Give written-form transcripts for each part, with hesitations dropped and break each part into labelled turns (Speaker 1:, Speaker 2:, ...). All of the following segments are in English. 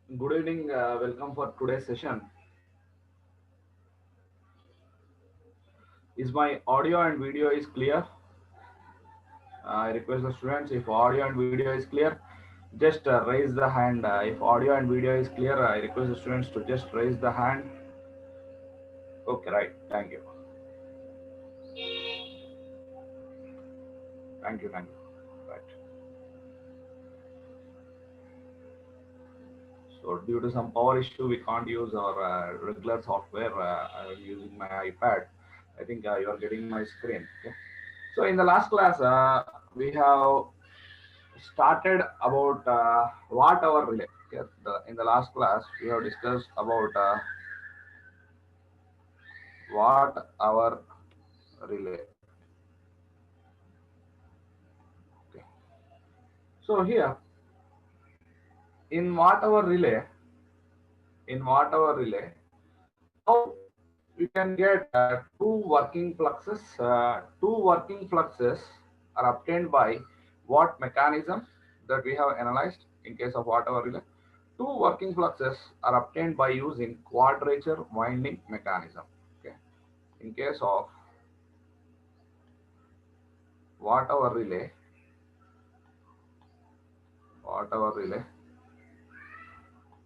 Speaker 1: Good evening. Welcome for today's session. Is my audio and video is clear? I request the students if audio and video is clear, just raise the hand. If audio and video is clear, I request the students to just raise the hand. Okay, right. Thank you. Thank you. Thank you. Right. So due to some power issue, we can't use our regular software. I'm using my iPad. I think you are getting my screen. Okay. So in the last class, we have started about what our relay. Okay. In the last class, we have discussed about what our relay. Okay. So here in what our relay, how we can get two working fluxes. Two working fluxes are obtained by what mechanism that we have analyzed in case of water relay. Two working fluxes are obtained by using quadrature winding mechanism. Okay. In case of water relay,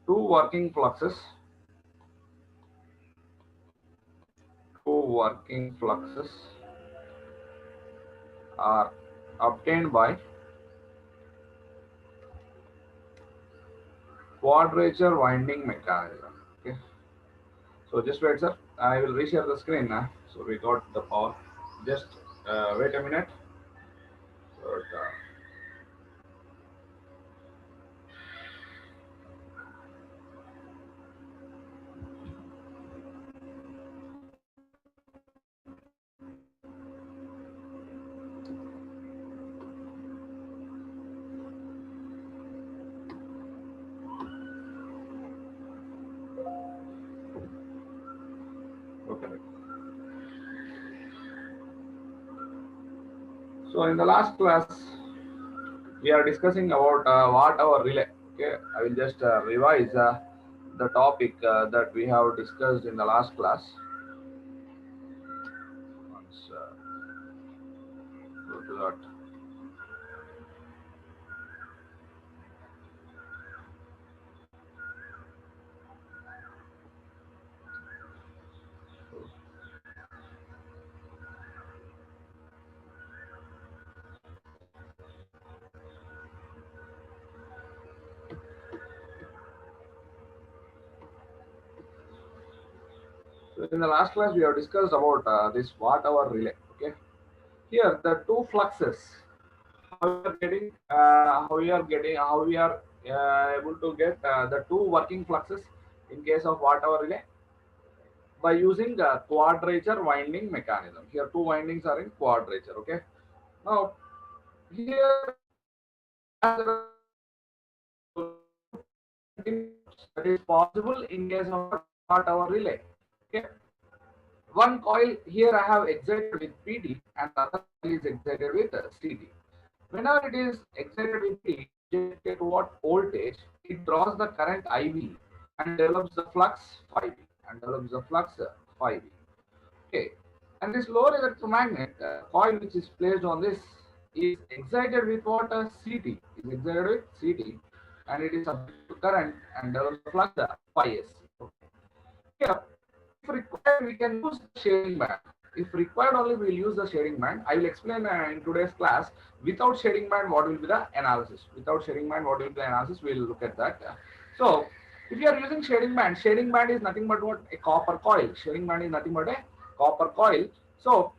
Speaker 1: two working fluxes, two working fluxes are obtained by quadrature winding mechanism. Okay. So just wait, sir. I will reshare the screen now. So we got the power. Just wait a minute. So, okay. So in the last class, we are discussing about what our relay. Okay, I will just revise the topic that we have discussed in the last class. Once go to that. So in the last class, we have discussed about this watt hour relay. Okay, here the two fluxes. How we are able to get the two working fluxes in case of watt hour relay by using the quadrature winding mechanism. Here, two windings are in quadrature. Okay, now here as that is possible in case of watt hour relay. Okay, one coil here I have excited with PT and the other coil is excited with CT. Whenever it is excited with PT, get what voltage, it draws the current IV and develops the flux 5V and develops the flux 5V. Okay, and this lower electromagnet coil which is placed on this is excited with what CT is excited with CT and it is subject to current and develops the flux 5S. Okay. Here, if required, we can use the shading band. If required, only we will use the shading band. I will explain in today's class. Without shading band, what will be the analysis? Without shading band, what will be the analysis? We will look at that. So, if you are using shading band is nothing but what a copper coil. Shading band is nothing but a copper coil. So,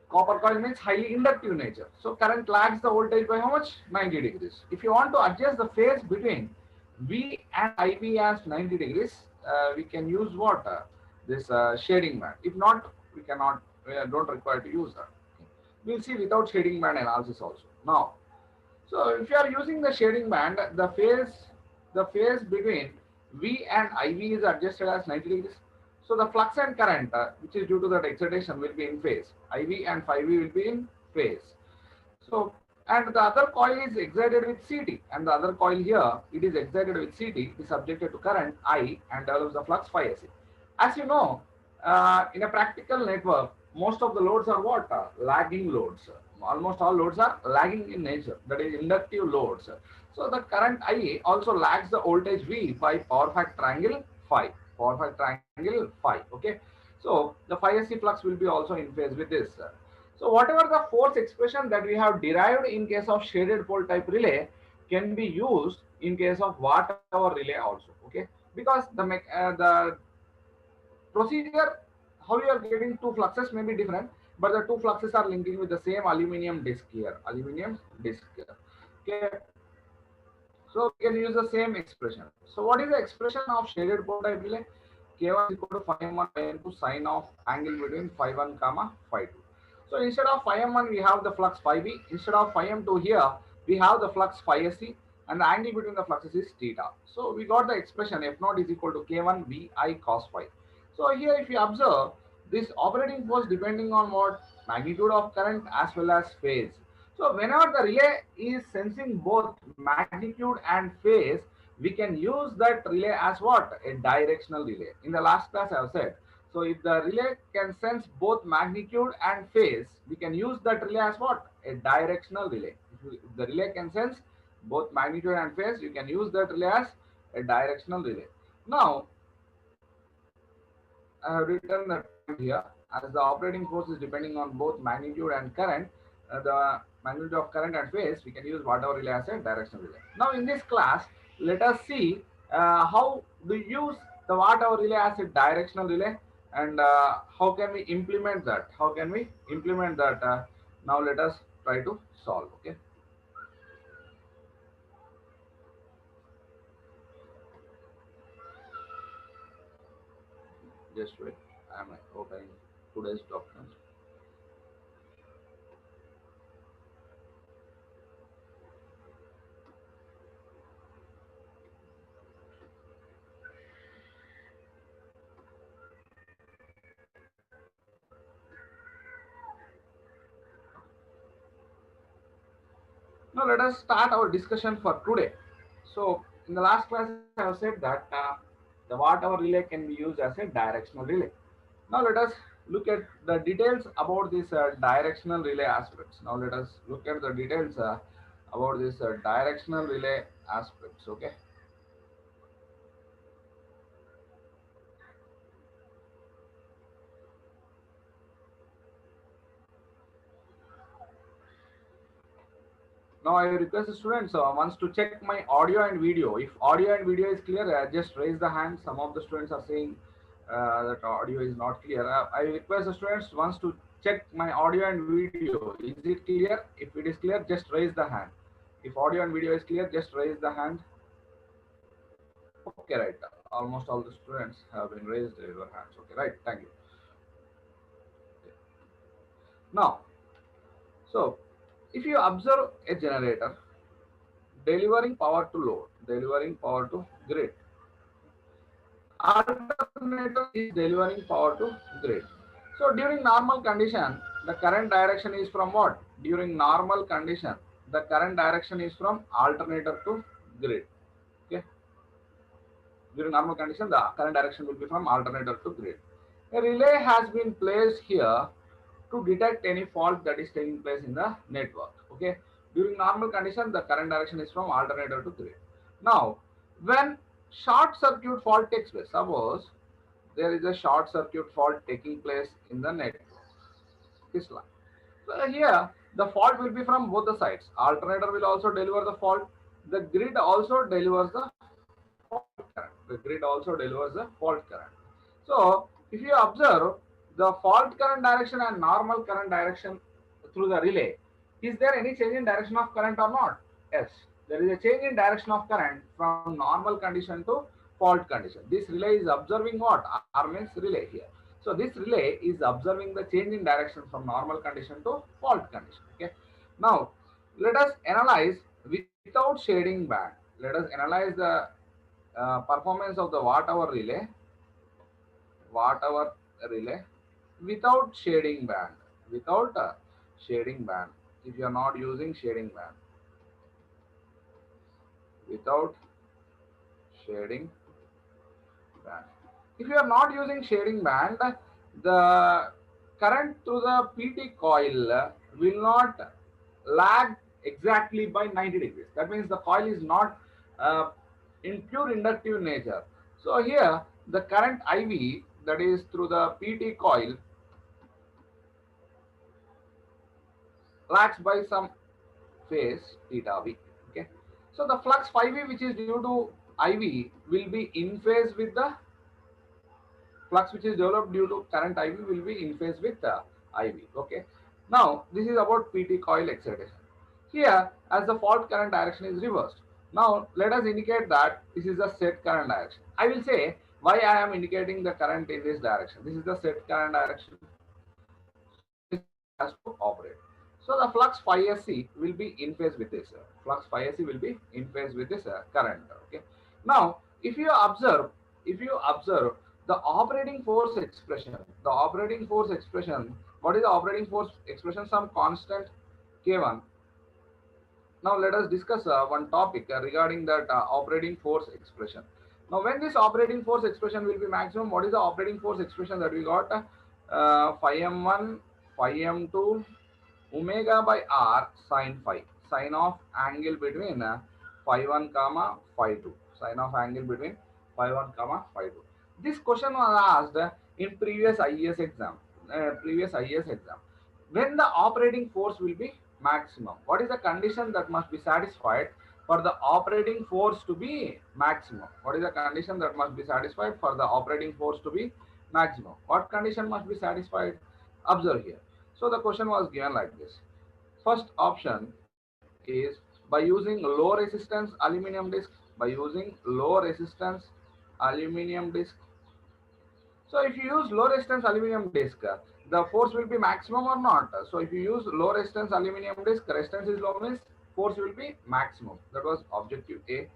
Speaker 1: copper coil means highly inductive nature. So current lags the voltage by how much? 90 degrees. If you want to adjust the phase between V and IV as 90 degrees, we can use what? This shading band. If not, we cannot, we don't require to use that. We'll see without shading band analysis also. Now, so if you are using the shading band, the phase between V and IV is adjusted as 90 degrees. So the flux and current, which is due to that excitation, will be in phase. IV and 5V will be in phase. So and the other coil is excited with CT, and the other coil here, it is excited with CT, it is subjected to current I and develops the flux phi SE. As you know, in a practical network, most of the loads are what? Lagging loads. Almost all loads are lagging in nature, that is inductive loads. So the current I also lags the voltage V by power factor angle phi, power factor angle phi. Okay, so the phi SE flux will be also in phase with this. So whatever the force expression that we have derived in case of shaded pole type relay can be used in case of watt hour relay also. Okay, because the procedure, how you are getting two fluxes may be different, but the two fluxes are linking with the same aluminum disc here, aluminum disc here. Okay, so we can use the same expression. So what is the expression of shaded pole type relay? K1 is equal to phi m1 phi m2 sine of angle between phi 1 comma phi 2. So instead of phi m1 we have the flux phi b. Instead of phi m2 here we have the flux phi se, and the angle between the fluxes is theta. So we got the expression F naught is equal to K1 Vi cos phi. So here if you observe, this operating force depending on what? Magnitude of current as well as phase. So whenever the relay is sensing both magnitude and phase, we can use that relay as what? A directional relay. In the last class I have said. So if the relay can sense both magnitude and phase, we can use that relay as what? A directional relay. If the relay can sense both magnitude and phase, you can use that relay as a directional relay. Now, I have written that point here, as the operating force is depending on both magnitude and current, the magnitude of current and phase, we can use whatever relay as a directional relay. Now in this class, let us see how to use the whatever relay as a directional relay, and how can we implement that? How can we implement that? Now let us try to solve. Okay, just wait. I am opening today's document. Now let us start our discussion for today. So in the last class I have said that the watt hour relay can be used as a directional relay. Now let us look at the details about this directional relay aspects. Now let us look at the details about this directional relay aspects. Okay. Now I request the students wants to check my audio and video. If audio and video is clear, just raise the hand. Some of the students are saying that audio is not clear. I request the students wants to check my audio and video. Is it clear? If it is clear, just raise the hand. If audio and video is clear, just raise the hand. Okay, right. Almost all the students have been raised their hands. Okay, right. Thank you. Now, so if you observe a generator delivering power to load, delivering power to grid, alternator is delivering power to grid. So during normal condition, the current direction is from what? During normal condition, the current direction is from alternator to grid. Okay. During normal condition, the current direction will be from alternator to grid. A relay has been placed here to detect any fault that is taking place in the network. Okay. During normal condition, the current direction is from alternator to grid. Now, when short circuit fault takes place, suppose there is a short circuit fault taking place in the network, this line. So here, the fault will be from both the sides. Alternator will also deliver the fault. The grid also delivers the fault current. The grid also delivers the fault current. So, if you observe the fault current direction and normal current direction through the relay, is there any change in direction of current or not? Yes, there is a change in direction of current from normal condition to fault condition. This relay is observing what? R means relay here. So this relay is observing the change in direction from normal condition to fault condition. Okay. Now let us analyze without shading band. Let us analyze the performance of the watt hour relay without shading band, without shading band. if you are not using shading band, without shading band. If you are not using shading band, the current through the PT coil will not lag exactly by 90 degrees. That means the coil is not uh, in pure inductive nature. So here the current IV, that is through the PT coil, lags by some phase theta v. Okay, so the flux phi v which is due to IV will be in phase with the flux which is developed due to current IV will be in phase with IV. Okay. Now this is about PT coil excitation. Here, as the fault current direction is reversed. Now let us indicate that this is the set current direction. I will say why I am indicating the current in this direction. This is the set current direction. So this has to operate. So the flux phi SC will be in phase with this. Flux phi SC will be in phase with this current. Okay. Now if you observe the operating force expression, what is the operating force expression? Some constant K1. Now let us discuss one topic regarding that operating force expression. Now when this operating force expression will be maximum, what is the operating force expression that we got? Phi m1, phi m2, omega by r sine phi, sine of angle between phi 1 comma phi 2, sine of angle between phi 1 comma phi 2. This question was asked in previous IES exam. When the operating force will be maximum, what is the condition that must be satisfied for the operating force to be maximum? What is the condition that must be satisfied for the operating force to be maximum? What condition must be satisfied? Observe here. So the question was given like this. First option is by using low resistance aluminum disc, aluminum disc. So if you use low resistance aluminum disc, the force will be maximum or not? So if you use low resistance aluminum disc, resistance is low means force will be maximum. That was objective A.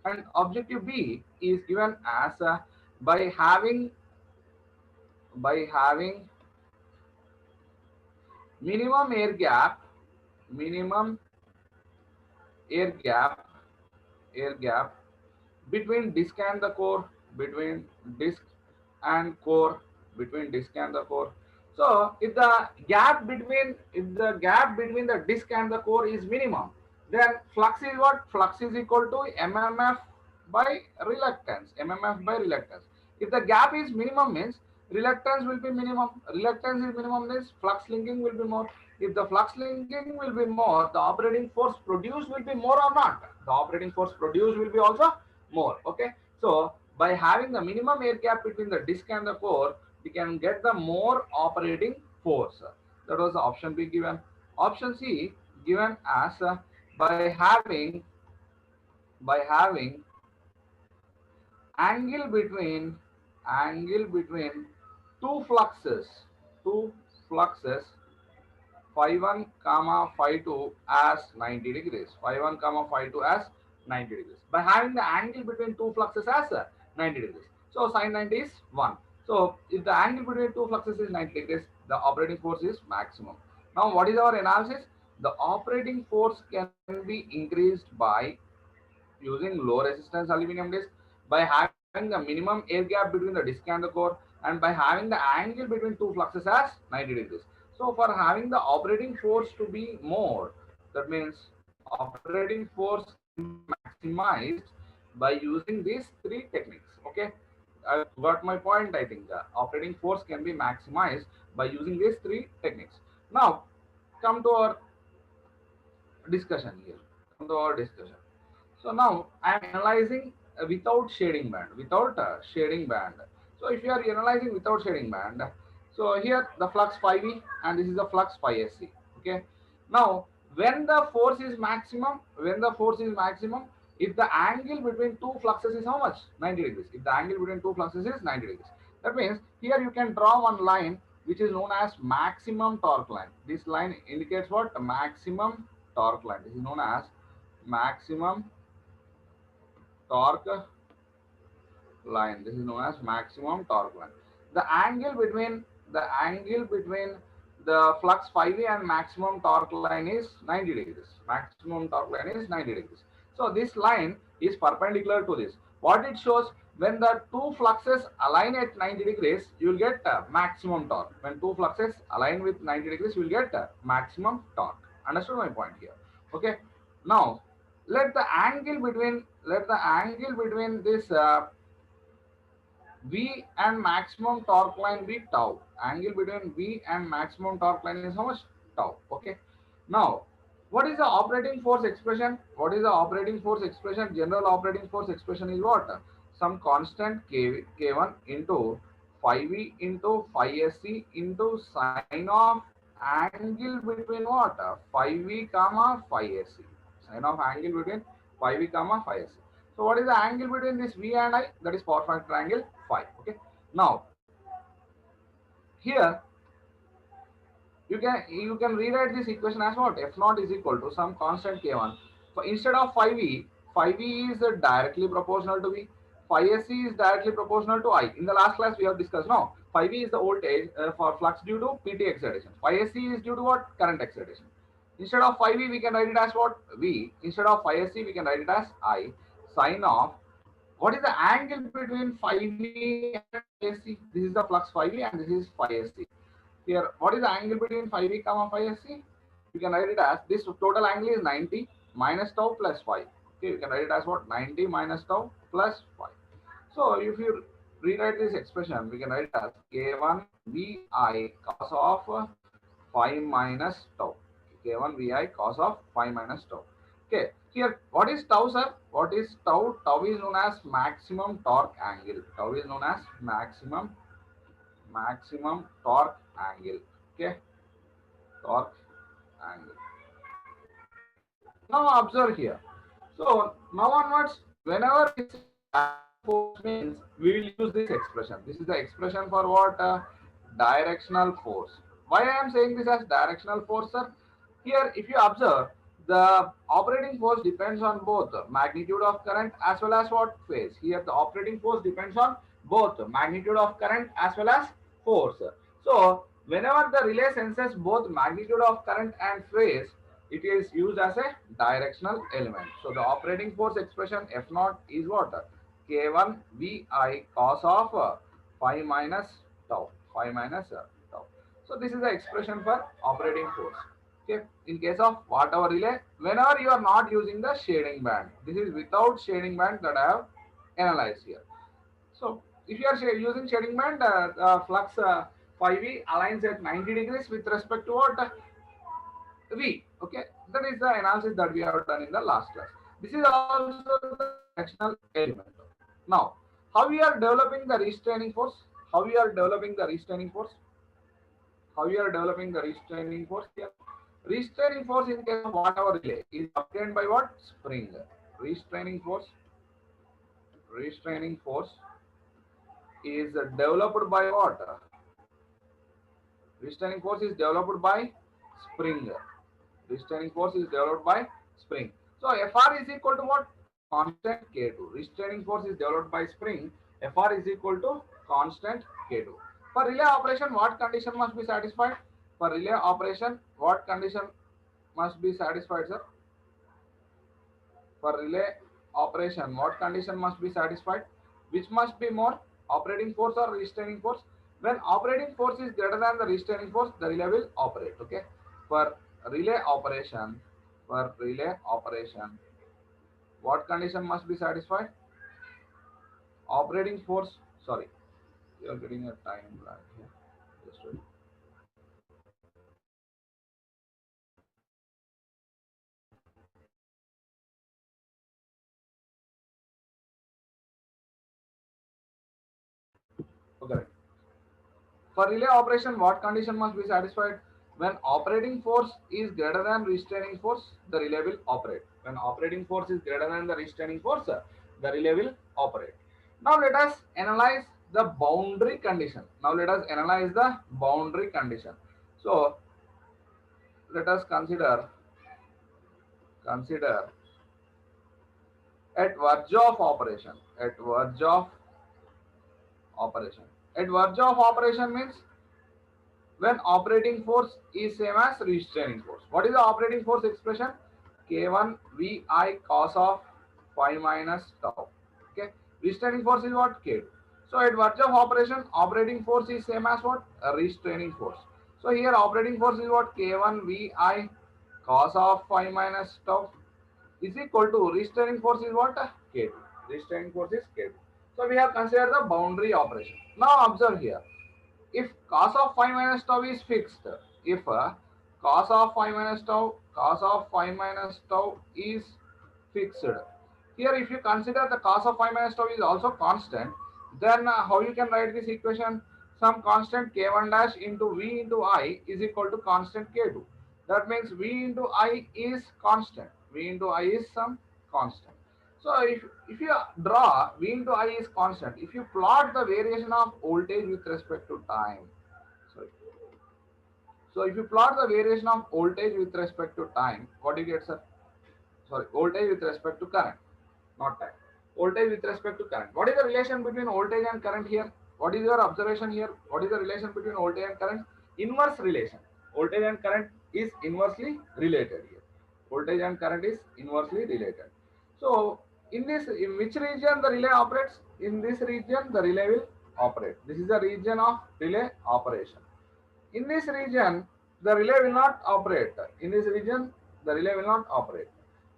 Speaker 1: And objective B is given as by having by having minimum air gap, minimum air gap, air gap between disk and the core, between disk and core, between disk and the core. So if the gap between the disk and the core is minimum, then flux is what? Flux is equal to mmf by reluctance, if the gap is minimum means reluctance will be minimum, means flux linking will be more. If the flux linking will be more, the operating force produced will be more or not? The operating force produced will be also more. Okay, so by having the minimum air gap between the disk and the core, we can get the more operating force. That was the option B given. Option C given as by having angle between two fluxes, two fluxes phi 1 comma phi 2 as 90 degrees, phi 1 comma phi 2 as 90 degrees, by having the angle between two fluxes as 90 degrees. So sine 90 is 1. So if the angle between two fluxes is 90 degrees, the operating force is maximum. Now what is our analysis? The operating force can be increased by using low resistance aluminum disc, by having the minimum air gap between the disc and the core, and by having the angle between two fluxes as 90 degrees. So for having the operating force to be more, that means operating force can be maximized by using these three techniques. Okay, I got my point. I think the operating force can be maximized by using these three techniques. Now come to our discussion here. Come to our discussion. So now I am analyzing without shading band, shading band. So if you are analyzing without shading band, so here the flux phi v and this is the flux phi sc. Okay. Now when the force is maximum, if the angle between two fluxes is how much? 90 degrees. If the angle between two fluxes is 90 degrees, that means here you can draw one line which is known as maximum torque line. This line indicates what? A maximum torque line. This is known as maximum torque line. This is known as maximum torque line. The angle between the flux phi v and maximum torque line is 90 degrees. Maximum torque line is 90 degrees. So this line is perpendicular to this. What it shows, when the two fluxes align at 90 degrees, you will get maximum torque. When two fluxes align with 90 degrees, you will get maximum torque. Understood my point here? Okay. Now let the angle between this V and maximum torque line be tau. Angle between V and maximum torque line is how much? Tau. Okay. Now, what is the operating force expression? What is the operating force expression? General operating force expression is what? Some constant K1 into phi V into phi SC into sine of angle between what? Phi V comma phi SC. Sine of angle between phi V comma phi SC. So what is the angle between this V and I? That is power factor angle phi. Okay. Now here you can rewrite this equation as what? F naught is equal to some constant K1. So instead of phi V is directly proportional to V. Phi SC is directly proportional to I. In the last class we have discussed. No, phi V is the voltage for flux due to PT excitation. Phi SC is due to what? Current excitation. Instead of phi V we can write it as what? V. Instead of phi SC we can write it as I. Sine of, what is the angle between phi V and phi SC? This is the flux phi V and this is phi SC. Here, what is the angle between phi V comma phi SC? You can write it as, this total angle is 90 minus tau plus phi. Okay, you can write it as what? 90 minus tau plus phi. So if you rewrite this expression, we can write it as K1 Vi cos of phi minus tau. K1 Vi cos of phi minus tau. Okay, here what is tau, sir? What is tau? Tau is known as maximum torque angle. Tau is known as maximum torque angle. Okay, torque angle. Now observe here. So now onwards, whenever we say force means, we will use this expression. This is the expression for what? Directional force. Why I am saying this as directional force, sir? Here, if you observe, the operating force depends on both magnitude of current as well as what? Phase. Here, the operating force depends on both magnitude of current as well as force. So, whenever the relay senses both magnitude of current and phase, it is used as a directional element. So, the operating force expression F naught is what? K1 Vi cos of phi minus tau. Phi minus tau. So, this is the expression for operating force. Okay. In case of watt hour relay, whenever you are not using the shading band, this is without shading band that I have analyzed here. So if you are using shading band, flux phi V aligns at 90 degrees with respect to what? V. Okay, that is the analysis that we have done in the last class. This is also the directional element. Now, how we are developing the restraining force? How we are developing the restraining force? How we are developing the restraining force here? Restraining force in case of watt hour relay is obtained by what? Spring. Restraining force. Restraining force is developed by what? Restraining force is developed by spring. Restraining force is developed by spring. So Fr is equal to what? Constant K2. Restraining force is developed by spring. Fr is equal to constant K2. For relay operation, what condition must be satisfied? For relay operation, what condition must be satisfied, sir? For relay operation, what condition must be satisfied? Which must be more, operating force or restraining force? When operating force is greater than the restraining force, the relay will operate. Okay. For relay operation, what condition must be satisfied? Operating force. Sorry, you are getting a time lag here. Just wait. Okay. For relay operation, what condition must be satisfied? When operating force is greater than restraining force, the relay will operate. When operating force is greater than the restraining force, the relay will operate. Now let us analyze the boundary condition. So let us consider at verge of operation. At verge of operation means when operating force is same as restraining force. What is the operating force expression? K1 Vi cos of phi minus tau. Okay. Restraining force is what? K2. So at virtue of operation, operating force is same as what? A restraining force. So here operating force is what? K1 Vi cos of phi minus tau is equal to restraining force is what? K2. Restraining force is K2. So we have considered the boundary operation. Now observe here. If cos of phi minus tau is fixed, if cos of phi minus tau is fixed, here if you consider the cos of phi minus tau is also constant, then how you can write this equation? Some constant k1 dash into v into I is equal to constant k2. That means v into I is constant. V into I is some constant. So if you draw V into I is constant, if you plot the variation of voltage with respect to time, sorry. So if you plot the variation of voltage with respect to time, what do you get, sir? Sorry, voltage with respect to current, not time. Voltage with respect to current. What is the relation between voltage and current here? What is your observation here? What is the relation between voltage and current? Inverse relation. Voltage and current is inversely related here. Voltage and current is inversely related. So in which region the relay operates? In this region the relay will operate. This is the region of relay operation. In this region, the relay will not operate. In this region, the relay will not operate.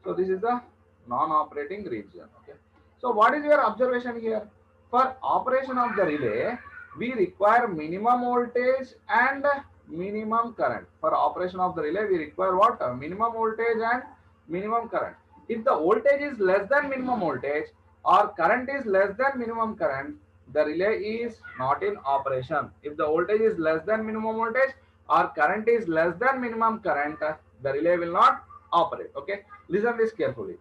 Speaker 1: So this is the non-operating region. Okay. So what is your observation here? For operation of the relay, we require minimum voltage and minimum current. For operation of the relay, we require what? Minimum voltage and minimum current. If the voltage is less than minimum voltage or current is less than minimum current, the relay is not in operation. If the voltage is less than minimum voltage or current is less than minimum current, the relay will not operate. Okay, listen this carefully.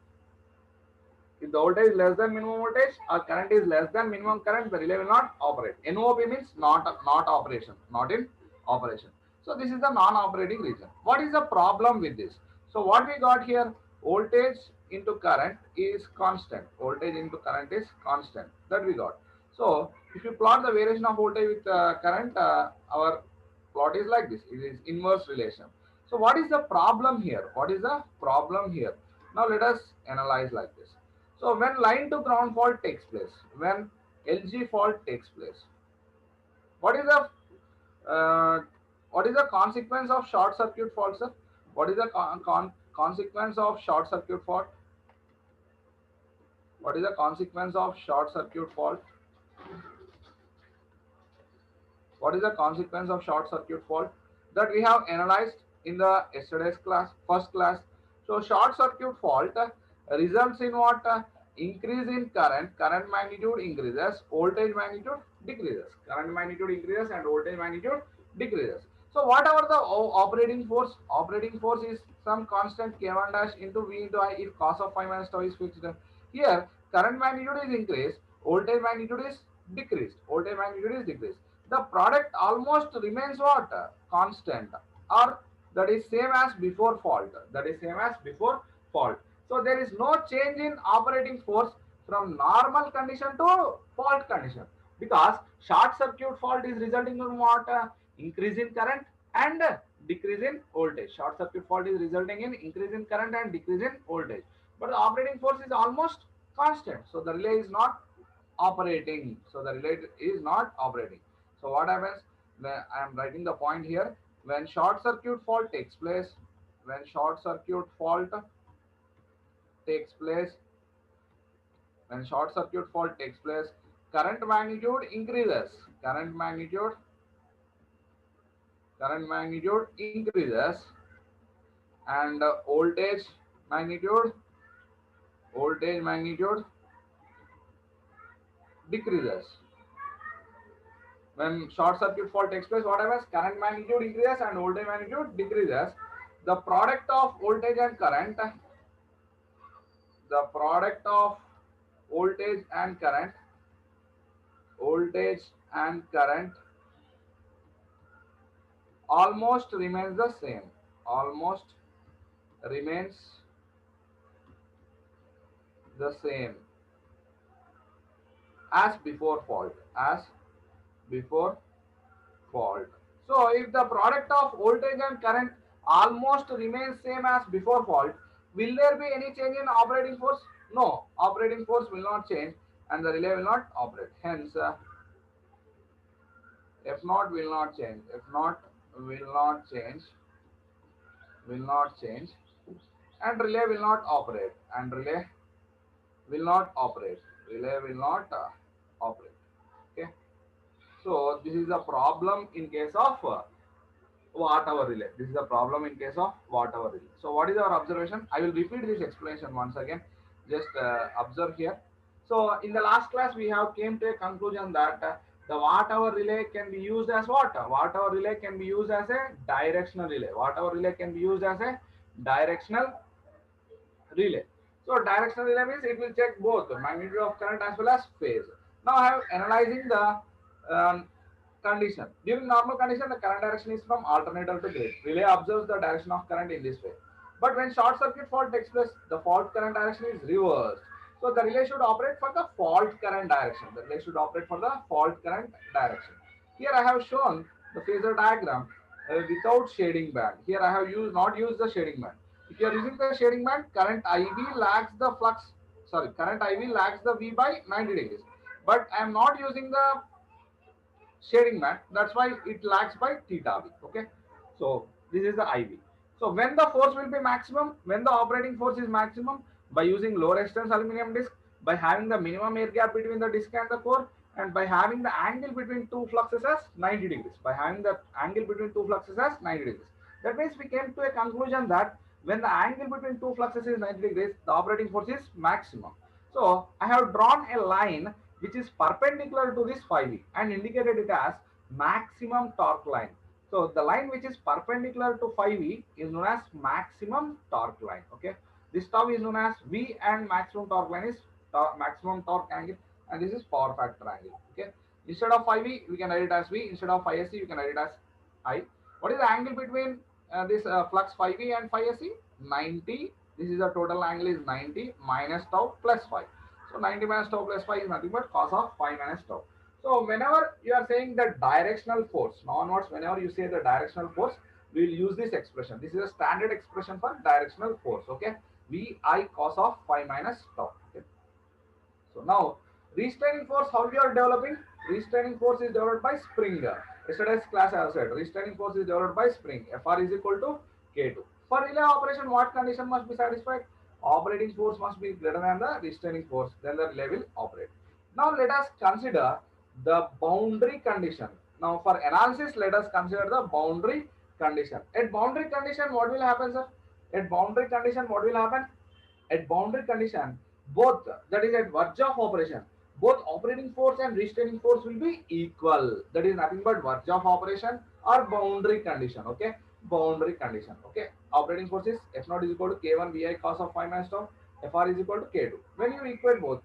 Speaker 1: If the voltage is less than minimum voltage or current is less than minimum current, the relay will not operate. NOP means not operation, not in operation. So this is the non-operating region. What is the problem with this? So what we got here, voltage into current is constant. Voltage into current is constant. That we got. So if you plot the variation of voltage with current, our plot is like this. It is inverse relation. So what is the problem here? What is the problem here? Now let us analyze like this. So when line to ground fault takes place, when LG fault takes place, what is the consequence of short circuit fault, sir? What is the consequence of short circuit fault? What is the consequence of short circuit fault? What is the consequence of short circuit fault that we have analyzed in the yesterday's class, first class? So short circuit fault results in what? Increase in current magnitude increases, voltage magnitude decreases. Current magnitude increases and voltage magnitude decreases. So whatever the operating force is some constant k1 dash into v into I if cos of phi minus tau is fixed. Here current magnitude is increased, voltage magnitude is decreased. Voltage magnitude is decreased. The product almost remains what? Constant, or that is same as before fault. That is same as before fault. So there is no change in operating force from normal condition to fault condition, because short circuit fault is resulting in what? Increase in current and decrease in voltage. Short circuit fault is resulting in increase in current and decrease in voltage. But the operating force is almost constant. So the relay is not operating. So the relay is not operating. So what happens? I am writing the point here. When short circuit fault takes place, when short circuit fault takes place, when short circuit fault takes place, current magnitude increases. Current magnitude increases, and magnitude voltage magnitude decreases. When short circuit fault takes place, what happens? Current magnitude increases and voltage magnitude decreases. The product of voltage and current, the product of voltage and current, voltage and current almost remains the same. Almost remains the same as before fault. As before fault. So if the product of voltage and current almost remains same as before fault, will there be any change in operating force? No, operating force will not change and the relay will not operate. Hence, F naught will not change. F naught will not change, will not change, and relay will not operate. And relay will not operate. Relay will not operate. Okay. So this is a problem in case of watt hour relay. This is a problem in case of watt hour relay. So what is our observation? I will repeat this explanation once again. Just observe here. So in the last class we have came to a conclusion that the watt hour relay can be used as what? Watt hour relay can be used as a directional relay. Watt hour relay can be used as a directional relay. So directional relay means it will check both the magnitude of current as well as phase. Now I have analyzing the um, condition. During normal condition, the current direction is from alternator to grid. Relay observes the direction of current in this way. But when short circuit fault takes place, the fault current direction is reversed. So the relay should operate for the fault current direction. The relay should operate for the fault current direction. Here I have shown the phasor diagram without shading band. Here I have not used the shading band. If you are using the shading band, current IV lags the flux. Sorry, current IV lags the V by 90 degrees. But I am not using the shading band. That's why it lags by theta V. Okay. So this is the IV. So when the force will be maximum, when the operating force is maximum, by using low resistance aluminum disc, by having the minimum air gap between the disc and the core, and by having the angle between two fluxes as 90 degrees. By having the angle between two fluxes as 90 degrees. That means we came to a conclusion that when the angle between two fluxes is 90 degrees, the operating force is maximum. So I have drawn a line which is perpendicular to this phi v and indicated it as maximum torque line. So the line which is perpendicular to phi v is known as maximum torque line. Okay, this tau is known as V and maximum torque line is maximum torque angle, and this is power factor angle. Okay, instead of phi v we can write it as V, instead of phi SE you can write it as I. What is the angle between this flux phi v and phi SE? 90. This is the total angle is 90 minus tau plus phi. So 90 minus tau plus phi is nothing but cos of phi minus tau. So whenever you are saying the directional force, now onwards, whenever you say the directional force, we will use this expression. This is a standard expression for directional force. Okay, V I cos of phi minus tau. Okay. So now restraining force, how we are developing? Restraining force is developed by spring. Yesterday's class I have said restraining force is developed by spring. Fr is equal to K2. For relay operation, what condition must be satisfied? Operating force must be greater than the restraining force, then the relay will operate. Now let us consider the boundary condition. Now for analysis, let us consider the boundary condition. At boundary condition, what will happen, sir? At boundary condition, what will happen? At boundary condition, both, that is at verge of operation, both operating force and restraining force will be equal. That is nothing but verge of operation or boundary condition. Okay, boundary condition. Okay, operating force is F naught is equal to K1 Vi cos of phi minus tau, Fr is equal to K2. When you equate both,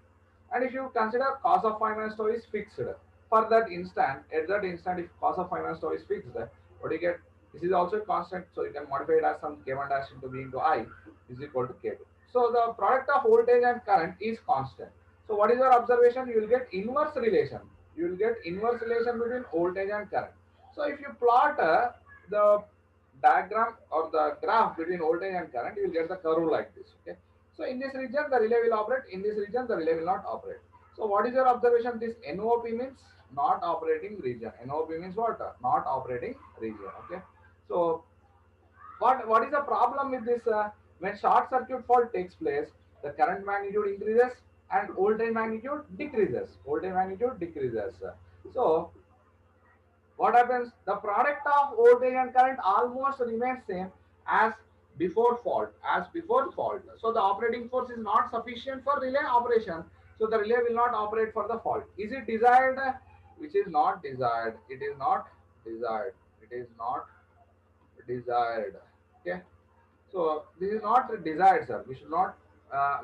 Speaker 1: and if you consider cos of phi minus tau is fixed for that instant, at that instant if cos of phi minus tau is fixed, what do you get? This is also a constant, so you can modify it as some K1 dash into V into I is equal to K2. So the product of voltage and current is constant. So what is your observation? You will get inverse relation. You will get inverse relation between voltage and current. So if you plot the diagram or the graph between voltage and current, you will get the curve like this. Okay. So in this region, the relay will operate. In this region, the relay will not operate. So what is your observation? This NOP means not operating region. NOP means what? Not operating region. Okay. So what is the problem with this? When short circuit fault takes place, the current magnitude increases and voltage magnitude decreases. Voltage magnitude decreases. So what happens? The product of voltage and current almost remains same as before fault. As before fault. So the operating force is not sufficient for relay operation. So the relay will not operate for the fault. Is it desired? Which is not desired. It is not desired. It is not desired. Okay. So this is not desired, sir. We should not.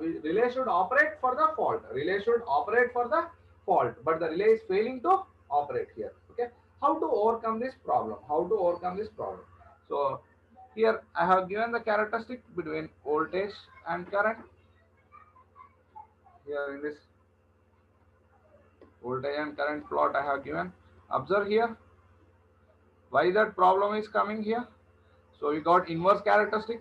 Speaker 1: Relay should operate for the fault. Relay should operate for the fault, but the relay is failing to operate here. Okay. How to overcome this problem? How to overcome this problem? So here I have given the characteristic between voltage and current. Here in this voltage and current plot I have given. Observe here. Why that problem is coming here? So we got inverse characteristic.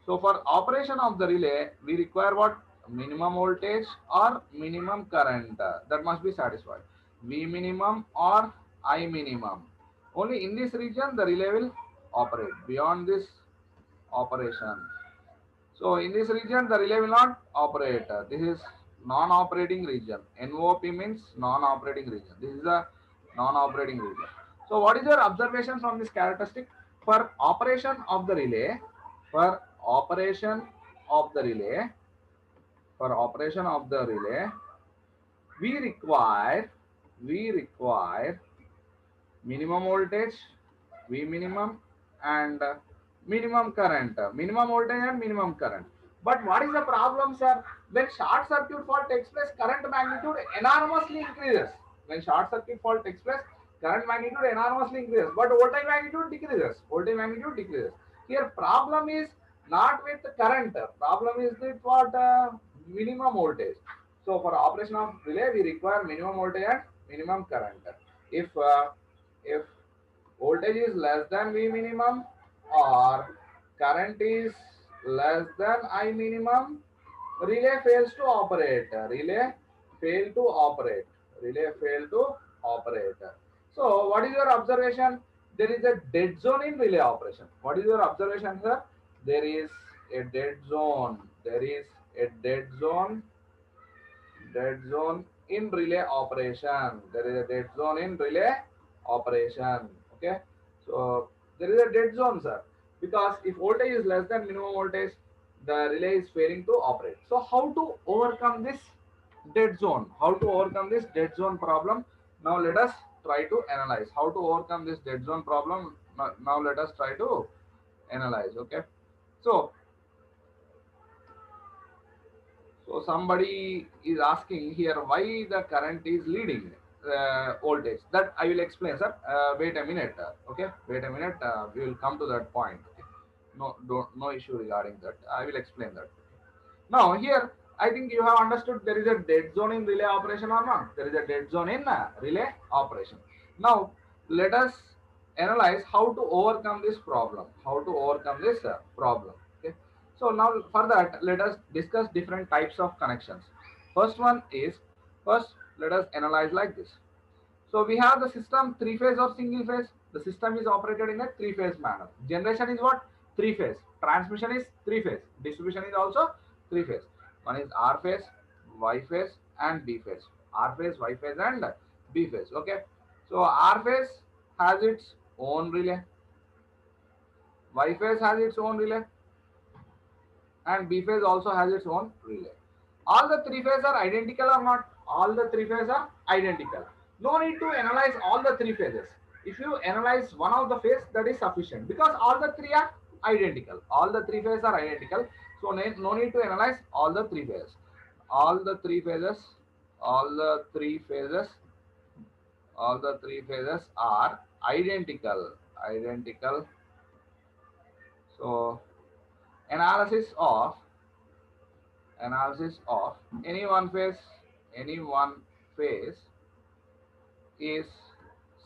Speaker 1: So for operation of the relay, we require what? Minimum voltage or minimum current. That must be satisfied. V minimum or I minimum. Only in this region the relay will operate. Beyond this operation. So in this region the relay will not operate. This is non-operating region. NOP means non-operating region. This is a non-operating region. So what is your observation from this characteristic? For operation of the relay, for operation of the relay, for operation of the relay, we require we require minimum voltage, V minimum, and minimum current, minimum voltage and minimum current. But what is the problem, sir? When short circuit fault takes place, current magnitude enormously increases. When short circuit fault takes place, current magnitude enormously increases, but voltage magnitude decreases. Voltage magnitude decreases. Here, problem is not with the current. Problem is with what? Minimum voltage. So for operation of relay, we require minimum voltage and minimum current. If voltage is less than V minimum or current is less than I minimum, relay fails to operate. Relay fail to operate. Relay fail to operate. So what is your observation? There is a dead zone in relay operation. What is your observation, sir? There is a dead zone. There is a dead zone in relay operation. There is a dead zone in relay operation. Okay, so there is a dead zone, sir, because if voltage is less than minimum voltage, the relay is failing to operate. So how to overcome this dead zone? How to overcome this dead zone problem? Now let us try to analyze how to overcome this dead zone problem. Now let us try to analyze. Okay, so so somebody is asking here why the current is leading voltage. That I will explain, sir. Wait a minute. Okay, wait a minute. We will come to that point. Okay? No issue regarding that. I will explain that. Now here, I think you have understood there is a dead zone in relay operation or not. There is a dead zone in relay operation. Now let us analyze how to overcome this problem. How to overcome this problem. Okay. So now for that, let us discuss different types of connections. First one is, first let us analyze like this. So we have the system three phase or single phase. The system is operated in a three phase manner. Generation is what? Three phase. Transmission is three phase. Distribution is also three phase. One is R phase, Y phase, and B phase. R phase, Y phase, and B phase. Okay. So R phase has its own relay. Y phase has its own relay, and B phase also has its own relay. All the three phases are identical or not? All the three phases are identical. No need to analyze all the three phases. If you analyze one of the phase, that is sufficient because all the three are identical. All the three phases are identical. So no need to analyze all the three phases. All the three phases, all the three phases, all the three phases are identical. Identical. So analysis of analysis of any one phase, any one phase is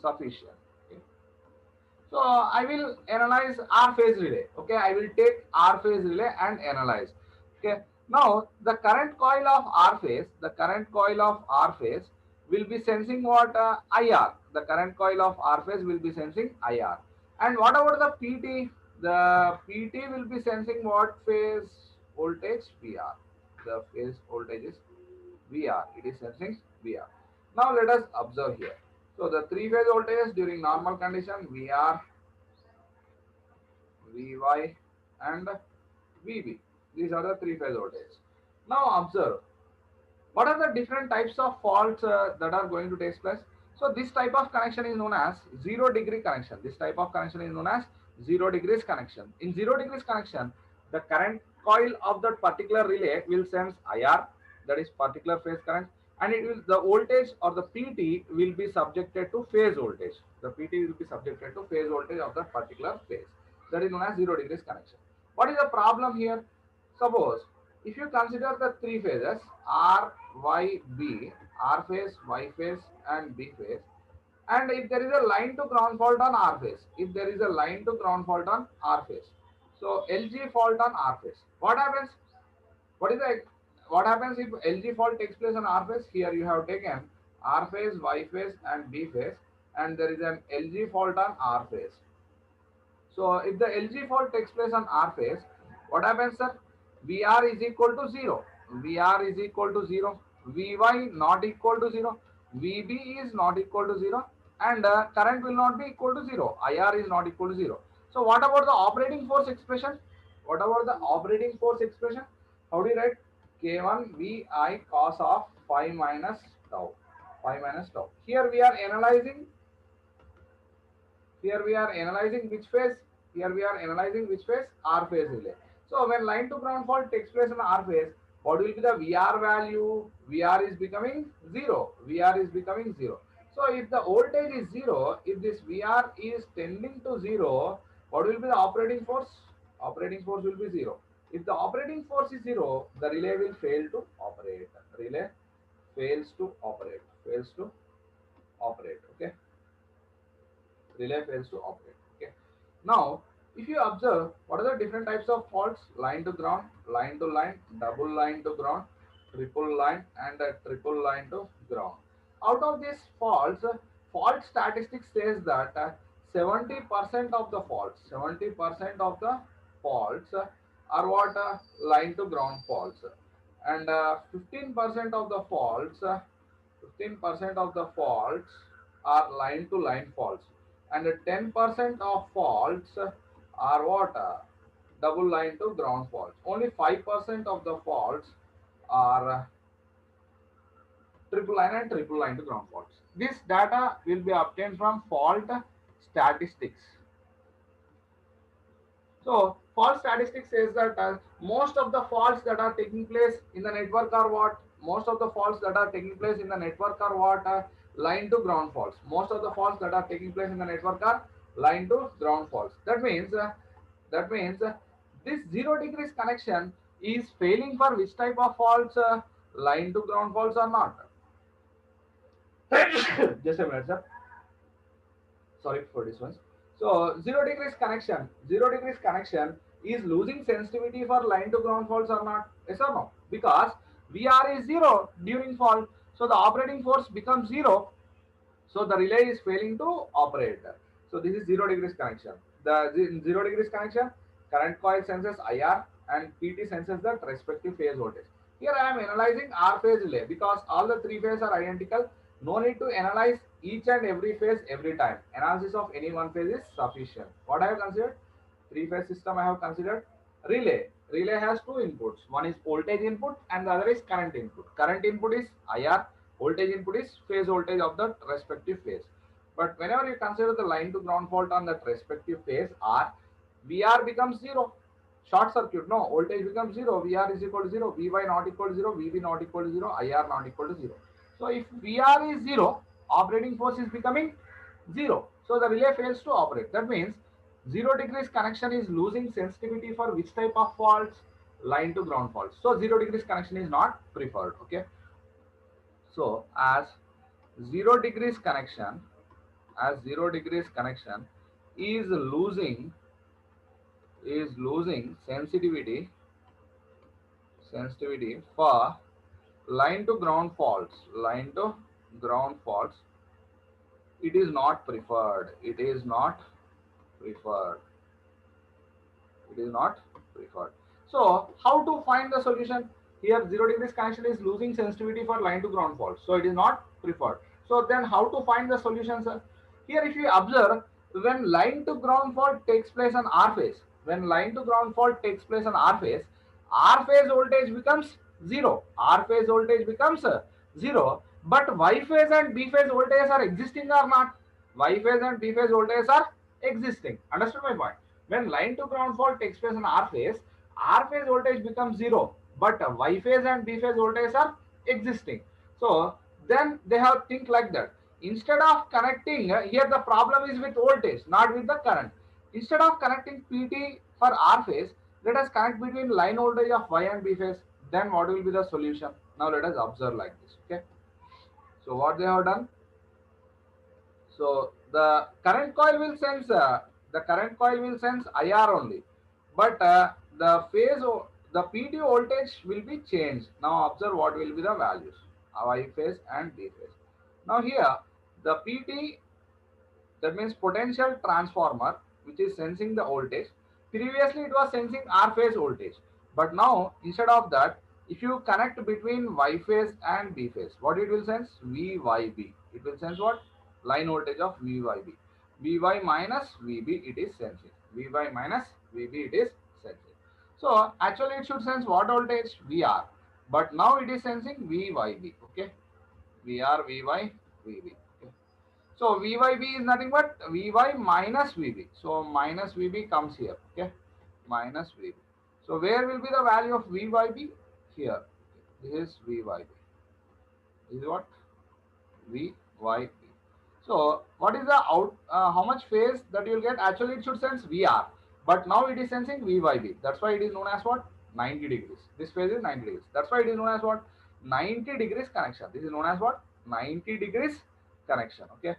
Speaker 1: sufficient. Okay. So I will analyze R phase relay. Okay, I will take R phase relay and analyze. Okay, now the current coil of R phase, the current coil of R phase will be sensing what? IR. The current coil of R phase will be sensing IR. And what about the PT? The PT will be sensing what phase voltage? VR. The phase voltage is VR. It is sensing VR. Now let us observe here. So the three phase voltages during normal condition VR, Vy, and Vb. These are the three phase voltages. Now observe what are the different types of faults that are going to take place. So this type of connection is known as 0 degree connection. This type of connection is known as 0 degrees connection. In 0 degrees connection, the current coil of that particular relay will sense IR, that is particular phase current, and it will the voltage or the PT will be subjected to phase voltage. The PT will be subjected to phase voltage of that particular phase. That is known as 0 degrees connection. What is the problem here? Suppose if you consider the three phases R, Y, B, R phase, Y phase, and B phase, And if there is a line to ground fault on R phase, if there is a line to ground fault on R phase, so LG fault on R phase, what happens? What is the what happens if LG fault takes place on R phase? Here you have taken R phase, Y phase, and B phase, and there is an LG fault on R phase. So if the LG fault takes place on R phase, what happens, sir? VR is equal to 0. VR is equal to 0. Vy not equal to 0. Vb is not equal to 0. And current will not be equal to 0. IR is not equal to 0. So what about the operating force expression? What about the operating force expression? How do you write? K1 Vi cos of phi minus tau. Phi minus tau. Here we are analyzing here we are analyzing which phase? Here we are analyzing which phase? R phase relay. So when line to ground fault takes place in R phase, what will be the VR value? VR is becoming 0. VR is becoming 0. So if the voltage is 0, if this VR is tending to 0, what will be the operating force? Operating force will be 0. If the operating force is 0, the relay will fail to operate. Relay fails to operate. Fails to operate. Okay. Relay fails to operate. Okay. Now, if you observe, what are the different types of faults? Line to ground, line to line, double line to ground, triple line, and a triple line to ground. Out of these faults, fault statistics says that 70% of the faults, 70% of the faults are what line to ground faults, and 15% of the faults, 15% of the faults are line to line faults, and 10% of faults are what double line to ground faults. Only 5% of the faults are triple line and triple line to ground faults. This data will be obtained from fault statistics. So fault statistics says that most of the faults that are taking place in the network are what? Most of the faults that are taking place in the network are what? Line to ground faults. Most of the faults that are taking place in the network are line to ground faults. That means this 0 degrees connection is failing for which type of faults? Line to ground faults or not? Just a minute, sir. Sorry for this one. So 0 degrees connection, 0 degrees connection is losing sensitivity for line to ground faults or not? Yes or no? Because VR is 0 during fault, so the operating force becomes 0, so the relay is failing to operate. So this is 0 degrees connection. The 0 degrees connection, current coil senses IR and PT senses the respective phase voltage. Here I am analyzing R phase relay because all the three phases are identical. No need to analyze each and every phase every time. Analysis of any one phase is sufficient. What I have considered? Three phase system I have considered. Relay. Relay has two inputs. One is voltage input and the other is current input. Current input is IR. Voltage input is phase voltage of the respective phase. But whenever you consider the line to ground fault on that respective phase R, VR becomes 0. Short circuit, no, voltage becomes 0. VR is equal to 0. Vy not equal to 0. Vb not equal to 0. IR not equal to 0. So if VR is 0, operating force is becoming 0. So the relay fails to operate. That means 0 degrees connection is losing sensitivity for which type of faults? Line to ground faults. So 0 degrees connection is not preferred. Okay. So as 0 degrees connection, as 0 degrees connection is losing sensitivity for line to ground faults, it is not preferred. Preferred. It is not preferred. So how to find the solution? Here 0 degrees connection is losing sensitivity for line to ground fault. So it is not preferred. So then how to find the solution, sir? Here if you observe, when line to ground fault takes place on R phase, R phase voltage becomes 0. R phase voltage becomes 0. But Y phase and B phase voltages are existing or not? Y phase and B phase voltages are existing. Understood my point? When line to ground fault takes place in R phase voltage becomes 0, but Y phase and B phase voltages are existing. So then they have think like that. Instead of connecting, here the problem is with voltage, not with the current. Instead of connecting PT for R phase, let us connect between line voltage of Y and B phase. Then what will be the solution? Now let us observe like this. Okay. So what they have done? So the current coil will sense IR only, but the the PD voltage will be changed. Now observe what will be the values of I phase and B phase. Now here the PD, that means potential transformer, which is sensing the voltage. Previously it was sensing R phase voltage, but now instead of that, if you connect between Y phase and B phase, what it will sense? VYB. It will sense what? Line voltage of VYB. VY minus VB it is sensing. VY minus VB it is sensing. So actually it should sense what voltage? VR, but now it is sensing VYB. Okay, VR, VY, VB. Okay. So VYB is nothing but VY minus VB. So minus VB comes here. Okay, minus VB. So where will be the value of VYB? Here. This is VYB. This is what? VYB. So what is the out? How much phase that you will get? Actually, it should sense VR, but now it is sensing VYB. That's why it is known as what? 90 degrees. This phase is 90 degrees. That's why it is known as what? 90 degrees connection. This is known as what? 90 degrees connection. Okay.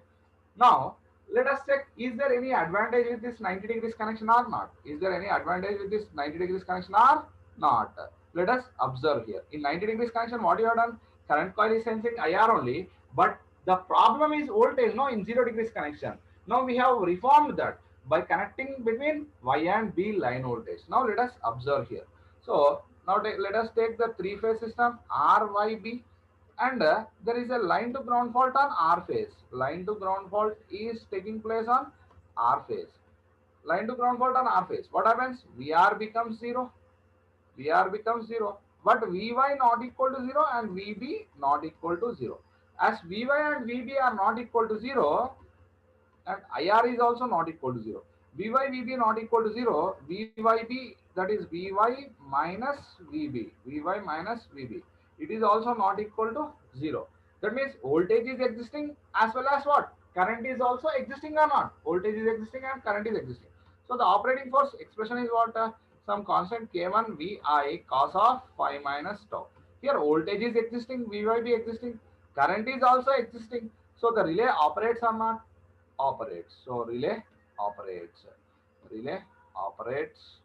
Speaker 1: Now, let us check, is there any advantage with this 90 degrees connection or not? Is there any advantage with this 90 degrees connection or not? Let us observe here. In 90 degrees connection, what you have done? Current coil is sensing IR only, but the problem is voltage, no, in 0 degrees connection. Now we have reformed that by connecting between Y and B line voltage. Now let us observe here. So now let us take the three-phase system RYB, and there is a line to ground fault on R phase. Line to ground fault is taking place on R phase. Line to ground fault on R phase. What happens? VR becomes 0. VR becomes 0. But Vy not equal to 0 and Vb not equal to 0. As Vy and Vb are not equal to 0, and IR is also not equal to 0. Vy Vb not equal to 0, Vyb, that is Vy minus Vb, Vy minus Vb, it is also not equal to 0. That means voltage is existing as well as what? Current is also existing or not? Voltage is existing and current is existing. So the operating force expression is what? Some constant K1 Vi cos of phi minus tau. Here voltage is existing, Vyb existing, current is also existing. So the relay operates or not? Operates. So relay operates. Relay operates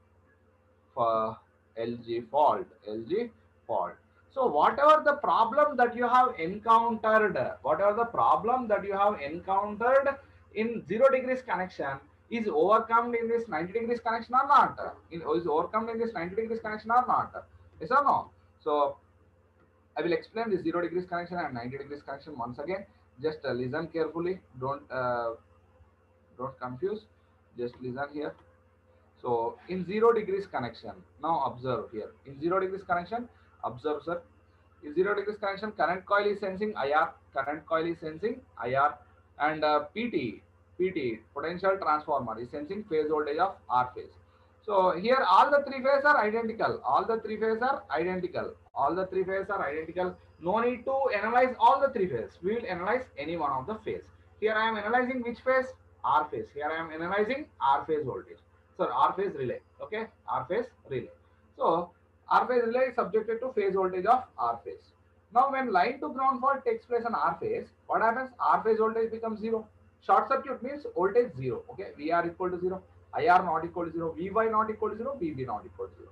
Speaker 1: for LG fault. LG fault. So whatever the problem that you have encountered, in 0 degrees connection is overcome in this 90 degrees connection or not? Is overcome in this 90 degrees connection or not? Yes or no? So I will explain the 0 degrees connection and 90 degrees connection once again. Just listen carefully. Don't confuse, just listen here. So in 0 degrees connection, now observe here, in 0 degrees connection, observe sir, in 0 degrees connection, current coil is sensing IR, and PT potential transformer is sensing phase voltage of R phase. So here all the three phases are identical, no need to analyze all the three phases, we will analyze any one of the phase. Here I am analyzing which phase? R phase. Here I am analyzing R phase voltage. So R phase relay. Okay, R phase relay. So R phase relay is subjected to phase voltage of R phase. Now when line to ground fault takes place on R phase, what happens? R phase voltage becomes 0. Short circuit means voltage 0. Okay, VR equal to 0, IR not equal to 0, Vy not equal to 0, Vb not equal to 0.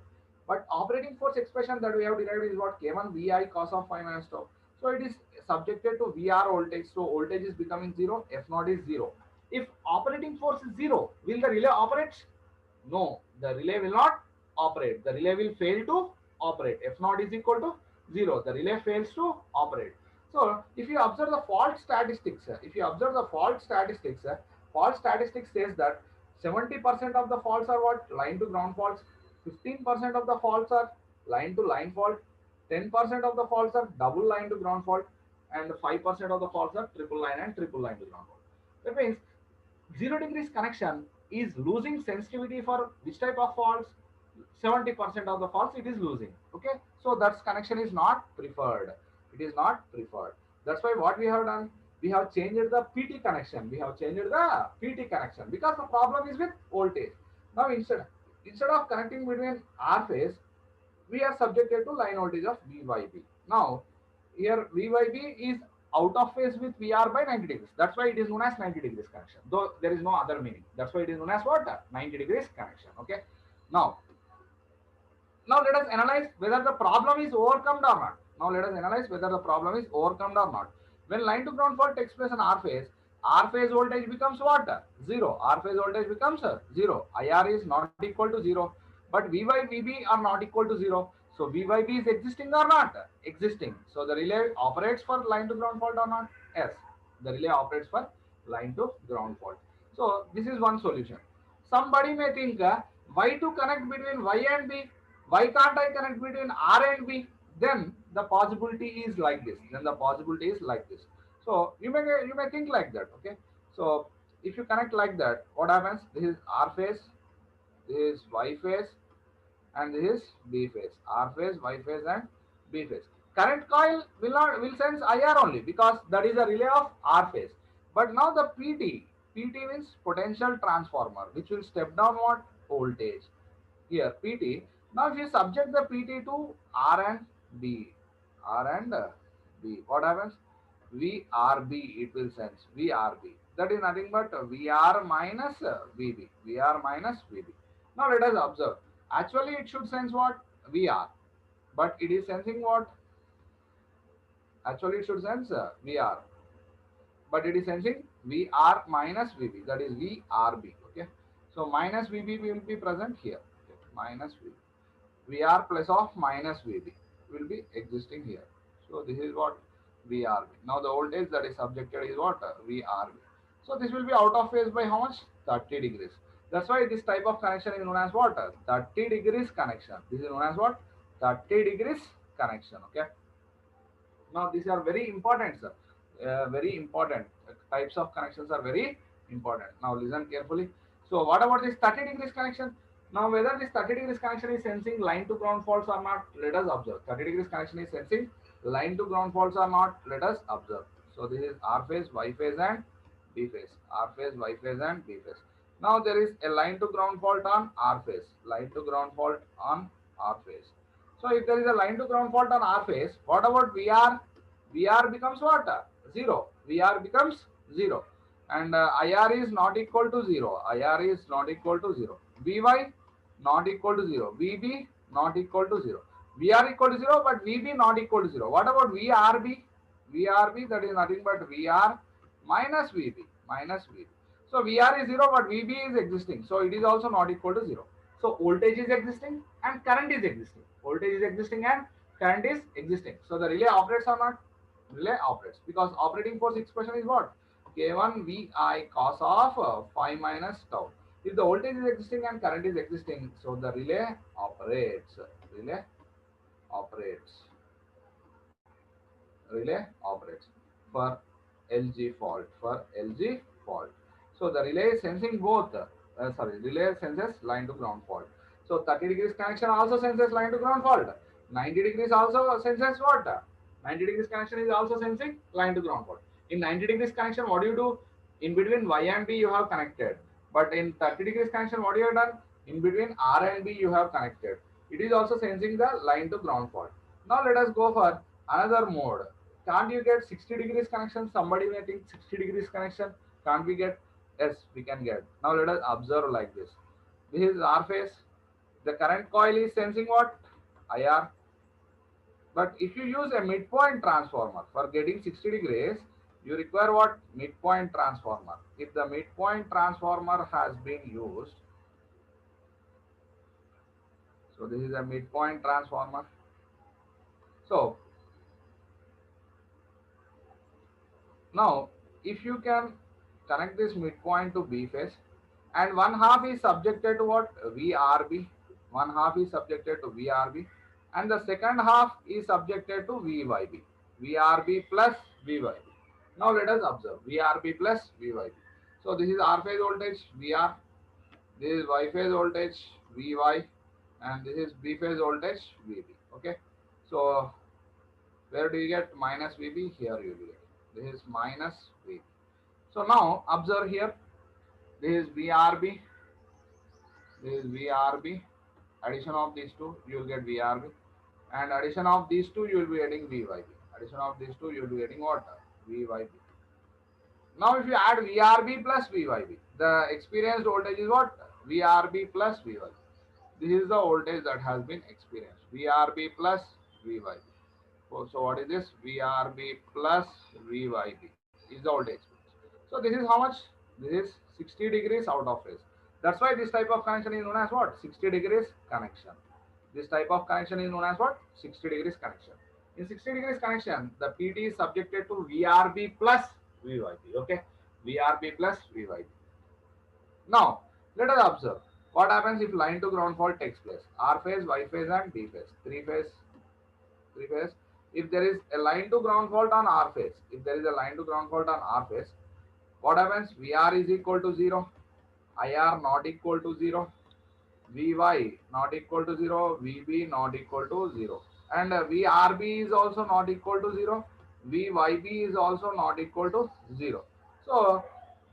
Speaker 1: But operating force expression that we have derived is what? K1 Vi cos of phi minus tau. So it is subjected to VR voltage. So voltage is becoming 0, F naught is 0. If operating force is 0, will the relay operate? No, the relay will not operate. The relay will fail to operate. F naught is equal to 0. The relay fails to operate. So if you observe the fault statistics, fault statistics says that 70% of the faults are what? Line to ground faults. 15% of the faults are line to line fault. 10% of the faults are double line to ground fault, and 5% of the faults are triple line and triple line to ground fault. That means 0 degrees connection is losing sensitivity for which type of faults? 70% of the faults it is losing. Okay, so that connection is not preferred. It is not preferred. That's why what we have done, we have changed the PT connection. Because the problem is with voltage. Now instead of connecting between R phase, we are subjected to line voltage of VYB. Now here VYB is out of phase with VR by 90 degrees. That's why it is known as 90 degrees connection. Though there is no other meaning. That's why it is known as what? 90 degrees connection. Okay. Now, now let us analyze whether the problem is overcome or not. Now let us analyze whether the problem is overcome or not. When line to ground fault takes place in R phase voltage becomes what? Zero. R phase voltage becomes zero. IR is not equal to zero. But V by VB are not equal to zero. So V by B is existing or not? Existing. So the relay operates for line to ground fault or not? Yes. The relay operates for line to ground fault. So this is one solution. Somebody may think, why to connect between Y and B? Why can't I connect between R and B? Then the possibility is like this. Then the possibility is like this. So you may think like that. Okay. So if you connect like that, what happens? This is R phase, this is Y phase, and this is B phase. R phase, Y phase, and B phase. Current coil will sense IR only because that is a relay of R phase. But now the PT means potential transformer, which will step down what? Voltage. Here PT. Now if you subject the PT to R and B, R and B, what happens? VRB it will sense VRB. That is nothing but VR minus VB. VR minus VB. Now let us observe. Actually, it should sense what? VR, but it is sensing what? Actually, it should sense VR, but it is sensing VR minus VB. That is VRB. Okay. So minus VB will be present here. Okay. Minus VB. VR plus of minus VB will be existing here. So this is what VRB. Now the voltage that is subjected is what? VRB. So this will be out of phase by how much? 30 degrees. That's why this type of connection is known as what? 30 degrees connection. This is known as what? 30 degrees connection. Okay. Now these are very important, sir. Very important. Types of connections are very important. Now listen carefully. So what about this 30 degrees connection? Now whether this 30 degrees connection is sensing line to ground faults or not, let us observe. 30 degrees connection is sensing line to ground faults or not, let us observe. So this is R phase, Y phase, and B phase. R phase, Y phase, and B phase. Now there is a line to ground fault on R phase. Line to ground fault on R phase. So if there is a line to ground fault on R phase, what about VR? VR becomes what? Zero. VR becomes zero. And IR is not equal to zero. IR is not equal to zero. VY not equal to zero. VB not equal to zero. VR equal to zero, but VB not equal to zero. What about VRB? VRB, that is nothing but VR minus VB. Minus VB. So VR is zero, but VB is existing. So it is also not equal to zero. So voltage is existing and current is existing. Voltage is existing and current is existing. So the relay operates or not? Relay operates because operating force expression is what? K1 VI cos of phi minus tau. If the voltage is existing and current is existing, so the relay operates. Relay operates. Relay operates for LG fault. For LG fault. So the relay is sensing both. Relay senses line to ground fault. So 30 degrees connection also senses line to ground fault. 90 degrees also senses what? 90 degrees connection is also sensing line to ground fault. In 90 degrees connection, what do you do? In between Y and B you have connected. But in 30 degrees connection, what you have done? In between R and B you have connected. It is also sensing the line to ground fault. Now let us go for another mode. Can't you get 60 degrees connection? Somebody may think 60 degrees connection. Can't we get? Yes, we can get. Now let us observe like this. This is R phase. The current coil is sensing what? IR. But if you use a midpoint transformer for getting 60 degrees, you require what? Midpoint transformer. If the midpoint transformer has been used, so this is a midpoint transformer. So now if you can connect this midpoint to B phase, and one half is subjected to what? VRB. One half is subjected to VRB, and the second half is subjected to VYB. VRB plus VYB. Now let us observe VRB plus VYB. So this is R phase voltage VR, this is Y phase voltage Vy, and this is B phase voltage Vb. Okay. So where do you get minus Vb? Here you will get. This is minus Vb. So now observe here. This is VRB. This is VRB. Addition of these two, you will get VRB. And addition of these two, you will be getting VYB. Addition of these two, you will be getting what? VYB. Now if you add VRB plus VYB, the experienced voltage is what? VRB plus VYB. This is the voltage that has been experienced. VRB plus VYB. So what is this? VRB plus VYB is the voltage. So this is how much? This is 60 degrees out of phase. That's why this type of connection is known as what? 60 degrees connection. This type of connection is known as what? 60 degrees connection. In 60 degrees connection, the PT is subjected to VRB plus VYB. Okay, VRB plus VYB. Now, let us observe what happens if line to ground fault takes place. R phase, Y phase, and B phase. Three phase. If there is a line to ground fault on R phase, what happens? VR is equal to 0, IR not equal to 0, Vy not equal to 0, Vb not equal to 0, and Vrb is also not equal to 0, Vyb is also not equal to 0. So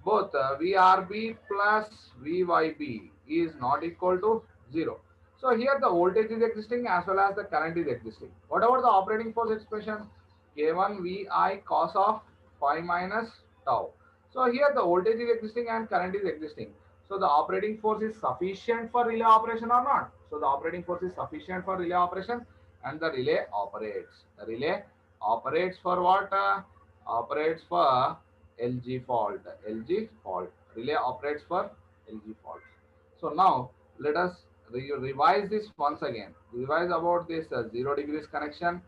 Speaker 1: both Vrb plus Vyb is not equal to 0. So here the voltage is existing as well as the current is existing. What about the operating force expression? K1 Vi cos of phi minus tau. So here the voltage is existing and current is existing. So the operating force is sufficient for relay operation or not? So the operating force is sufficient for relay operation and the relay operates. The relay operates for what? Operates for LG fault. LG fault. Relay operates for LG fault. So now let us revise this once again. Revise about this 0 degrees connection,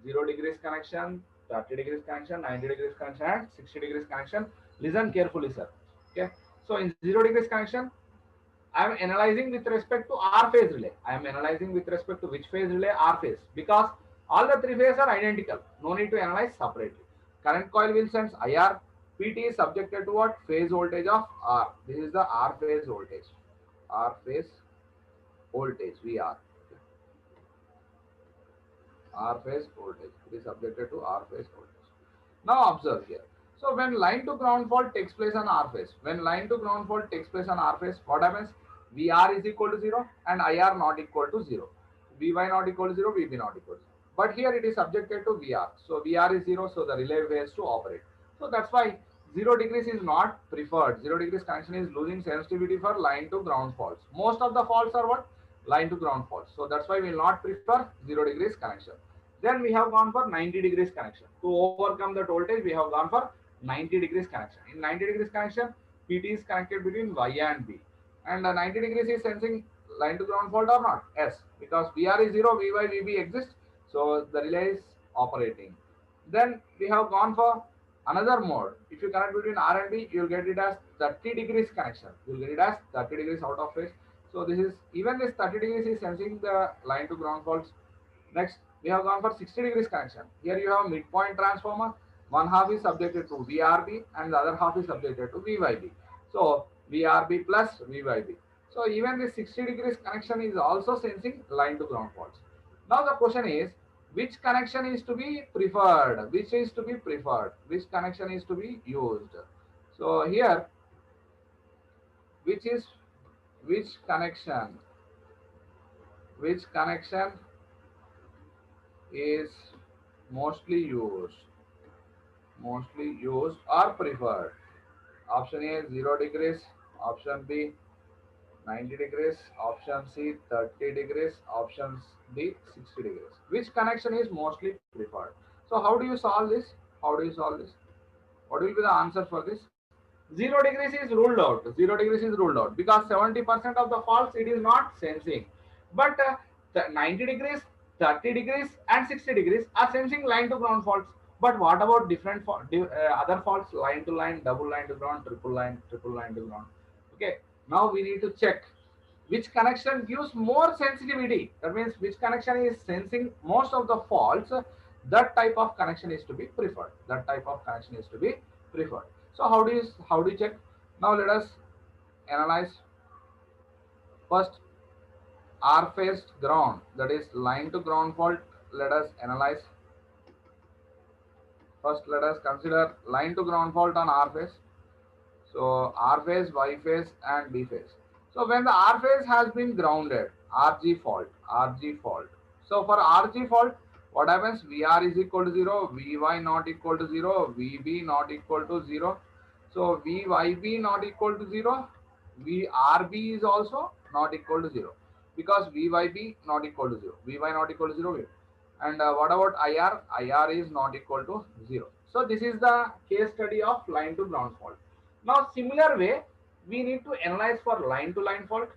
Speaker 1: 0 degrees connection, 30 degrees connection, 90 degrees connection, and 60 degrees connection. Listen carefully, sir. Okay. So in 0 degrees connection, I am analyzing with respect to R phase relay. I am analyzing with respect to which phase relay? R phase. Because all the three phases are identical. No need to analyze separately. Current coil will sense IR. PT is subjected to what? Phase voltage of R. This is the R phase voltage. R phase voltage, VR. R phase voltage. It is subjected to R phase voltage. Now observe here. So when line to ground fault takes place on R phase, what happens? VR is equal to 0 and IR not equal to 0. Vy not equal to 0, Vb not equal to 0. But here it is subjected to VR. So VR is 0, so the relay has to operate. So that's why 0 degrees is not preferred. 0 degrees connection is losing sensitivity for line to ground faults. Most of the faults are what? Line to ground faults. So that's why we will not prefer 0 degrees connection. Then we have gone for 90 degrees connection. To overcome that voltage, we have gone for 90 degrees connection. In 90 degrees connection, PT is connected between Y and B. And 90 degrees is sensing line to ground fault or not? Yes, because VR is 0, Vy, Vb exists. So the relay is operating. Then we have gone for another mode. If you connect between R and B, you will get it as 30 degrees connection. You will get it as 30 degrees out of phase. So this is, even this 30 degrees is sensing the line to ground faults. Next, we have gone for 60 degrees connection. Here you have midpoint transformer. One half is subjected to VRB and the other half is subjected to VYB. So VRB plus VYB. So even this 60 degrees connection is also sensing line to ground faults. Now the question is, which connection is to be preferred? Which is to be preferred? Which connection is to be used? So here, which is which connection? Which connection is mostly used or preferred? Option A 0 degrees, option B 90 degrees, option C 30 degrees, option D 60 degrees. Which connection is mostly preferred? So how do you solve this? What will be the answer for this? 0 degrees is ruled out. 0 degrees is ruled out because 70% of the faults it is not sensing. But 90 degrees, 30 degrees and 60 degrees are sensing line to ground faults. But what about different other faults? Line to line, double line to ground, triple line to ground. Okay. Now we need to check which connection gives more sensitivity. That means which connection is sensing most of the faults. That type of connection is to be preferred. So how do you check? Now let us analyze first R phase ground, that is line to ground fault. Let us analyze. First let us consider line to ground fault on R phase. So R phase, Y phase and B phase. So when the R phase has been grounded, RG fault. So for RG fault, what happens? VR is equal to 0, Vy not equal to 0, Vb not equal to 0. So Vyb not equal to 0, Vrb is also not equal to 0 because Vyb not equal to 0, Vy not equal to 0. And what about IR? IR is not equal to 0. So this is the case study of line to ground fault. Now similar way, we need to analyze for line to line fault,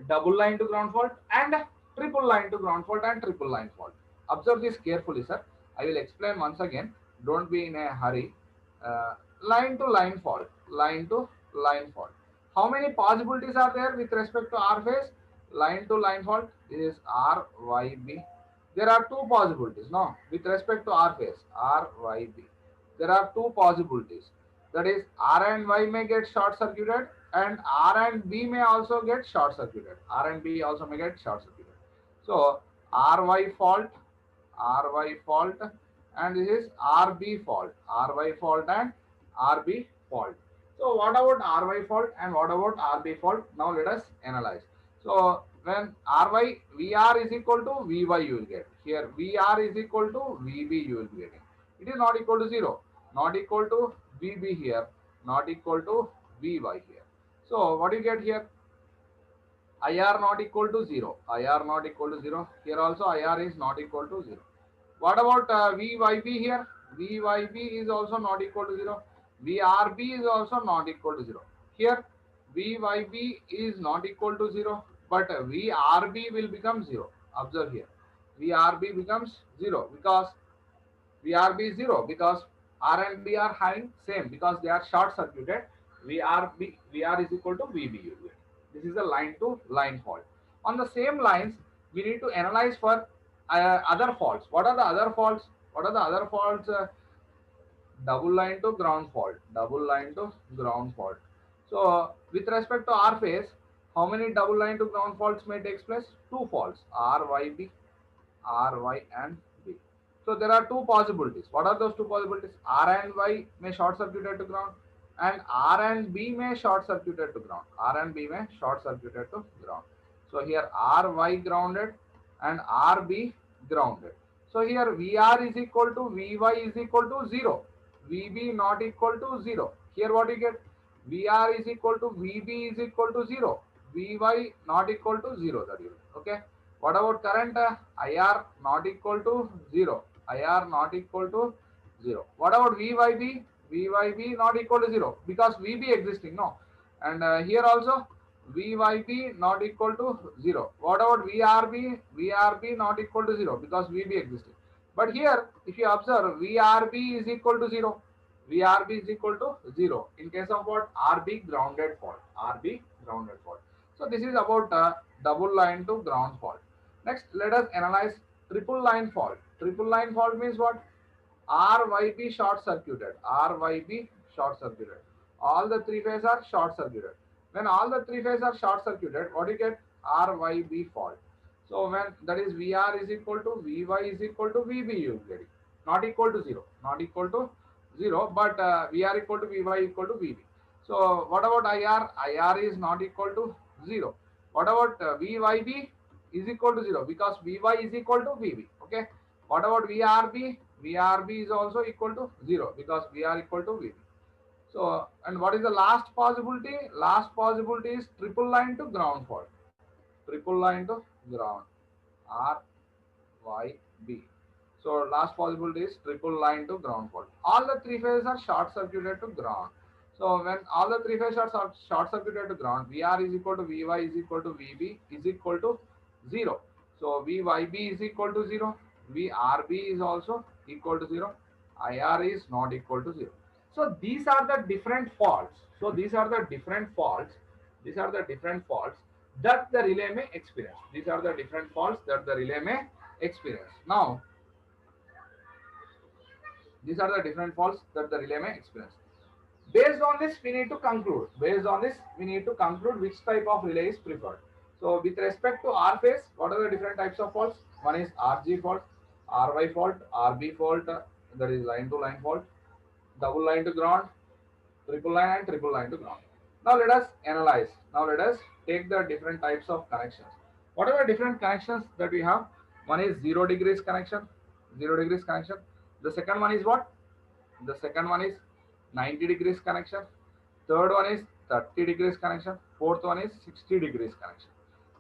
Speaker 1: double line to ground fault, and triple line to ground fault and triple line fault. Observe this carefully, sir. I will explain once again. Don't be in a hurry. Line to line fault, line to line fault. How many possibilities are there with respect to R phase? Line to line fault, this is R Y B. There are two possibilities. No, with respect to R phase, R Y B. There are two possibilities. That is, R and Y may get short circuited, and R and B may also get short circuited. R and B also may get short circuited. So RY fault, RY fault, and this is RB fault, RY fault and RB fault. So what about RY fault and what about RB fault? Now let us analyze. So when RY VR is equal to Vy, you will get. Here VR is equal to Vb, you will be getting. It is not equal to 0, not equal to Vb here, not equal to Vy here. So what do you get here? IR not equal to 0, IR not equal to 0. Here also IR is not equal to 0. What about Vyb here? Vyb is also not equal to 0. Vrb is also not equal to 0. Here Vyb is not equal to 0, but Vrb will become 0. Observe here. Vrb becomes 0 because VRB is 0 because R and B are having same because they are short circuited. VR is equal to VB. This is a line to line fault. On the same lines, we need to analyze for other faults. What are the other faults? What are the other faults? Double line to ground fault, double line to ground fault. So with respect to R phase, how many double line to ground faults may take place? Two faults, RYB, RY and B. So there are two possibilities. What are those two possibilities? R and Y may short circuited to ground, and R and B may short circuited to ground. R and B may short circuited to ground. So here RY grounded and RB grounded. So here VR is equal to Vy is equal to 0. Vb not equal to 0. Here what you get? Vr is equal to Vb is equal to 0. Vy not equal to 0. That is okay. What about current? IR not equal to 0. IR not equal to 0. What about Vyb? Vyb not equal to 0 because Vb existing, no. And here also Vyb not equal to 0. What about Vrb? Vrb not equal to 0 because Vb existing. But here, if you observe, Vrb is equal to 0. Vrb is equal to 0. In case of what? RB grounded fault. RB grounded fault. So this is about double line to ground fault. Next, let us analyze triple line fault. Triple line fault means what? RYB short circuited. RYB short circuited. All the three phases are short circuited. When all the three phases are short circuited, what do you get? RYB fault. So when that is VR is equal to Vy is equal to Vb, you get it. Not equal to 0. Not equal to 0, but VR equal to Vy equal to Vb. So what about IR? IR is not equal to 0. What about Vyb is equal to 0 because Vy is equal to Vb. Okay. What about Vrb? Vrb is also equal to 0 because VR equal to Vb. So, and what is the last possibility? Last possibility is triple line to ground fault. Triple line to ground. R, Y, B. So, last possibility is triple line to ground fault. All the three phases are short circuited to ground. So, when all the three phases are short circuited to ground, VR is equal to Vy is equal to Vb is equal to 0. So, Vyb is equal to 0. Vrb is also equal to 0. IR is not equal to 0. So these are the different faults. So these are the different faults. These are the different faults that the relay may experience. These are the different faults that the relay may experience. Now, these are the different faults that the relay may experience. Based on this, we need to conclude. Based on this, we need to conclude which type of relay is preferred. So with respect to R phase, what are the different types of faults? One is RG fault, RY fault, RB fault, that is line to line fault, double line to ground, triple line and triple line to ground. Now let us analyze. Now let us take the different types of connections. What are the different connections that we have? One is 0 degrees connection, 0 degrees connection. The second one is what? The second one is 90 degrees connection. Third one is 30 degrees connection. Fourth one is 60 degrees connection.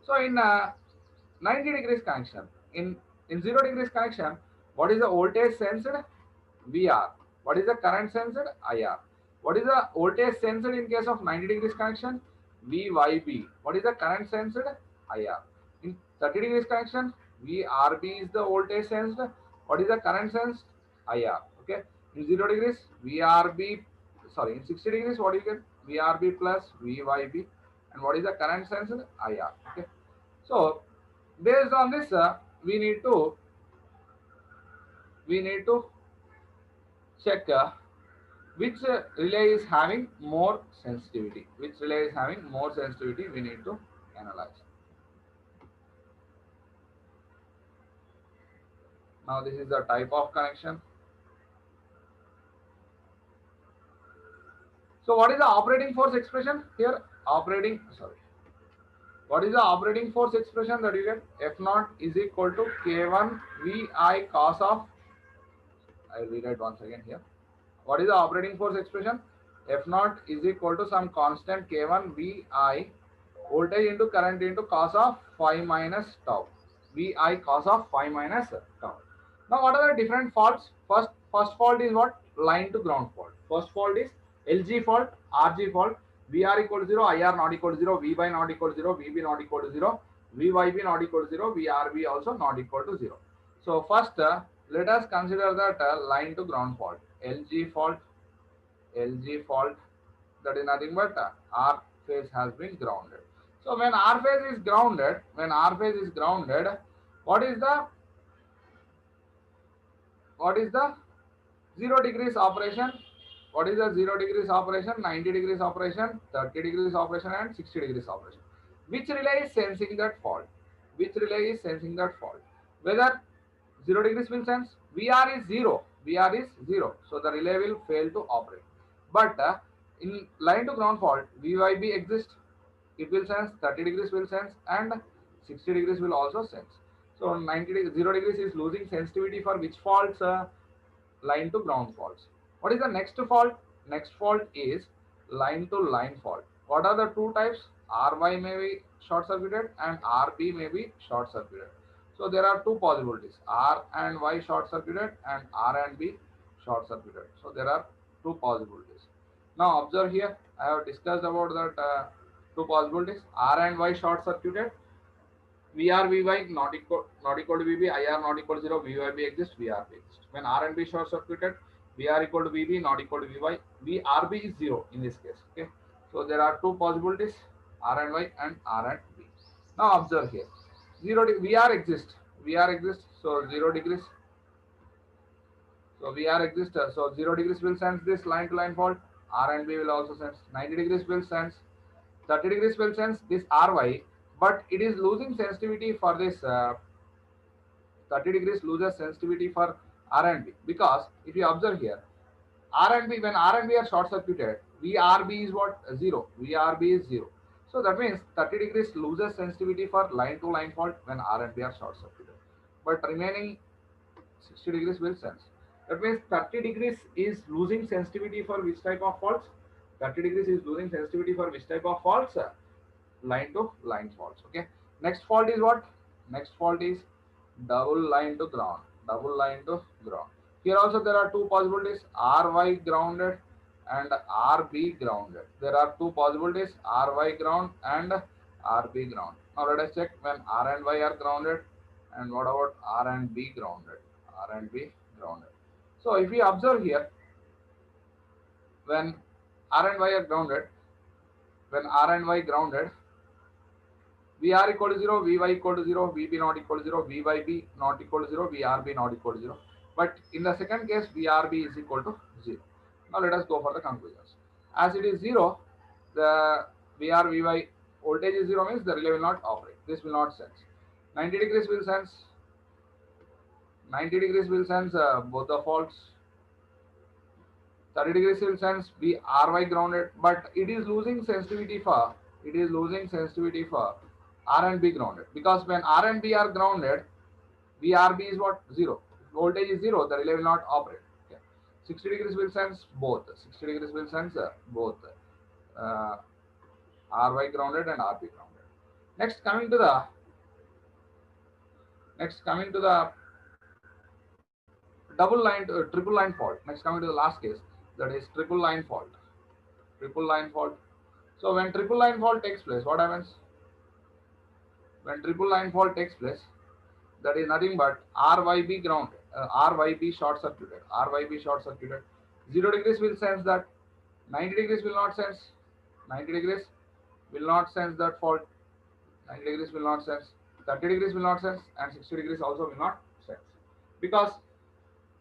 Speaker 1: So in 90 degrees connection, in 0 degrees connection, what is the voltage sensed? VR. What is the current sensed? IR. What is the voltage sensed in case of 90 degrees connection? VYB. What is the current sensed? IR. In 30 degrees connection, VRB is the voltage sensed. What is the current sensed? IR. Okay. In 0 degrees, VRB, sorry, in 60 degrees, what do you get? VRB plus VYB. And what is the current sensed? IR. Okay. So, based on this, we need to check which relay is having more sensitivity. Which relay is having more sensitivity? We need to analyze. Now, this is the type of connection. So, what is the operating force expression here? What is the operating force expression that you get? F naught is equal to K1 VI cos of, I will rewrite once again here. What is the operating force expression? F naught is equal to some constant K1 VI voltage into current into cos of phi minus tau. VI cos of phi minus tau. Now what are the different faults? First fault is what? Line to ground fault. First fault is LG fault, RG fault. VR equal to 0, IR not equal to 0, VY not equal to 0, VB not equal to 0, VYB not equal to 0, VRB also not equal to 0. So first let us consider that line to ground fault. LG fault, that is nothing but R phase has been grounded. So when R phase is grounded, what is the 0 degrees operation? What is the 0 degrees operation, 90 degrees operation, 30 degrees operation, and 60 degrees operation? Which relay is sensing that fault? Whether 0 degrees will sense, VR is 0. So the relay will fail to operate. But in line to ground fault, VYB exists. It will sense, 30 degrees will sense, and 60 degrees will also sense. So 0 degrees is losing sensitivity for which faults? Line to ground faults. What is the next fault? Next fault is line to line fault. What are the two types? RY may be short circuited and RB may be short circuited. So there are two possibilities, R and Y short circuited and R and B short circuited. So there are two possibilities. Now observe here, I have discussed about that two possibilities, R and Y short circuited. VR VY not equal to VB, IR not equal to 0, VYB exists, VRB exists. When R and B short circuited, VR equal to VB not equal to VY, VRB is 0 in this case. Okay. So there are two possibilities, R and Y and R and B. Now observe here. VR exists. So 0 degrees. So VR exists. So 0 degrees will sense this line to line fault. R and B will also sense. 90 degrees will sense. 30 degrees will sense this RY, but it is losing sensitivity for this 30 degrees loses sensitivity for R and B, because if you observe here, R and B, when R and B are short circuited, VRB is what? 0. VRB is 0. So that means 30 degrees loses sensitivity for line to line fault when R and B are short circuited, but remaining 60 degrees will sense. That means 30 degrees is losing sensitivity for which type of faults? 30 degrees is losing sensitivity for which type of faults? Line to line faults. Okay. Next fault is what? Next fault is double line to ground. Here also there are two possibilities, RY grounded and RB grounded. There are two possibilities, RY ground and RB ground. Now let us check when R and Y are grounded, and what about R and B grounded? So if we observe here, when R and Y are grounded, VR equal to 0, Vy equal to 0, Vb not equal to 0, Vyb not equal to 0, Vrb not equal to 0. But in the second case, Vrb is equal to 0. Now let us go for the conclusions. As it is 0, the VR Vy voltage is 0 means the relay will not operate. This will not sense. 90 degrees will sense. Both the faults. 30 degrees will sense Ry grounded, but it is losing sensitivity for R and B grounded, because when R and B are grounded, VRB is what? 0. voltage is 0, the relay will not operate. Okay. 60 degrees will sense both. 60 degrees will sense both uh, RY grounded and RB grounded. Next, coming to the triple line fault. Next, coming to the last case, that is triple line fault. Triple line fault. So when triple line fault takes place, what happens? When triple line fault takes place, that is nothing but RYB ground, RYB short circuited, RYB short circuited. 0 degrees will sense that, 90 degrees will not sense, 90 degrees will not sense that fault, 90 degrees will not sense, 30 degrees will not sense, and 60 degrees also will not sense. Because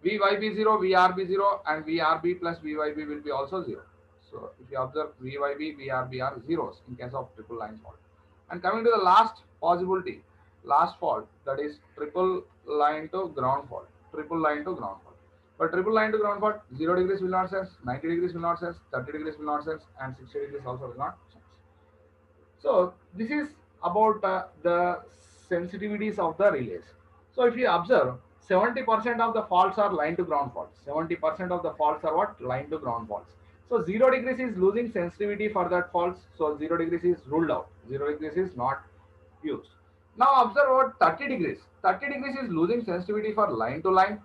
Speaker 1: VYB0, VRB0, and VRB plus VYB will be also 0. So if you observe, VYB, VRB are zeros in case of triple line fault. And coming to the last possibility, last fault, that is triple line to ground fault. Triple line to ground fault. But triple line to ground fault, 0 degrees will not sense, 90 degrees will not sense, 30 degrees will not sense, and 60 degrees also will not sense. So this is about the sensitivities of the relays. So if you observe, 70% of the faults are line to ground faults. 70% of the faults are what? Line to ground faults. So 0 degrees is losing sensitivity for that faults. So 0 degrees is ruled out. 0 degrees is not used. Now observe what 30 degrees. 30 degrees is losing sensitivity for line to line,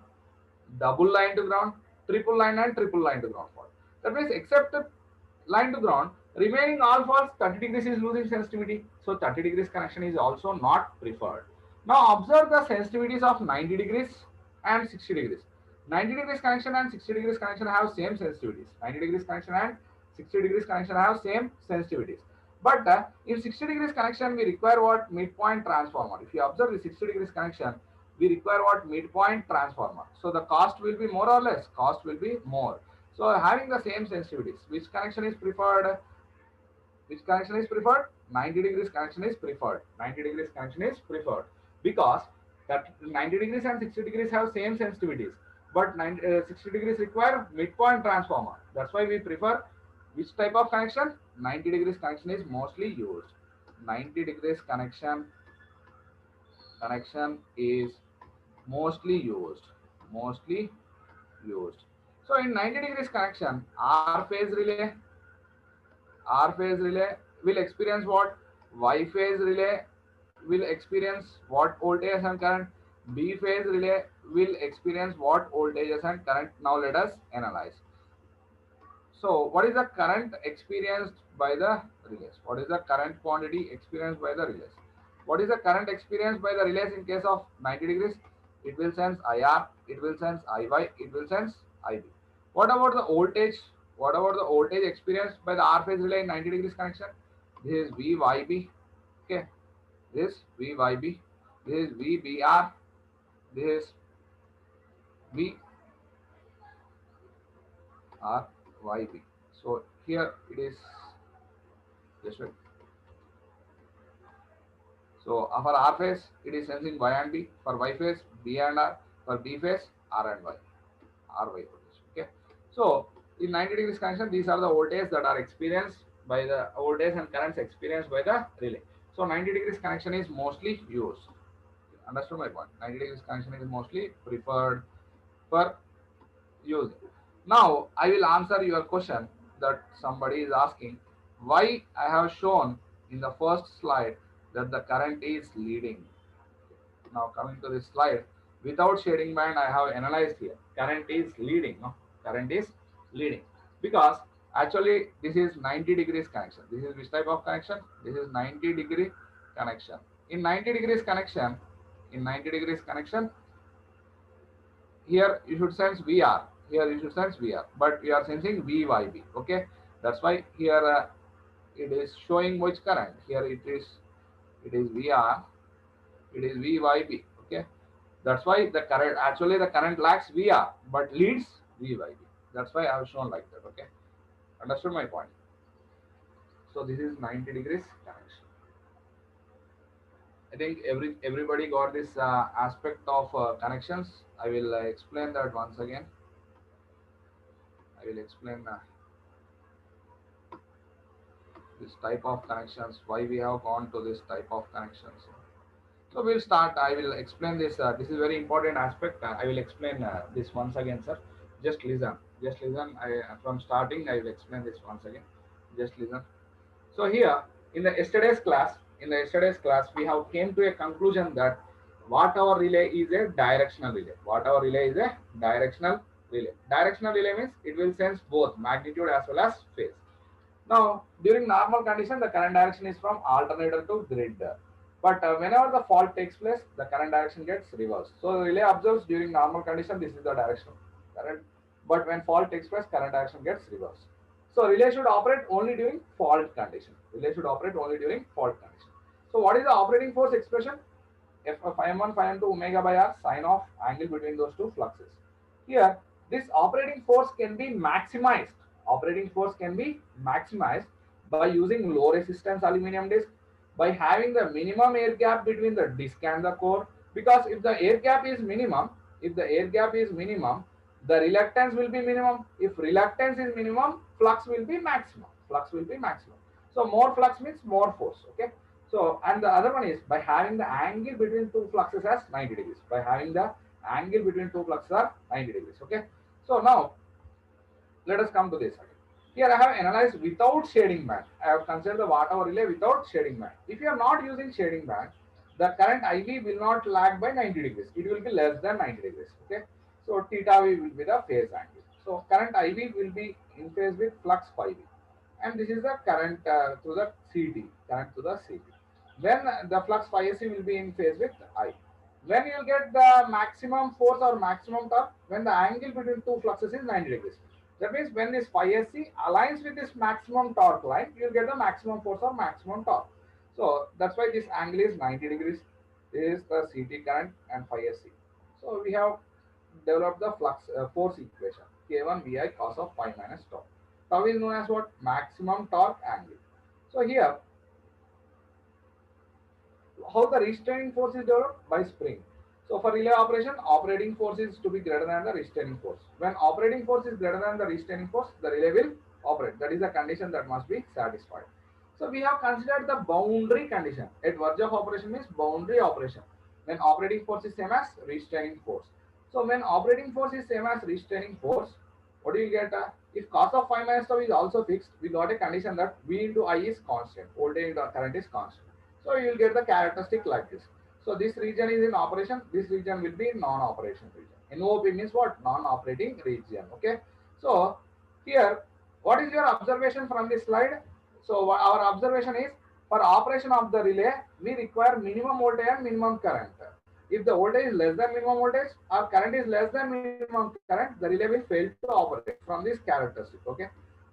Speaker 1: double line to ground, triple line and triple line to ground fault. That means except line to ground, remaining all faults 30 degrees is losing sensitivity. So 30 degrees connection is also not preferred. Now observe the sensitivities of 90 degrees and 60 degrees. 90 degrees connection and 60 degrees connection have same sensitivities. 90 degrees connection and 60 degrees connection have same sensitivities. But in 60 degrees connection, we require what? Midpoint transformer. If you observe the 60 degrees connection, we require what? Midpoint transformer. So the cost will be more or less? Cost will be more. So having the same sensitivities, which connection is preferred? Which connection is preferred? 90 degrees connection is preferred. 90 degrees connection is preferred because that 90 degrees and 60 degrees have same sensitivities, but 60 degrees require midpoint transformer. That's why we prefer which type of connection? 90 degrees connection is mostly used. 90 degrees connection is mostly used. Mostly used. So in 90 degrees connection, R phase relay will experience what? Y phase relay will experience what voltage and current? B phase relay will experience what voltages and current? Now let us analyze. So what is the current experienced by the relays? What is the current quantity experienced by the relays? What is the current experienced by the relays in case of 90 degrees? It will sense IR, it will sense IY, it will sense IB. What about the voltage? What about the voltage experienced by the R phase relay in 90 degrees connection? This is VYB. Okay. This is VYB. This is VBR. This is VRYB. So here it is just wait. So for R phase, it is sensing Y and B. For Y phase, B and R. For B phase, R and Y. RY voltage. Okay. So in 90 degrees connection, these are the voltages that are experienced by the voltage and currents experienced by the relay. So 90 degrees connection is mostly used. Understood my point? 90 degrees connection is mostly preferred for using. Now I will answer your question that somebody is asking why I have shown in the first slide that the current is leading. Now coming to this slide, without shading band, I have analyzed here. Current is leading. No? Current is leading because actually this is 90 degrees connection. This is which type of connection? This is 90 degree connection. In 90 degrees connection, here you should sense VR. Here you should sense VR, but we are sensing VYB. Okay, that's why here it is showing which current. Here it is VR. It is VYB. Okay, that's why the current the current lacks VR but leads VYB. That's why I have shown like that. Okay, understood my point? So this is 90 degrees connection. I think everybody got this aspect of connections. I will explain that once again. I will explain this type of connections, why we have gone to this type of connections. So we'll start. I will explain this. This is very important aspect. I will explain this once again, sir. Just listen. Just listen. From starting, I will explain this once again. Just listen. So here in the yesterday's class, we have came to a conclusion that what our relay is a directional relay. What our relay is a directional relay. Directional relay means it will sense both magnitude as well as phase. Now, during normal condition, the current direction is from alternator to grid. But whenever the fault takes place, the current direction gets reversed. So the relay observes during normal condition, this is the direction current. But when fault takes place, current direction gets reversed. So relay should operate only during fault condition. Relay should operate only during fault condition. So what is the operating force expression? F of phi1, phi2 omega by r sine of angle between those two fluxes. Here, this operating force can be maximized. Operating force can be maximized by using low resistance aluminum disc, by having the minimum air gap between the disc and the core. Because if the air gap is minimum, the reluctance will be minimum. If reluctance is minimum, flux will be maximum. Flux will be maximum. So more flux means more force. Okay. So, and the other one is by having the angle between two fluxes as 90 degrees. By having the angle between two fluxes are 90 degrees. Okay. So now let us come to this. Here I have analyzed without shading band. I have considered the watt hour relay without shading band. If you are not using shading band, the current IV will not lag by 90 degrees. It will be less than 90 degrees. Okay. So theta V will be the phase angle. So current IV will be in phase with flux phi V. And this is the current through the CT, current to the CT. When the flux phi SC will be in phase with I. When you will get the maximum force or maximum torque, when the angle between two fluxes is 90 degrees. That means when this phi SC aligns with this maximum torque line, you will get the maximum force or maximum torque. So that's why this angle is 90 degrees. This is the CT current and phi SC. So we have developed the flux force equation K1 VI cos of pi minus tau. Tau is known as what? Maximum torque angle. So here, how the restraining force is developed? By spring. So for relay operation, operating force is to be greater than the restraining force. When operating force is greater than the restraining force, the relay will operate. That is the condition that must be satisfied. So we have considered the boundary condition. At verge of operation means boundary operation. When operating force is same as restraining force. So when operating force is same as restraining force, what do you get? If cos of phi minus tau is also fixed, we got a condition that V into I is constant. Voltage into current is constant. So you will get the characteristic like this. So this region is in operation. This region will be non-operation region. NOP means what? Non-operating region. Okay. So here, what is your observation from this slide? So our observation is for operation of the relay, we require minimum voltage and minimum current. If the voltage is less than minimum voltage or current is less than minimum current, the relay will fail to operate from this characteristic. Okay.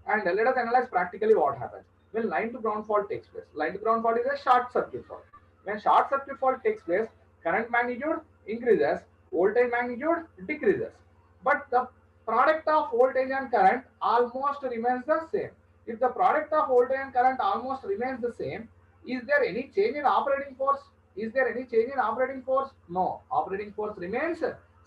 Speaker 1: And let us analyze practically what happens when line to ground fault takes place. Line to ground fault is a short circuit fault. When short circuit fault takes place, current magnitude increases, voltage magnitude decreases. But the product of voltage and current almost remains the same. If the product of voltage and current almost remains the same, is there any change in operating force? Is there any change in operating force? No. Operating force remains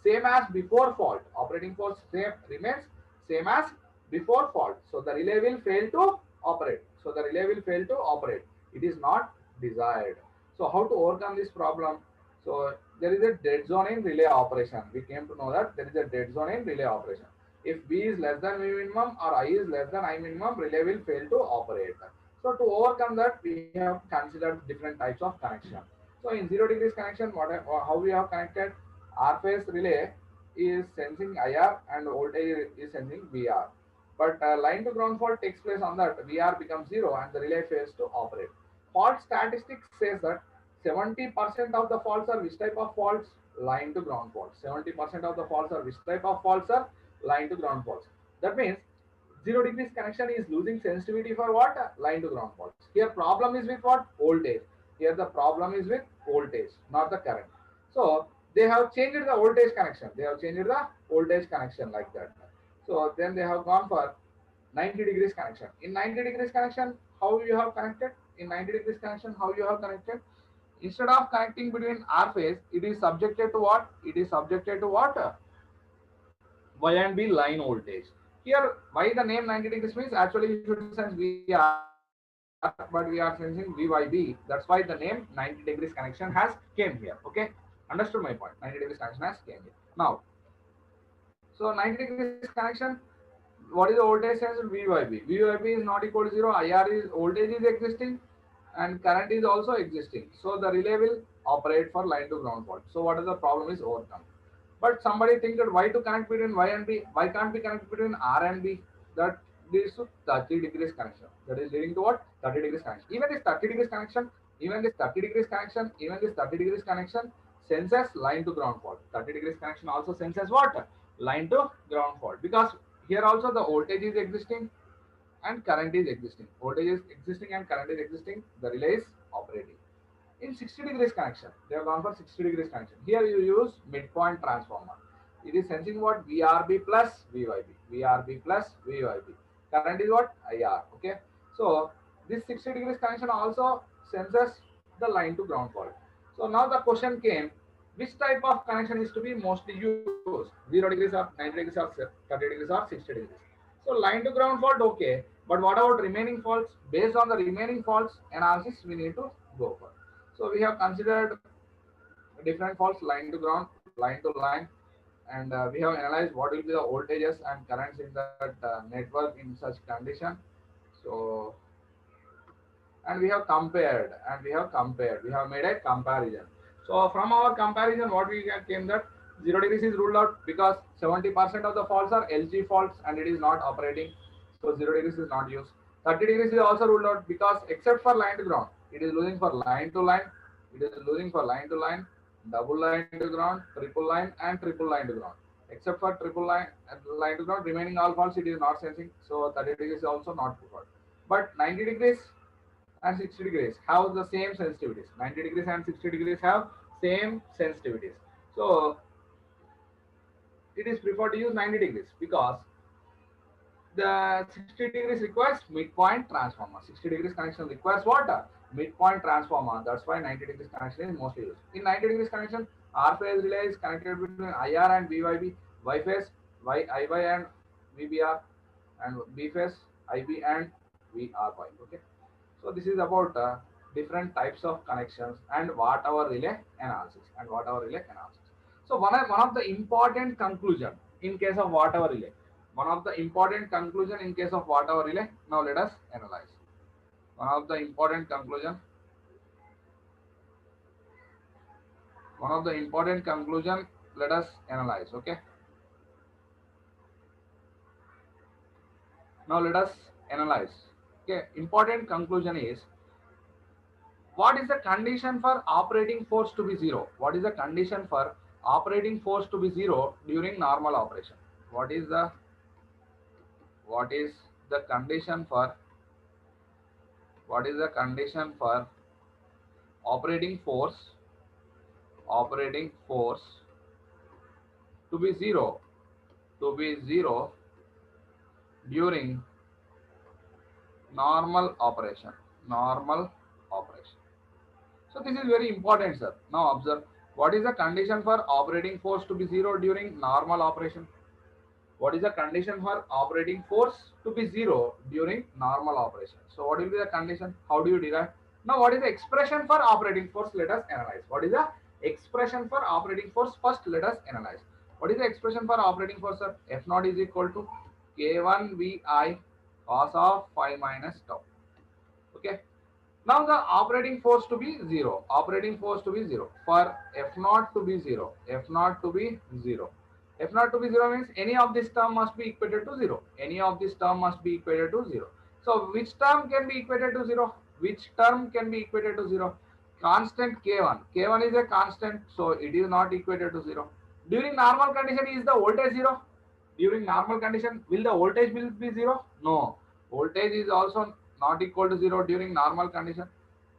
Speaker 1: same as before fault. Operating force remains same as before fault. So the relay will fail to operate. So the relay will fail to operate. It is not desired. So how to overcome this problem? So there is a dead zone in relay operation. We came to know that there is a dead zone in relay operation. If V is less than V minimum or I is less than I minimum, relay will fail to operate. So to overcome that, we have considered different types of connection. So in 0 degrees connection, how we have connected? R phase relay is sensing IR and voltage is sensing VR. But line to ground fault takes place on that. VR becomes 0 and the relay fails to operate. Fault statistics says that 70% of the faults are which type of faults? Line to ground faults. 70% of the faults are which type of faults are? Line to ground faults. That means 0 degrees connection is losing sensitivity for what? Line to ground faults. Here problem is with what? Voltage. Here the problem is with voltage, not the current. So they have changed the voltage connection. They have changed the voltage connection like that. So then they have gone for 90 degrees connection. In 90 degrees connection, how you have connected? In 90 degrees connection, how you have connected? Instead of connecting between R phase, it is subjected to what? It is subjected to what? Y and B line voltage. Here, why the name 90 degrees means actually you should sense VR. but we are sensing VYB. That's why the name 90 degrees connection has came here. Okay, understood my point. 90 degrees connection has came here. Now, so 90 degrees connection. What is the voltage sensor? VYB. VYB is not equal to zero. IR is voltage is existing, and current is also existing. So the relay will operate for line to ground fault. So what is the problem is overcome. But somebody think that why to connect between Y and B? Why can't we connect between R and B? That leads to 30 degrees connection. That is leading to what? 30 degrees connection. Even this 30 degrees connection, even this 30 degrees connection, even this 30 degrees connection senses line to ground fault. 30 degrees connection also senses what? Line to ground fault. Because here also the voltage is existing and current is existing. Voltage is existing and current is existing. The relay is operating. In 60 degrees connection, they have gone for 60 degrees connection. Here you use midpoint transformer. It is sensing what? VRB plus VYB. VRB plus VYB. Current is what? IR. Okay. So this 60 degrees connection also senses the line to ground fault. So now the question came, which type of connection is to be mostly used? 0 degrees or 90 degrees or 30 degrees or 60 degrees. So line to ground fault, okay. But what about remaining faults? Based on the remaining faults analysis, we need to go for. So we have considered different faults, line to ground, line to line, and we have analyzed what will be the voltages and currents in that network in such condition. So, and we have made a comparison. So from our comparison, what we came that 0 degrees is ruled out because 70% of the faults are LG faults and it is not operating. So 0 degrees is not used. 30 degrees is also ruled out because except for line to ground, it is losing for line to line, it is losing for line to line, double line to ground, triple line to ground. Except for line to ground, remaining all faults it is not sensing. So 30 degrees is also not preferred. But 90 degrees and 60 degrees have the same sensitivities. 90 degrees and 60 degrees have same sensitivities. So it is preferred to use 90 degrees because the 60 degrees requires midpoint transformer. 60 degrees connection requires what? Midpoint transformer. That's why 90 degrees connection is mostly used. In 90 degrees connection, R phase relay is connected between IR and VYB, Y phase IY and VBR, and B phase IB and VRY. Okay. So this is about different types of connections and watt hour relay analysis So one of the important conclusion in case of watt hour relay. One of the important conclusion in case of watt hour relay. Now let us analyze. One of the important conclusion. One of the important conclusion. Let us analyze. Okay. Now let us analyze. Okay. Important conclusion is, what is the condition for operating force to be zero? What is the condition for operating force to be zero during normal operation? What is the condition for operating force to be zero during normal operation? So this is very important, sir. Now observe, what is the condition for operating force to be zero during normal operation? What is the condition for operating force to be zero during normal operation? So what will be the condition? How do you derive? Now what is the expression for operating force? Let us analyze. What is the expression for operating force? First let us analyze. What is the expression for operating force, sir? F naught is equal to K1 Vi cos of phi minus tau. Okay. Now the operating force to be zero. For F naught to be zero. F naught to be zero means any of this term must be equated to zero. So which term can be equated to zero? Constant K1. K1 is a constant, so it is not equated to zero. During normal condition, is the voltage zero? During normal condition, will the voltage will be zero? No. Voltage is also not equal to zero during normal condition.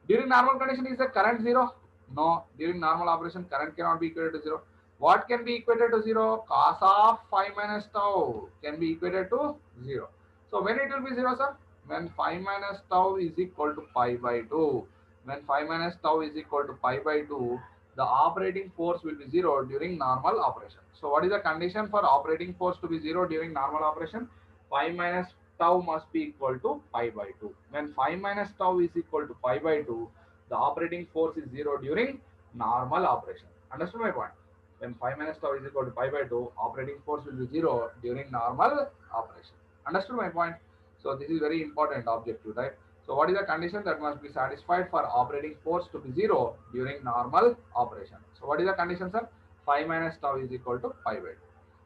Speaker 1: During normal condition, is the current zero? No. During normal operation, current cannot be equated to zero. What can be equated to zero? Cos of phi minus tau can be equated to zero. So when it will be zero, sir? When phi minus tau is equal to pi by 2. When phi minus tau is equal to pi by 2, the operating force will be zero during normal operation. So what is the condition for operating force to be zero during normal operation? Pi minus tau must be equal to pi by 2. When phi minus tau is equal to pi by 2, the operating force is 0 during normal operation. Understood my point? When phi minus tau is equal to pi by 2, operating force will be 0 during normal operation. Understood my point? So this is very important objective, right? So what is the condition that must be satisfied for operating force to be 0 during normal operation? So what is the condition, sir? Phi minus tau is equal to pi by 2.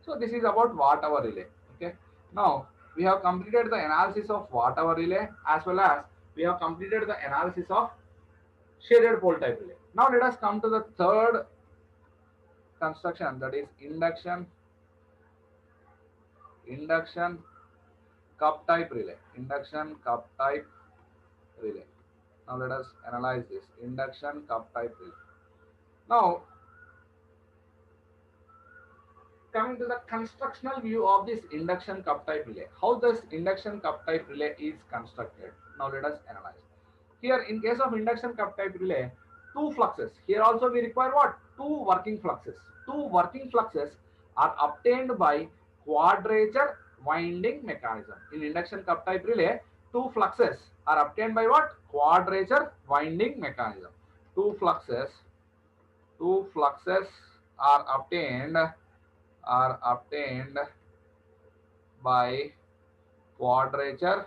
Speaker 1: So this is about watt hour relay. Okay. Now we have completed the analysis of watt hour relay as well as we have completed the analysis of shaded pole type relay. Now let us come to the third construction, that is induction cup type relay. Induction cup type relay. Now let us analyze this induction cup type relay. Now coming to the constructional view of this induction cup type relay, how this induction cup type relay is constructed. Now let us analyze. Here in case of induction cup type relay, two fluxes. Here also we require what? Two working fluxes. Two working fluxes are obtained by quadrature winding mechanism. In induction cup type relay, two fluxes are obtained by what? Quadrature winding mechanism. Two fluxes, two fluxes are obtained by quadrature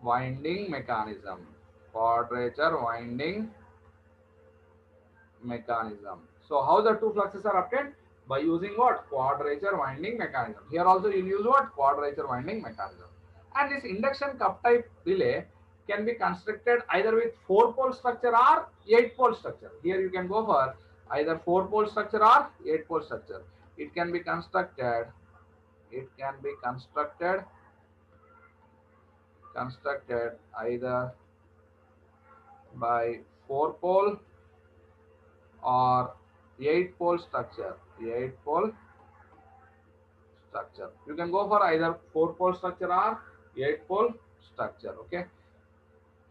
Speaker 1: winding mechanism. Quadrature winding mechanism. So how the two fluxes are obtained? By using what? Quadrature winding mechanism. Here also you use what? Quadrature winding mechanism. And this induction cup type relay can be constructed either with 4-pole structure or 8-pole structure. Here you can go for either 4-pole structure or 8-pole structure. It can be constructed either by 4-pole or 8-pole structure. 8-pole structure. You can go for either 4-pole structure or 8-pole structure. Okay.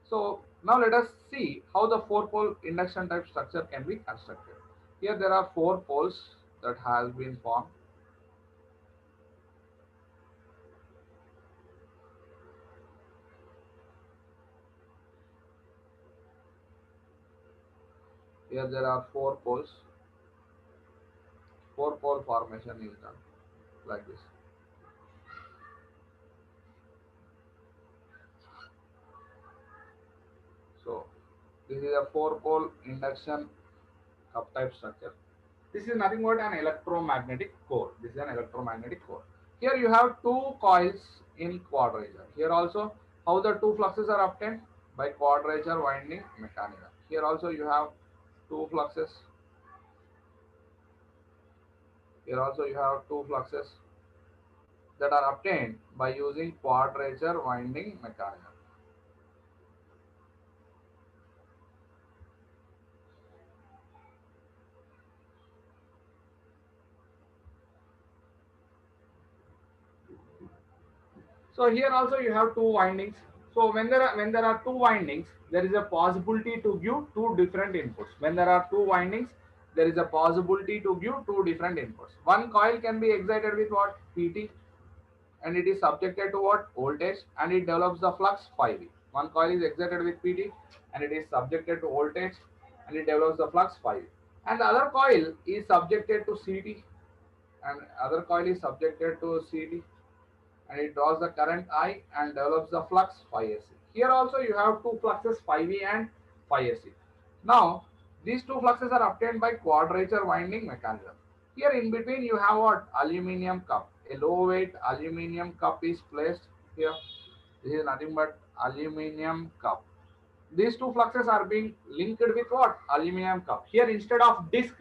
Speaker 1: So now let us see how the 4-pole induction type structure can be constructed. Here there are 4 poles that has been formed. Here there are 4 poles. 4-pole formation is done like this. So this is a 4-pole induction cup type structure. This is nothing but an electromagnetic core. This is an electromagnetic core. Here you have two coils in quadrature. Here also how the two fluxes are obtained? By quadrature winding mechanism. Here also you have two fluxes. Here also you have two fluxes that are obtained by using quadrature winding mechanism. So here also you have two windings. So when there are two windings, there is a possibility to give two different inputs. When there are two windings, there is a possibility to give two different inputs. One coil can be excited with what? PT, and it is subjected to what? Voltage, and it develops the flux phi V. One coil is excited with PT and it is subjected to voltage and it develops the flux phi V. And the other coil is subjected to CT, and other coil is subjected to CT, and it draws the current I and develops the flux phi SC. Here also you have two fluxes phi V and phi SC. Now these two fluxes are obtained by quadrature winding mechanism. Here in between you have what? Aluminium cup. A low weight aluminium cup is placed here. This is nothing but aluminium cup. These two fluxes are being linked with what? Aluminium cup. Here instead of disc,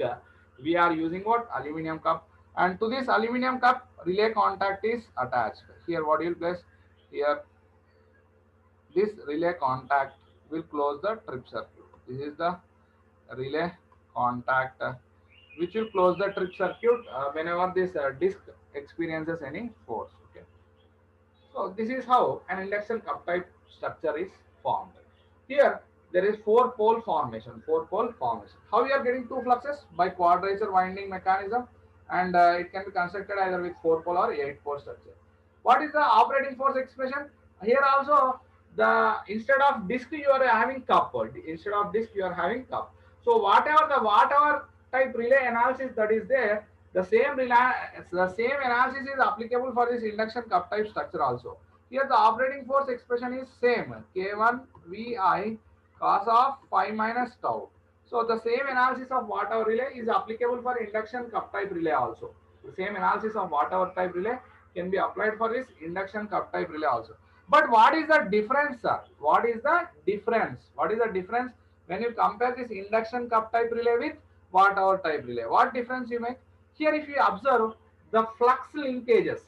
Speaker 1: we are using what? Aluminium cup. And to this aluminium cup, relay contact is attached. Here what you will place? Here this relay contact will close the trip circuit. This is the relay contact which will close the trip circuit whenever this disc experiences any force. Okay. So this is how an induction cup type structure is formed. Here there is 4-pole formation. 4-pole formation. How we are getting two fluxes? By quadrature winding mechanism. and it can be constructed either with 4 pole or 8 pole structure. What is the operating force expression? Here also, the instead of disk you are having cup. Instead of disk you are having cup. So whatever type relay analysis that is there, the same analysis is applicable for this induction cup type structure also. Here the operating force expression is same, K1 Vi cos of phi minus tau. So the same analysis of whatever relay is applicable for induction cup type relay also. The same analysis of whatever type relay can be applied for this induction cup type relay also. But what is the difference, sir? What is the difference? What is the difference when you compare this induction cup type relay with whatever type relay? What difference you make? Here if you observe the flux linkages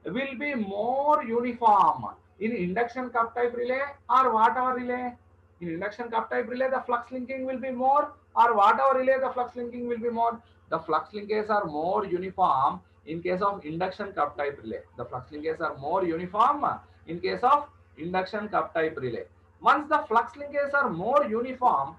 Speaker 1: will be more uniform in induction cup type relay or whatever relay. In induction cup type relay, the flux linking will be more, or whatever relay the flux linking will be more. The flux linkages are more uniform in case of induction cup type relay. The flux linkages are more uniform in case of induction cup type relay. Once the flux linkages are more uniform,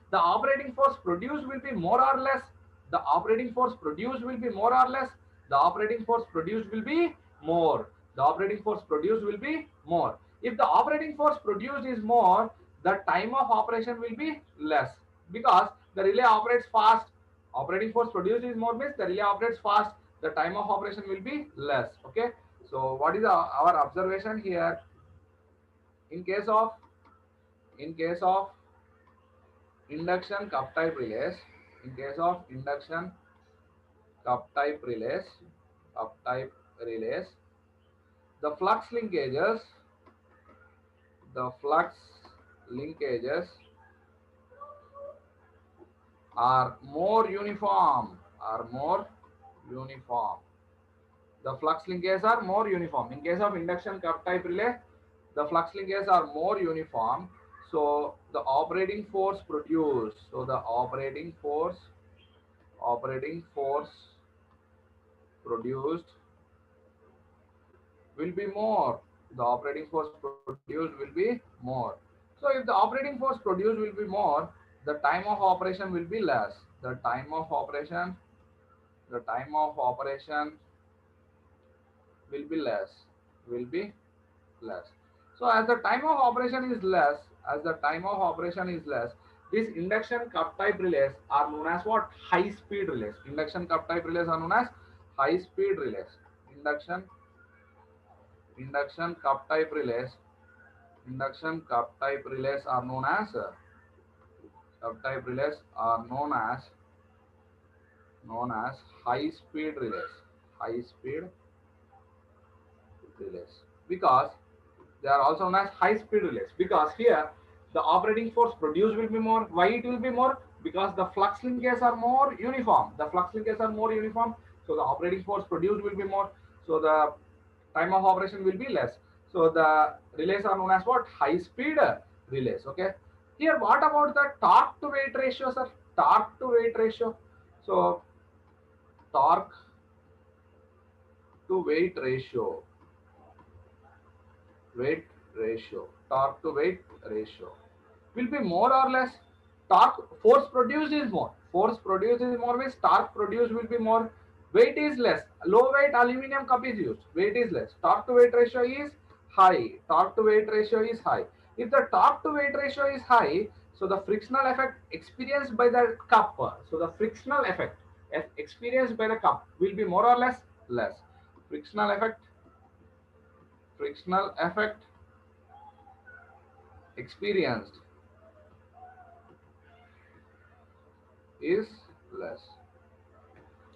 Speaker 1: the operating force produced will be more or less. The operating force produced will be more or less. The operating force produced will be more. The operating force produced will be more. If the operating force produced is more, the time of operation will be less because the relay operates fast. Operating force produced is more means the relay operates fast. The time of operation will be less. Okay. So what is our observation here? In case of induction cup type relays, in case of induction cup type relays, cup type relays, the the flux linkages are more uniform, the flux linkages are more uniform. In case of induction cup type relay, the flux linkages are more uniform. So the operating force produced, operating force produced will be more. The operating force produced will be more. So if the operating force produced will be more, the time of operation will be less. The time of operation will be less. Will be less. So as the time of operation is less, these induction cup type relays are known as what? High speed relays. Induction cup type relays are known as high speed relays. Induction induction cup type relays induction cup type relays are known as known as high speed relays. High speed relays because they are also known as high speed relays because here the operating force produced will be more. Why it will be more? Because the flux linkages are more uniform. So the operating force produced will be more. So the time of operation will be less. So the relays are known as what? High speed relays. Okay. Here, what about the torque to weight ratio, sir? Torque to weight ratio. So torque to weight torque to weight ratio will be more or less. Torque force produced is more. Means torque produced will be more. Weight is less. Low weight aluminum cup is used. Weight is less. Torque to weight ratio is high. If the torque to weight ratio is high, so the frictional effect experienced by the cup, experienced by the cup will be more or less. Frictional effect frictional effect experienced is less.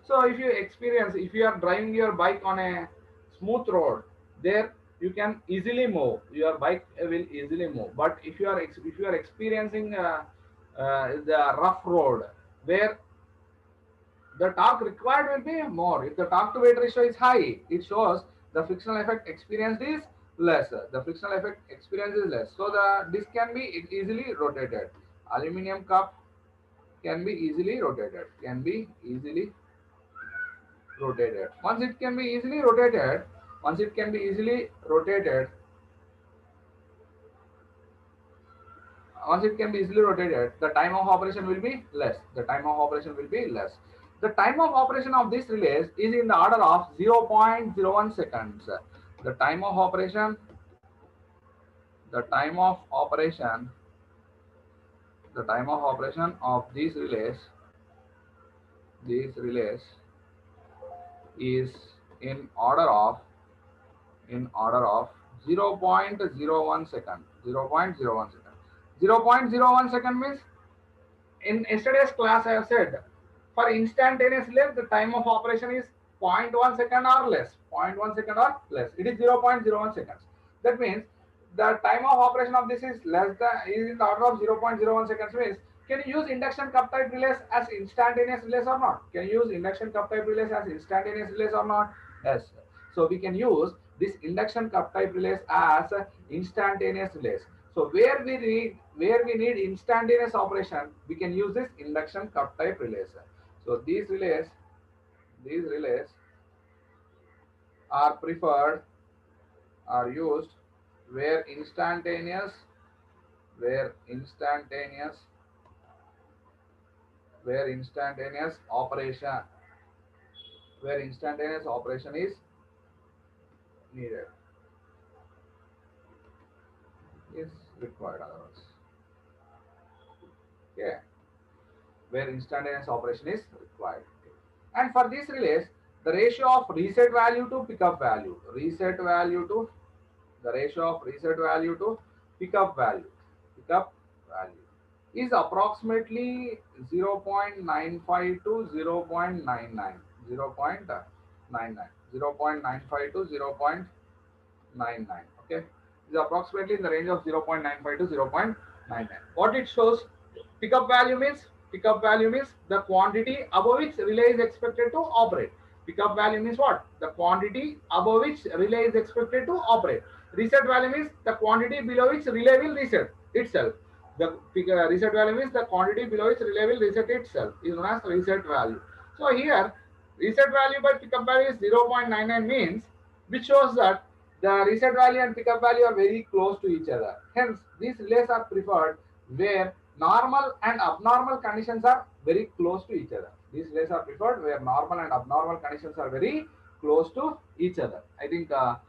Speaker 1: So if you are driving your bike on a smooth road, there you can easily move. Your bike will easily move. But if you are experiencing the rough road, where the torque required will be more. If the torque to weight ratio is high, it shows the frictional effect experienced is less. So the disc can be easily rotated. Aluminum cup can be easily rotated. Once it can be easily rotated, once it can be easily rotated, the time of operation will be less. The time of operation will be less. The time of operation of this relays is in the order of 0.01 seconds. The time of operation, the time of operation, the time of operation of these relays is in order of 0.01 second. 0.01 second. 0.01 second means in yesterday's class I have said for instantaneous length the time of operation is 0.1 second or less. 0.1 second or less. It is 0.01 seconds. That means the time of operation of this is less than is in the order of 0.01 seconds means can you use induction cup type relays as instantaneous relays or not? Can you use induction cup type relays as instantaneous relays or not? Yes. So we can use this induction cup type relays as instantaneous relays. So where we need instantaneous operation, we can use this induction cup type relays. So these relays are preferred, are used where instantaneous where instantaneous where instantaneous operation where instantaneous operation is needed, is required otherwise. Okay, where instantaneous operation is required. And for this relays, the ratio of reset value to pickup value, the ratio of reset value to pickup value is approximately 0.95 to 0.99, 0.99, 0.95 to 0.99. Okay, is approximately in the range of 0.95 to 0.99. What it shows, pickup value means the quantity above which relay is expected to operate. Pickup value means what? The quantity above which relay is expected to operate. Reset value means the quantity below which relay will reset itself. The reset value means the quantity below which relay will reset itself is known as reset value. So here reset value by pickup value is 0.99 means, which shows that the reset value and pickup value are very close to each other. Hence, these relays are preferred where normal and abnormal conditions are very close to each other. These relays are preferred where normal and abnormal conditions are very close to each other. I think all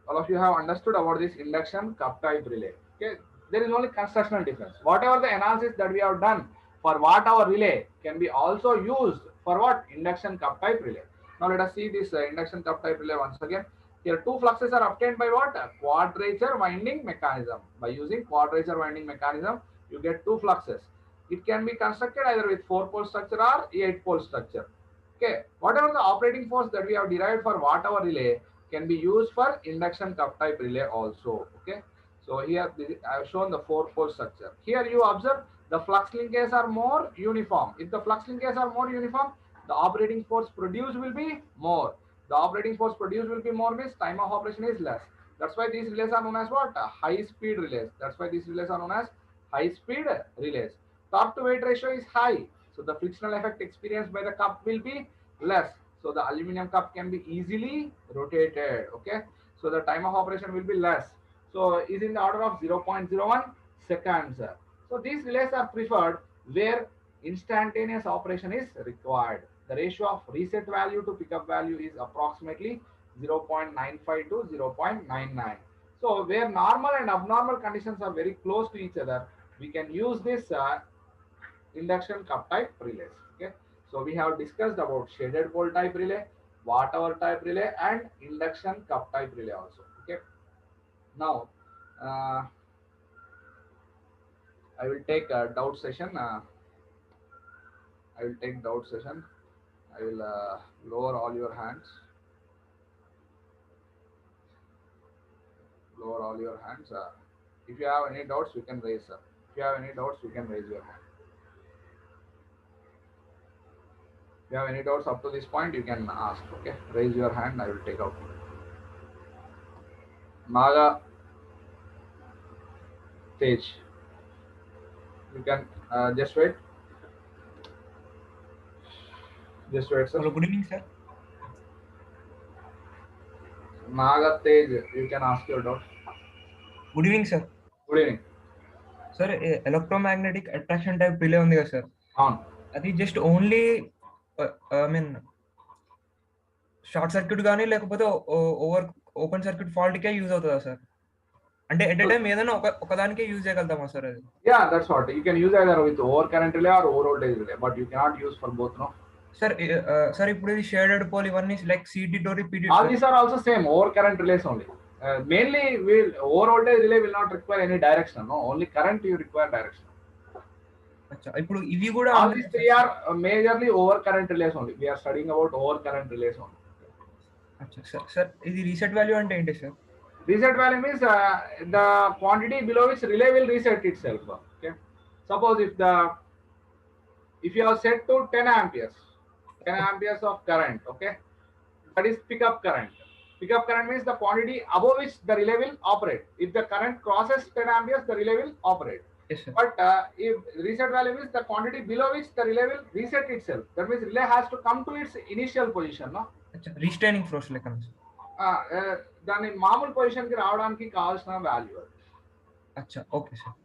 Speaker 1: of you have understood about this induction cup type relay. Okay, there is only constructional difference. Whatever the analysis that we have done for watt hour relay can be also used for what? Induction cup type relay. Now let us see this induction cup type relay once again. Here two fluxes are obtained by what? A quadrature winding mechanism. By using quadrature winding mechanism, you get two fluxes. It can be constructed either with 4-pole structure or 8-pole structure. Okay, whatever the operating force that we have derived for watt hour relay can be used for induction cup type relay also. Okay, so here I have shown the 4-pole structure. Here you observe the flux linkages are more uniform. If the flux linkages are more uniform, the operating force produced will be more. The operating force produced will be more means time of operation is less. That's why these relays are known as what? High speed relays. That's why these relays are known as high speed relays. Torque to weight ratio is high, so the frictional effect experienced by the cup will be less. So the aluminum cup can be easily rotated. Okay, so the time of operation will be less. So is in the order of 0.01 seconds. So these relays are preferred where instantaneous operation is required. The ratio of reset value to pickup value is approximately 0.95 to 0.99. So where normal and abnormal conditions are very close to each other, we can use this induction cup type relays. Okay, so we have discussed about shaded pole type relay, watt hour type relay, and induction cup type relay also. Okay, now I will take a doubt session. I will take doubt session. I will lower all your hands. Lower all your hands. If you have any doubts, you can raise. If you have any doubts, you can raise your hand. If you have any doubts up to this point, you can ask. Okay, raise your hand. I will take out. Naga Tej, you can just wait. Just wait, sir.
Speaker 2: Hello, good evening, sir.
Speaker 1: Naga Tej, you can ask your doubt.
Speaker 2: Good evening, sir.
Speaker 1: Good evening.
Speaker 2: Sir electromagnetic attraction type relay ఉంది కదా sir,
Speaker 1: అవును.
Speaker 2: అది just only I mean short circuit కానీ లేకపోతే open circuit fault కే use అవుతుందా sir? అంటే at a time ఏదైనా ఒకదానికే use చేయగలుగుతామా sir అది?
Speaker 1: Yeah, that's what. You can use either with over current relay or over voltage relay, but you cannot use for both, no?
Speaker 2: Sir sir ఇప్పుడు ఇది shaded pole ఇవన్నీ like CT డోరీ PT
Speaker 1: All these are also same over current relays only. Mainly, over voltage relay will not require any direction. No, only current you require direction.
Speaker 2: ఇప్పుడు ఇవి కూడా
Speaker 1: All these three are majorly over current relays only. We are studying about over current relays only.
Speaker 2: Sir ఇది reset value అంటే ఏంటి sir?
Speaker 1: Reset value means the quantity below which relay will reset itself. Okay. Suppose if you have set to 10 amperes, 10 amperes of current, okay, that is pickup current. Pickup current means the quantity above which the relay will operate. If the current crosses 10 amperes, the relay will operate.
Speaker 2: Yes, sir.
Speaker 1: But if reset value means the quantity below which the relay will reset itself. That means relay has to come to its initial position, no?
Speaker 2: Restraining force లెక్క
Speaker 1: దాని మామూలు position కి రావడానికి కావాల్సిన value అది.
Speaker 2: అచ్చా, okay sir.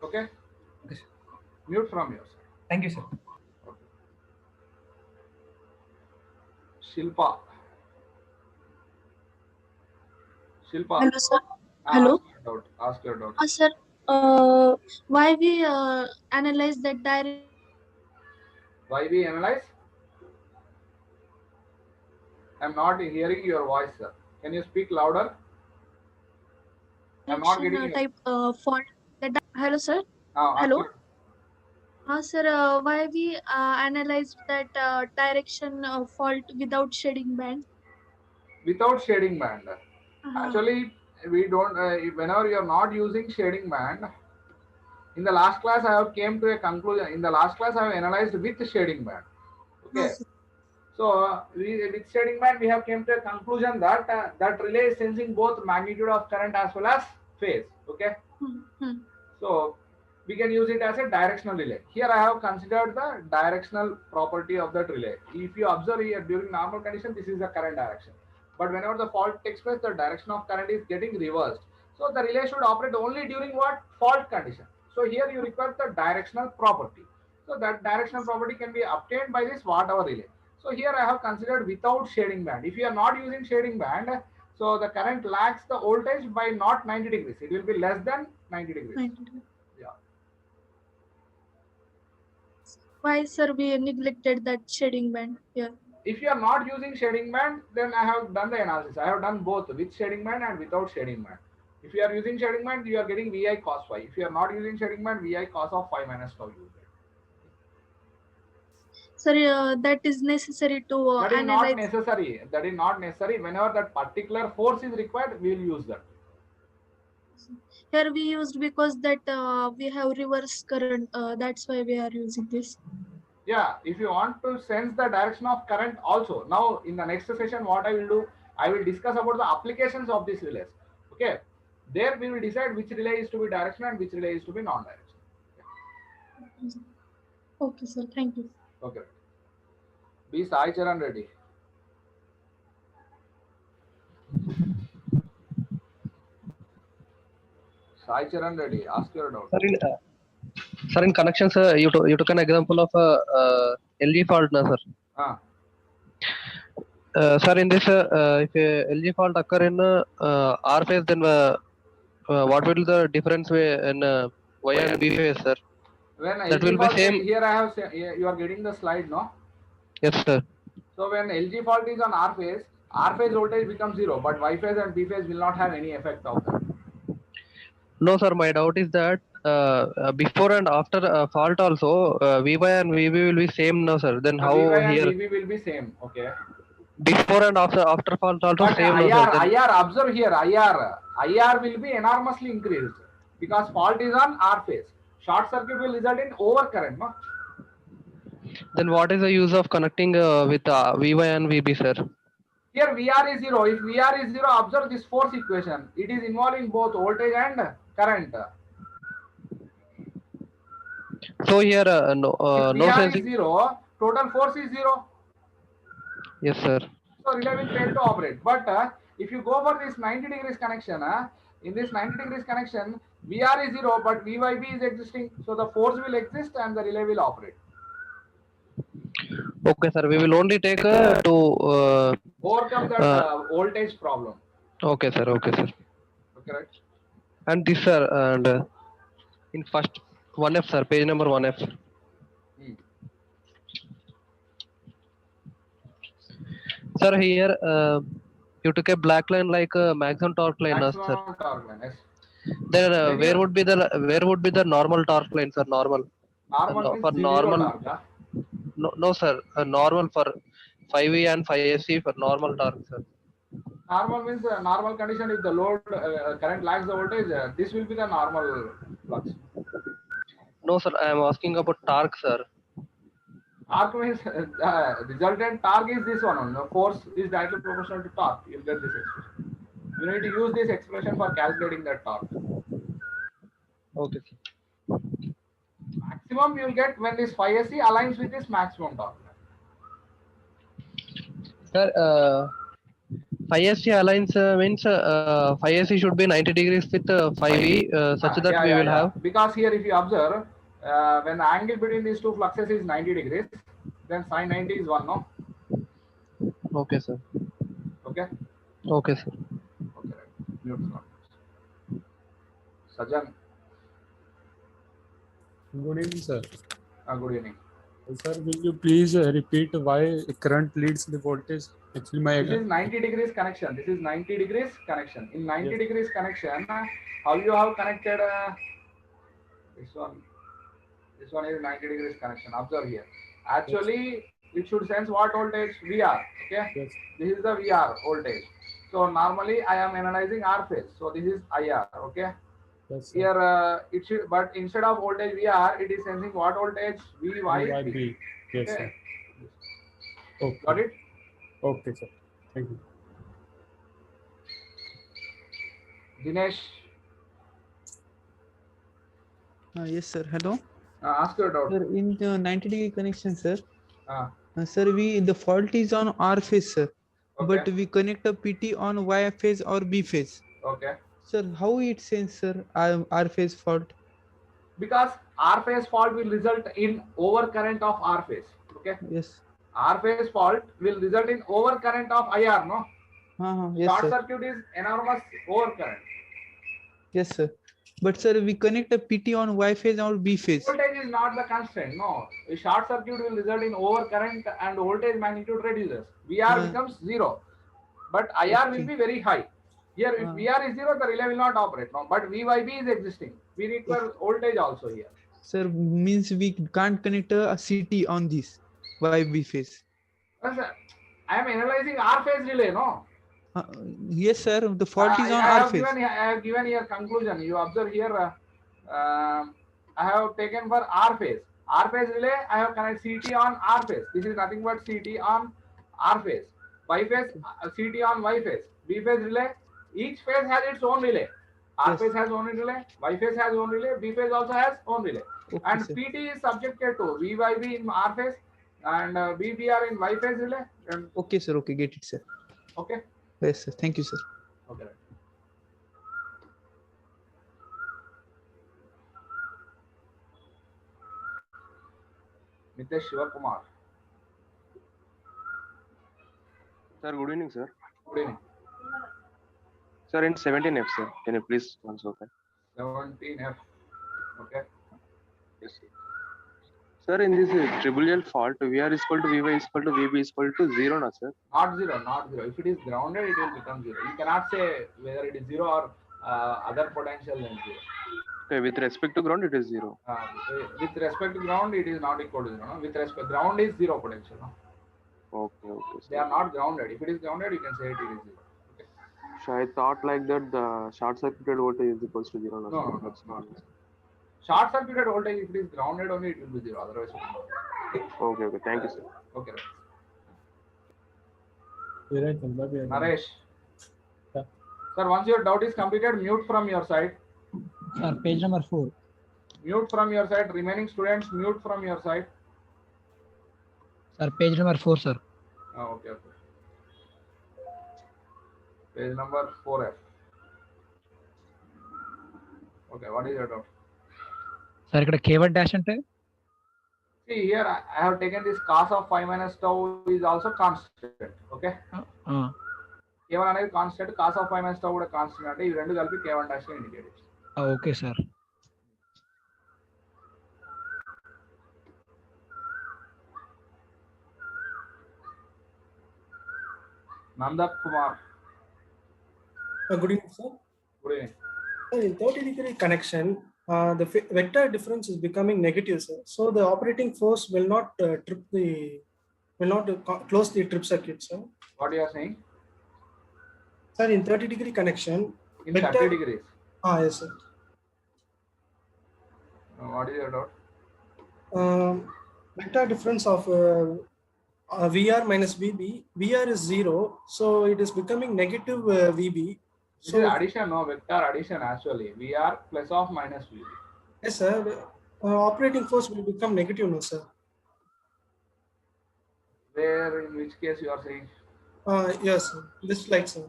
Speaker 1: Okay
Speaker 2: okay sir.
Speaker 1: Mute from your side.
Speaker 2: Thank you sir.
Speaker 1: Shilpa.
Speaker 3: Hello, sir. Hello.
Speaker 1: Ask your doubt.
Speaker 3: Sir, why we analyze that direct?
Speaker 1: Why we analyze? I'm not hearing your voice, sir. Can you speak louder? I'm not getting you.
Speaker 3: Type fault. Hello, sir. Hello. Sir, why we analyze that direction fault without shading band?
Speaker 1: Without shading band. Actually, we don't. Whenever you are not using shading band, in the last class I have came to a conclusion. In the last class I have analyzed with shading band. Okay.
Speaker 3: Yes.
Speaker 1: So with shading band we have came to a conclusion that that relay is sensing both magnitude of current as well as phase. Okay. So we can use it as a directional relay. Here I have considered the directional property of that relay. If you observe here during normal condition, this is the current direction. But whenever the fault takes place, the direction of current is getting reversed. So the relay should operate only during what? Fault condition. So here you require the directional property. So that directional property can be obtained by this watt-hour relay. So here I have considered without shading band. If you are not using shading band, so the current lags the voltage by not 90 degrees. It will be less than 90 degrees.
Speaker 3: 90 degrees.
Speaker 1: Yeah.
Speaker 3: Why, sir, we neglected that shading band here?
Speaker 1: If you are not using shading band, then I have done the analysis. I have done both with shading band and without shading band. If you are using shading band, you are getting VI cos phi. If you are not using shading band, VI cos of phi minus tau u.
Speaker 3: Sir, that is necessary to
Speaker 1: that is
Speaker 3: analyze.
Speaker 1: Not necessary. That is not necessary. Whenever that particular force is required, we will use that.
Speaker 3: Here we used because that we have reverse current. That's why we are using this.
Speaker 1: Yeah, if you want to sense the direction of current also. Now in the next session what I will do, I will discuss about the applications of these relays. Okay, there we will decide which relay is to be directional and which relay is to be non-directional.
Speaker 3: Okay sir, thank you.
Speaker 1: Okay. B. Sai Charan Reddy. Sai Charan Reddy, ask your doubt.
Speaker 4: Sir, in connections, you took an example of LG fault, na sir? Sir, in this, if LG fault occur in R phase, then what will the difference in Y and B phase, sir?
Speaker 1: When
Speaker 4: that
Speaker 1: LG
Speaker 4: will be same.
Speaker 1: Here I have you are getting the slide, no?
Speaker 4: Yes, sir.
Speaker 1: So when LG fault is on R phase voltage becomes 0, but Y phase and B phase will not have any effect of that.
Speaker 4: No, sir. My doubt is that before and after fault also, VY and VB will be same, no, sir. Then how
Speaker 1: VY
Speaker 4: here?
Speaker 1: and VB will be same. Okay.
Speaker 4: Before and after fault also
Speaker 1: but
Speaker 4: same,
Speaker 1: IR,
Speaker 4: no, sir.
Speaker 1: IR, observe here, IR will be enormously increased because fault is on R phase. Short circuit will result in overcurrent, no?
Speaker 4: Then what is the use of connecting with VY and VB, sir?
Speaker 1: Here VR is 0. If VR is 0, observe this force equation. It is involving both voltage and current.
Speaker 4: So here no
Speaker 1: if
Speaker 4: no
Speaker 1: VR
Speaker 4: sense.
Speaker 1: is 0, total force is 0.
Speaker 4: Yes, sir.
Speaker 1: So relay will fail to operate. But if you go for this 90 degrees connection, In this 90 degrees connection, VR is 0, but VYB is existing. So the force will exist and the relay will operate.
Speaker 4: Okay, sir. We will only take to
Speaker 1: Overcome that voltage problem.
Speaker 4: okay, sir. Okay, sir.
Speaker 1: Okay, right?
Speaker 4: And this, sir, and in first 1F, sir, page number 1F. Sir, here you took a black line like maximum torque line, sir.
Speaker 1: Maximum torque line, yes.
Speaker 4: Then where would be the normal torque line, sir? Normal.
Speaker 1: Normal means
Speaker 4: For
Speaker 1: zero
Speaker 4: normal.
Speaker 1: torque, huh?
Speaker 4: No, sir. Normal for 5E and 5SC for normal torque, sir.
Speaker 1: Normal means normal condition. If the load current lags the voltage, this will be the normal flux.
Speaker 4: No, sir. I am asking about torque, sir.
Speaker 1: Torque means resultant torque is this one. The force is directly proportional to torque. You'll get this expression. You need to use this expression for calculating that torque.
Speaker 4: Okay, sir.
Speaker 1: Maximum you'll get when this 5SC aligns with this maximum torque.
Speaker 4: Sir, 5SC aligns means 5SC should be 90 degrees with 5E such that we will have.
Speaker 1: Because here if you observe, when the angle between these two fluxes is 90 degrees, then sine 90 is 1, no?
Speaker 4: Okay, sir.
Speaker 1: Okay?
Speaker 4: Okay, sir.
Speaker 1: Okay, right. Mute not. Sajan.
Speaker 5: Good evening, sir.
Speaker 1: Good evening.
Speaker 5: Sir, will you please repeat why current leads the voltage? Actually,
Speaker 1: This is 90 degrees connection. This is 90 degrees connection. In 90
Speaker 5: Yes.
Speaker 1: degrees connection, how you have connected this one? This one is 90 degrees connection. Observe here. Actually, it should sense what voltage? VR. Okay.
Speaker 5: Yes.
Speaker 1: This is the VR voltage. So normally I am analyzing R phase. So this is IR. Okay.
Speaker 5: Yes, sir.
Speaker 1: Here it should, but instead of voltage VR, it is sensing what voltage? VYB.
Speaker 5: VYB. Yes,
Speaker 1: Okay.
Speaker 5: sir. Okay.
Speaker 1: Got it?
Speaker 5: Okay, sir. Thank you.
Speaker 1: Dinesh,
Speaker 6: Yes, sir. Hello.
Speaker 1: ask your doubt.
Speaker 6: Sir, in the 90-degree connection, sir.
Speaker 1: Ah,
Speaker 6: Sir, the fault is on R phase, sir.
Speaker 1: okay.
Speaker 6: But we connect a PT on Y phase or B phase.
Speaker 1: Okay.
Speaker 6: Sir, how it sense, sir, R phase fault?
Speaker 1: Because R phase fault will result in overcurrent of R phase. Okay.
Speaker 6: Yes.
Speaker 1: R phase fault will result in overcurrent of IR. No.
Speaker 6: Yes,
Speaker 1: Short
Speaker 6: sir.
Speaker 1: circuit is enormous overcurrent.
Speaker 6: Yes, sir. But sir, we connect a PT on Y phase or B phase.
Speaker 1: Voltage is not the constraint. No. A short circuit will result in overcurrent and voltage magnitude reduces. VR becomes 0. But IR will be very high. Here, if VR is 0, the relay will not operate. No. But VYB is existing. We require voltage also here.
Speaker 6: Sir, means we can't connect a CT on this YB phase.
Speaker 1: Yes, sir. I am analyzing R phase relay, no?
Speaker 6: Yes, sir. The fault is on
Speaker 1: I
Speaker 6: R phase.
Speaker 1: I have given here conclusion. You observe here, I have taken for R phase. R phase relay, I have connected CT on R phase. This is nothing but CT on R phase. Y phase, CT on Y phase. B phase relay, each phase has its own relay. R
Speaker 6: Yes.
Speaker 1: phase has own relay, Y phase has own relay, B phase also has own relay.
Speaker 6: Okay,
Speaker 1: And
Speaker 6: sir.
Speaker 1: PT is subjected to VYB in R phase and VBR in Y phase relay. And,
Speaker 6: Okay, sir. Okay, get it, sir.
Speaker 1: okay.
Speaker 6: Yes, sir. Thank you, sir.
Speaker 1: Okay. Right. Mitesh Shivakumar.
Speaker 7: Sir, good evening, sir.
Speaker 1: Good evening.
Speaker 7: Sir, in 17F, sir. Can you please answer? Okay.
Speaker 1: 17F. Okay.
Speaker 7: Yes, sir. Sir, in this triple L fault, VR is equal to VY is equal to VB is equal to 0, na, sir?
Speaker 1: Not 0, not 0. If it is grounded, it will become 0. You cannot say whether it is 0 or other potential than 0.
Speaker 7: Okay, with respect to ground, it is 0.
Speaker 1: With respect to ground, it is not equal to 0. No? With respect, ground is 0 potential. No?
Speaker 7: Okay, okay.
Speaker 1: They are not grounded. If it is grounded, you can say it is 0. Okay.
Speaker 7: So I thought like that the short circuited voltage is equals to 0.
Speaker 1: No, no, no, not. Short circuited voltage, if it is grounded only, it will be 0. Otherwise, it will not.
Speaker 7: Okay, okay. Thank you, sir.
Speaker 1: Okay.
Speaker 5: Right.
Speaker 1: Naresh.
Speaker 5: Yeah.
Speaker 1: Sir, once your doubt is completed, mute from your side.
Speaker 8: Sir, page number 4.
Speaker 1: Mute from your side. Remaining students, mute from your side.
Speaker 8: Sir, page number 4, sir.
Speaker 1: Oh, okay, okay. Page number 4F. Okay, what is your doubt?
Speaker 8: Sir ఇక్కడ k1 dash అంటే
Speaker 1: See here, I have taken this cos of phi minus tau is also constant. Okay. K1 అనేది constant, cos of phi minus tau కూడా constant అంటే ఈ రెండు కలిపి k1 dash ని indicate చేస్తాం.
Speaker 8: Okay sir.
Speaker 1: Nanda Kumar.
Speaker 9: Good evening, sir.
Speaker 1: Good evening.
Speaker 9: Sir, in 30-degree connection, the vector difference is becoming negative, sir. So the operating force will not close the trip circuit, sir.
Speaker 1: What you are saying?
Speaker 9: Sir, in 30-degree connection.
Speaker 1: In 30 degrees.
Speaker 9: Yes, sir.
Speaker 1: What is your doubt?
Speaker 9: Vector difference of VR minus VB. VR is 0, so it is becoming negative VB.
Speaker 1: So addition, no, vector addition actually. VR plus of minus VB.
Speaker 9: Yes, sir. Operating force will become negative, no, sir.
Speaker 1: Where, in which case you are saying?
Speaker 9: Yes, sir. This like, sir.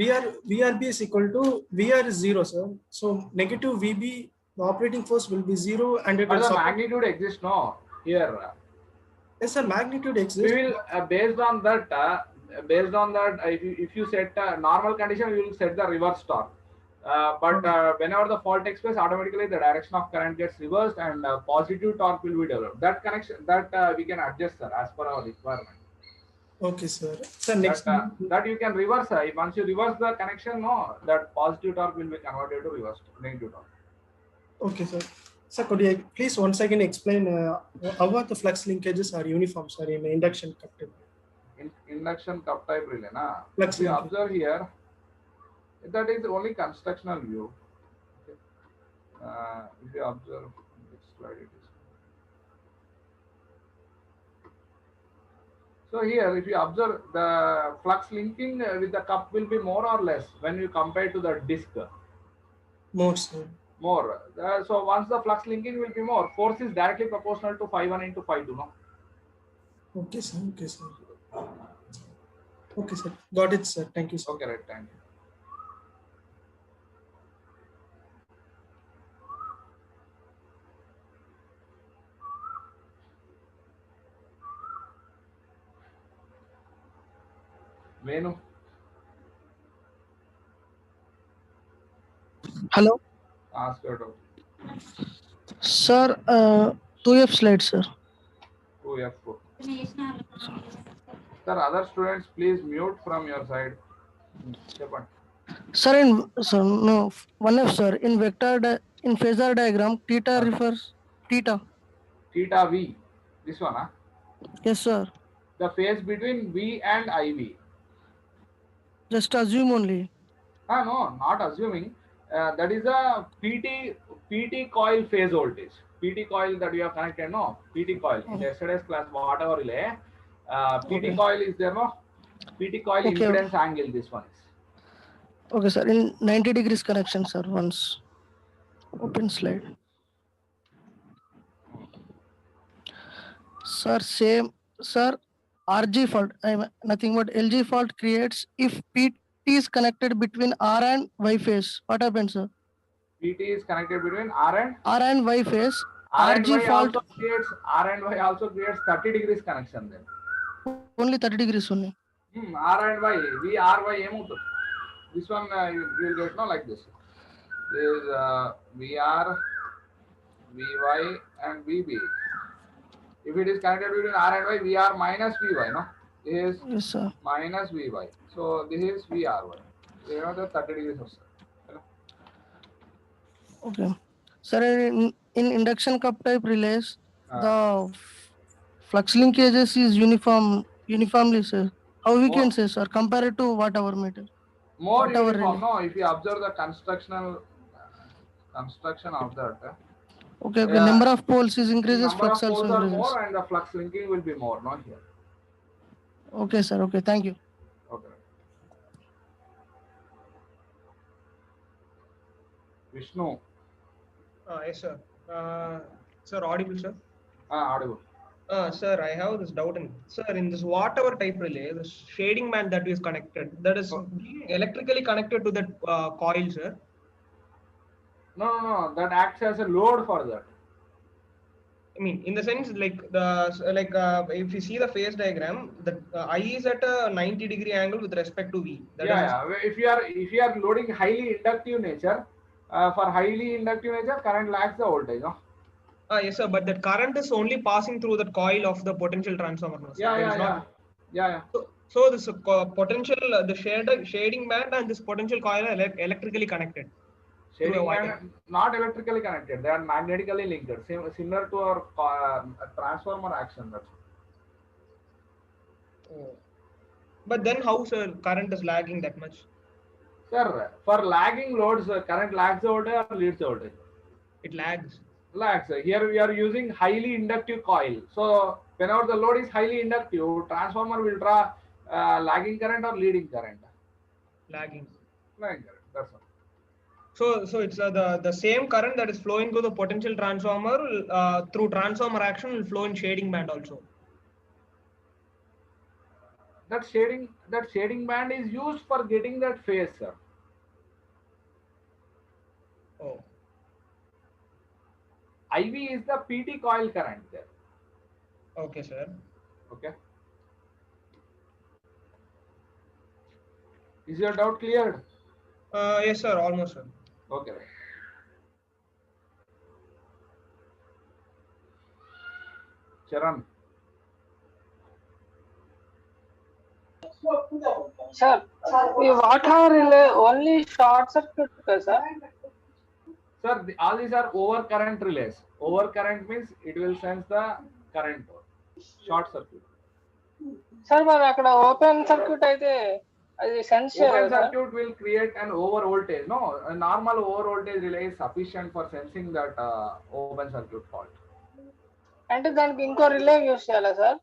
Speaker 9: VRB is equal to VR is 0, sir. So negative VB, the operating force will be 0, and it
Speaker 1: but
Speaker 9: will.
Speaker 1: The magnitude exists, no? Here.
Speaker 9: Yes, sir. Magnitude exists.
Speaker 1: We will based on that. If you set normal condition, we will set the reverse torque. But whenever the fault takes place, automatically the direction of current gets reversed and positive torque will be developed. That connection we can adjust, sir, as per our requirement.
Speaker 9: Okay, sir. So next
Speaker 1: that you can reverse. Once you reverse the connection, no, that positive torque will be converted to reverse negative torque.
Speaker 9: Okay, sir. Sir, could you please once again explain how are the flux linkages are uniform, sir, in induction cup type?
Speaker 1: In induction cup type relay, na.
Speaker 9: Flux
Speaker 1: If you observe here, that is only constructional view. Okay. If you observe, next slide it is. So here, if you observe, the flux linking with the cup will be more or less when you compare to the disc.
Speaker 9: More, sir.
Speaker 1: More. So once the flux linking will be more, force is directly proportional to phi1 into phi2, no?
Speaker 9: Okay, sir. Okay, sir. Okay, sir. Got it, sir. Thank you, sir.
Speaker 1: Okay, right. Thank you. Venu.
Speaker 10: Hello.
Speaker 1: Ask your doubt.
Speaker 10: Sir, 2F slide, sir.
Speaker 1: 2F4. Sir, other students, please mute from your side.
Speaker 10: Sir, no, 1F, sir. In in phasor diagram, theta refers theta.
Speaker 1: Theta V. This one, huh?
Speaker 10: Yes, sir.
Speaker 1: The phase between V and IV.
Speaker 10: Just assume only.
Speaker 1: No, not assuming. That is a PT coil phase voltage. PT coil that we have connected, no? PT coil. In yesterday's class, whatever relay, PT coil is there, no? PT coil impedance angle, this one is.
Speaker 10: Okay, sir. In 90 degrees connection, sir. Once. Open slide. Sir, same. Sir, RG fault, nothing but LG fault creates if PT is connected between R and Y phase. What happens, sir?
Speaker 1: PT is connected between R
Speaker 10: and Y phase.
Speaker 1: RG fault creates R and Y also creates 30 degrees connection then.
Speaker 10: Only 30 degrees only.
Speaker 1: R and Y, V R Y emuttu. This one you will get no like this. This is VR, VY and VB. If it is connected between R and Y, VR minus VY, no? This is
Speaker 10: yes, sir.
Speaker 1: Minus VY. So this is VRY. You know the 30 degrees of sir.
Speaker 10: Okay. Sir, in induction cup type relays, the flux linkages is uniformly, sir. How we can say, sir, compared to whatever meter?
Speaker 1: More uniform, no? If you observe the construction of that.
Speaker 10: Okay, okay. Number of poles is increases, flux
Speaker 1: also
Speaker 10: increases.
Speaker 1: Are more and the flux linking will be more, not here.
Speaker 10: Okay, sir. Okay, thank you.
Speaker 1: Okay. Vishnu.
Speaker 2: Yes, sir. Sir, audible, sir?
Speaker 1: Audible.
Speaker 2: Sir, I have this doubt in this whatever type relay, the shading band that is connected, that is electrically connected to that coil, sir.
Speaker 1: No. That acts as a load for that.
Speaker 2: I mean, in the sense like if you see the phase diagram, the I is at a 90-degree angle with respect to V.
Speaker 1: Yeah. If you are loading highly inductive nature, for highly inductive nature, current lags the voltage. No?
Speaker 2: Yes, sir. But that current is only passing through the coil of the potential transformer. No, sir. There is not.
Speaker 1: Yeah.
Speaker 2: So this potential, the shading band and this potential coil are electrically connected.
Speaker 1: Shading band not electrically connected; they are magnetically linked. Similar to our transformer action. That's
Speaker 2: But then how, sir, current is lagging that much?
Speaker 1: Sir, for lagging loads, current lags the voltage or leads the voltage?
Speaker 2: It lags.
Speaker 1: Lags. Here we are using highly inductive coil. So whenever the load is highly inductive, transformer will draw lagging current or leading current.
Speaker 2: Lagging.
Speaker 1: Lagging current. That's all.
Speaker 2: So it's the same current that is flowing through the potential transformer through transformer action will flow in shading band also.
Speaker 1: That shading band is used for getting that phase, sir.
Speaker 2: Oh.
Speaker 1: IV is the PT coil current there.
Speaker 2: Okay, sir.
Speaker 1: Okay. Is your doubt cleared?
Speaker 2: Yes, sir. Almost, sir.
Speaker 1: Okay. Charan.
Speaker 11: Sir, water relay only short circuit, sir.
Speaker 1: Sir, all these are overcurrent relays. Overcurrent means it will sense the current. Short circuit.
Speaker 11: Sir, but akkada open circuit aithe adi sense
Speaker 1: open circuit will create an over voltage. No, a normal over voltage relay is sufficient for sensing that open circuit fault.
Speaker 11: అంటే దానికి ఇంకో relay use చేయాలా sir?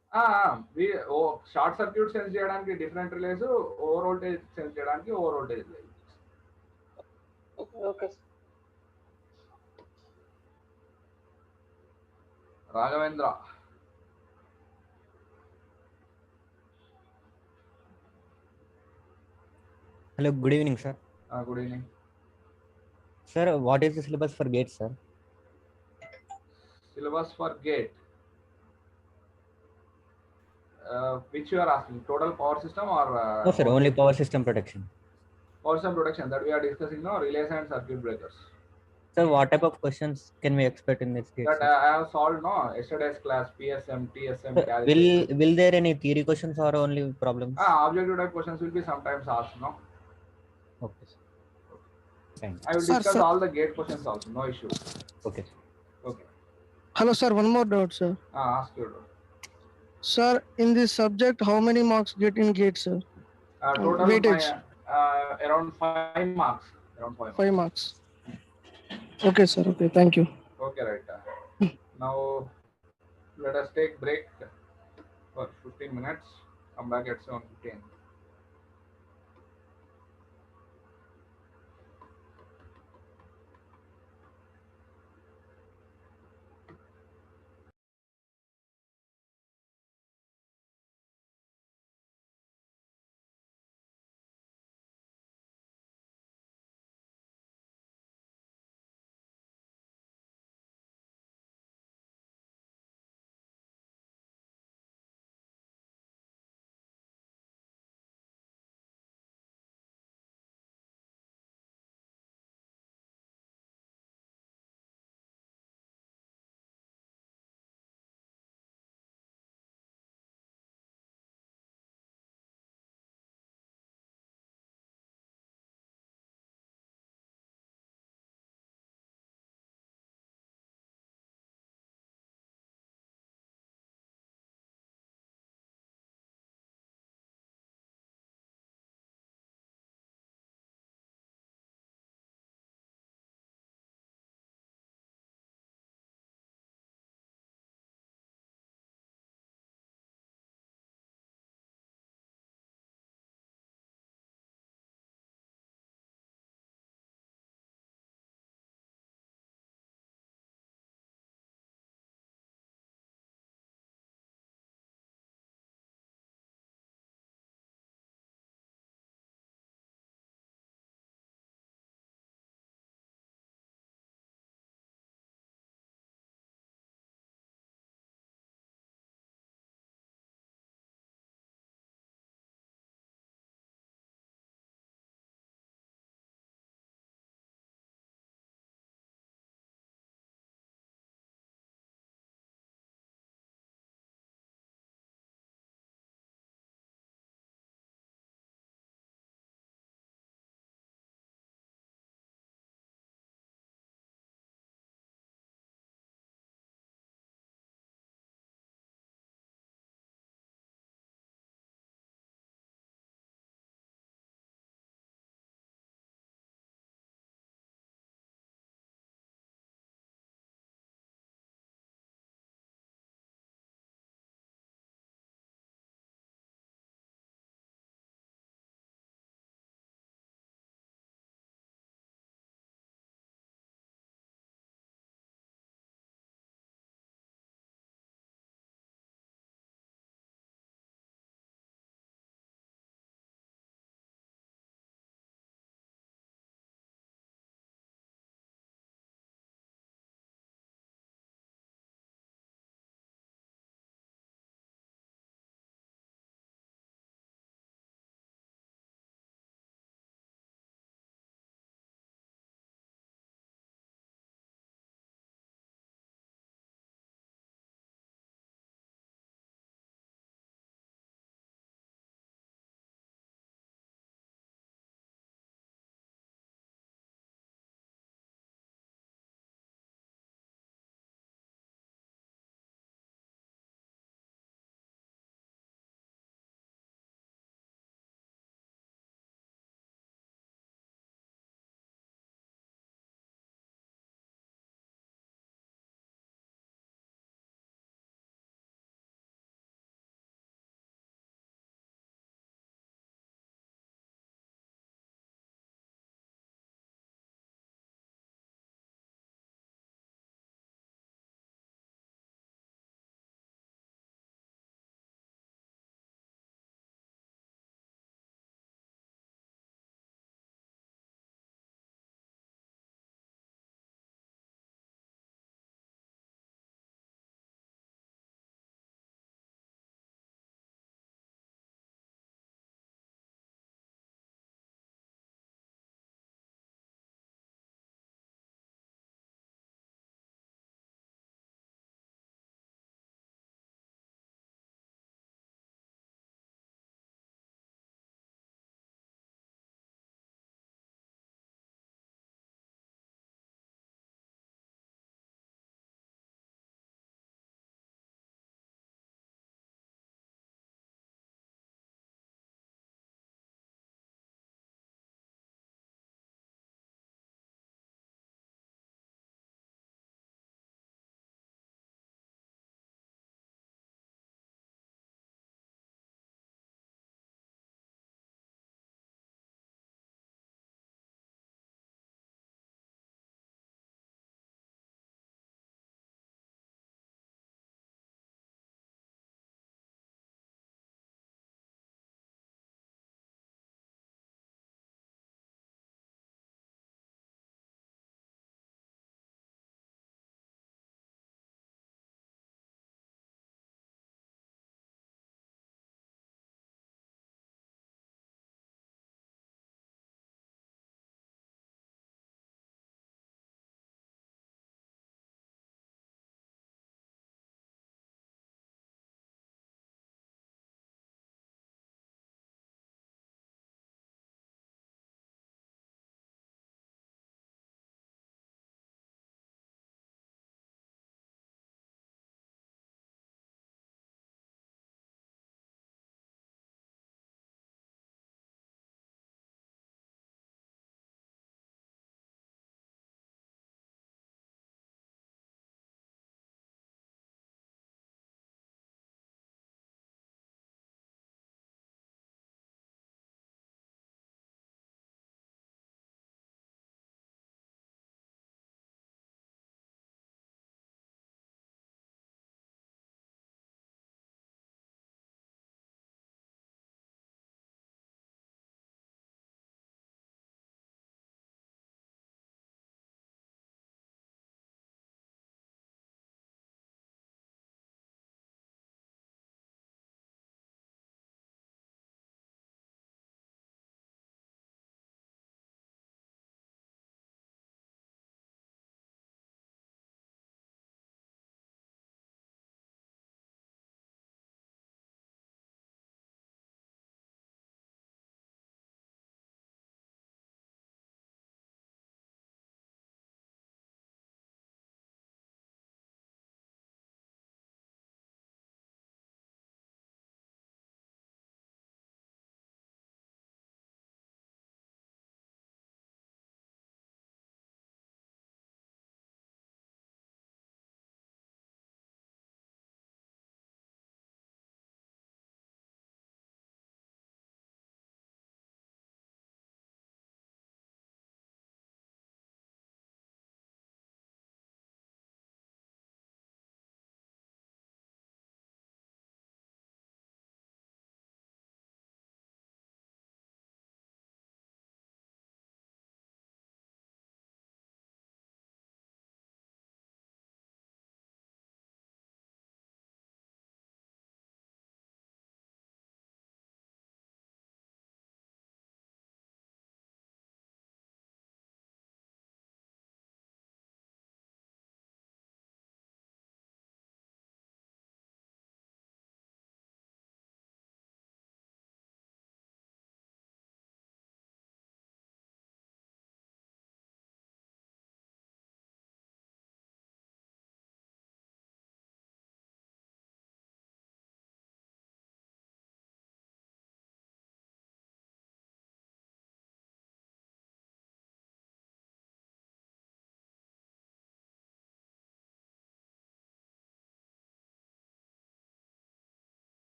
Speaker 1: Short circuit sense చేయడానికి different relays, over voltage sense చేయడానికి over voltage relay.
Speaker 11: Okay.
Speaker 1: Raghavendra.
Speaker 12: Hello, good evening, sir.
Speaker 1: Good evening.
Speaker 12: Sir, what is the syllabus for GATE, sir?
Speaker 1: Syllabus for GATE. Which you are asking? Total power system or?
Speaker 12: No, sir, only power system protection.
Speaker 1: Power system protection that we are discussing now, relays and circuit breakers.
Speaker 12: Sir, what type of questions can we expect in this GATE?
Speaker 1: That I have solved yesterday's class, PSM, TSM.
Speaker 12: Sir, will there any theory questions or only problems?
Speaker 1: Objective type questions will be sometimes asked, no?
Speaker 12: Okay, sir. Thanks.
Speaker 1: I will discuss all the GATE questions also, no issue.
Speaker 12: Okay.
Speaker 1: Okay.
Speaker 10: Hello, sir. One more doubt, sir.
Speaker 1: Ask your doubt.
Speaker 10: Sir, in this subject, how many marks get in GATE, sir?
Speaker 1: Total
Speaker 10: weightage.
Speaker 1: Around 5 marks. Around
Speaker 10: 5 marks. Okay, sir. Okay, thank you.
Speaker 1: Okay, right. Now, let us take break for 15 minutes. Come back at 7:15.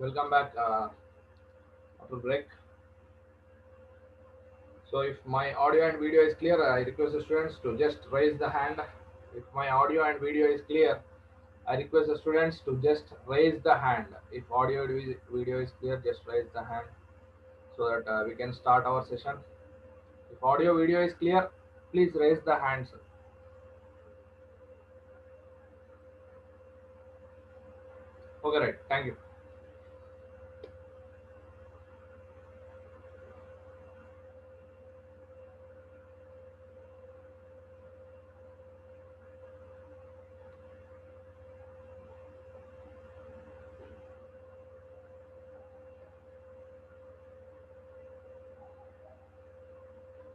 Speaker 1: Welcome back after break. So if my audio and video is clear, I request the students to just raise the hand. If my audio and video is clear, I request the students to just raise the hand. If audio and video is clear, just raise the hand so that we can start our session. If audio video is clear, please raise the hands. Okay, right. Thank you.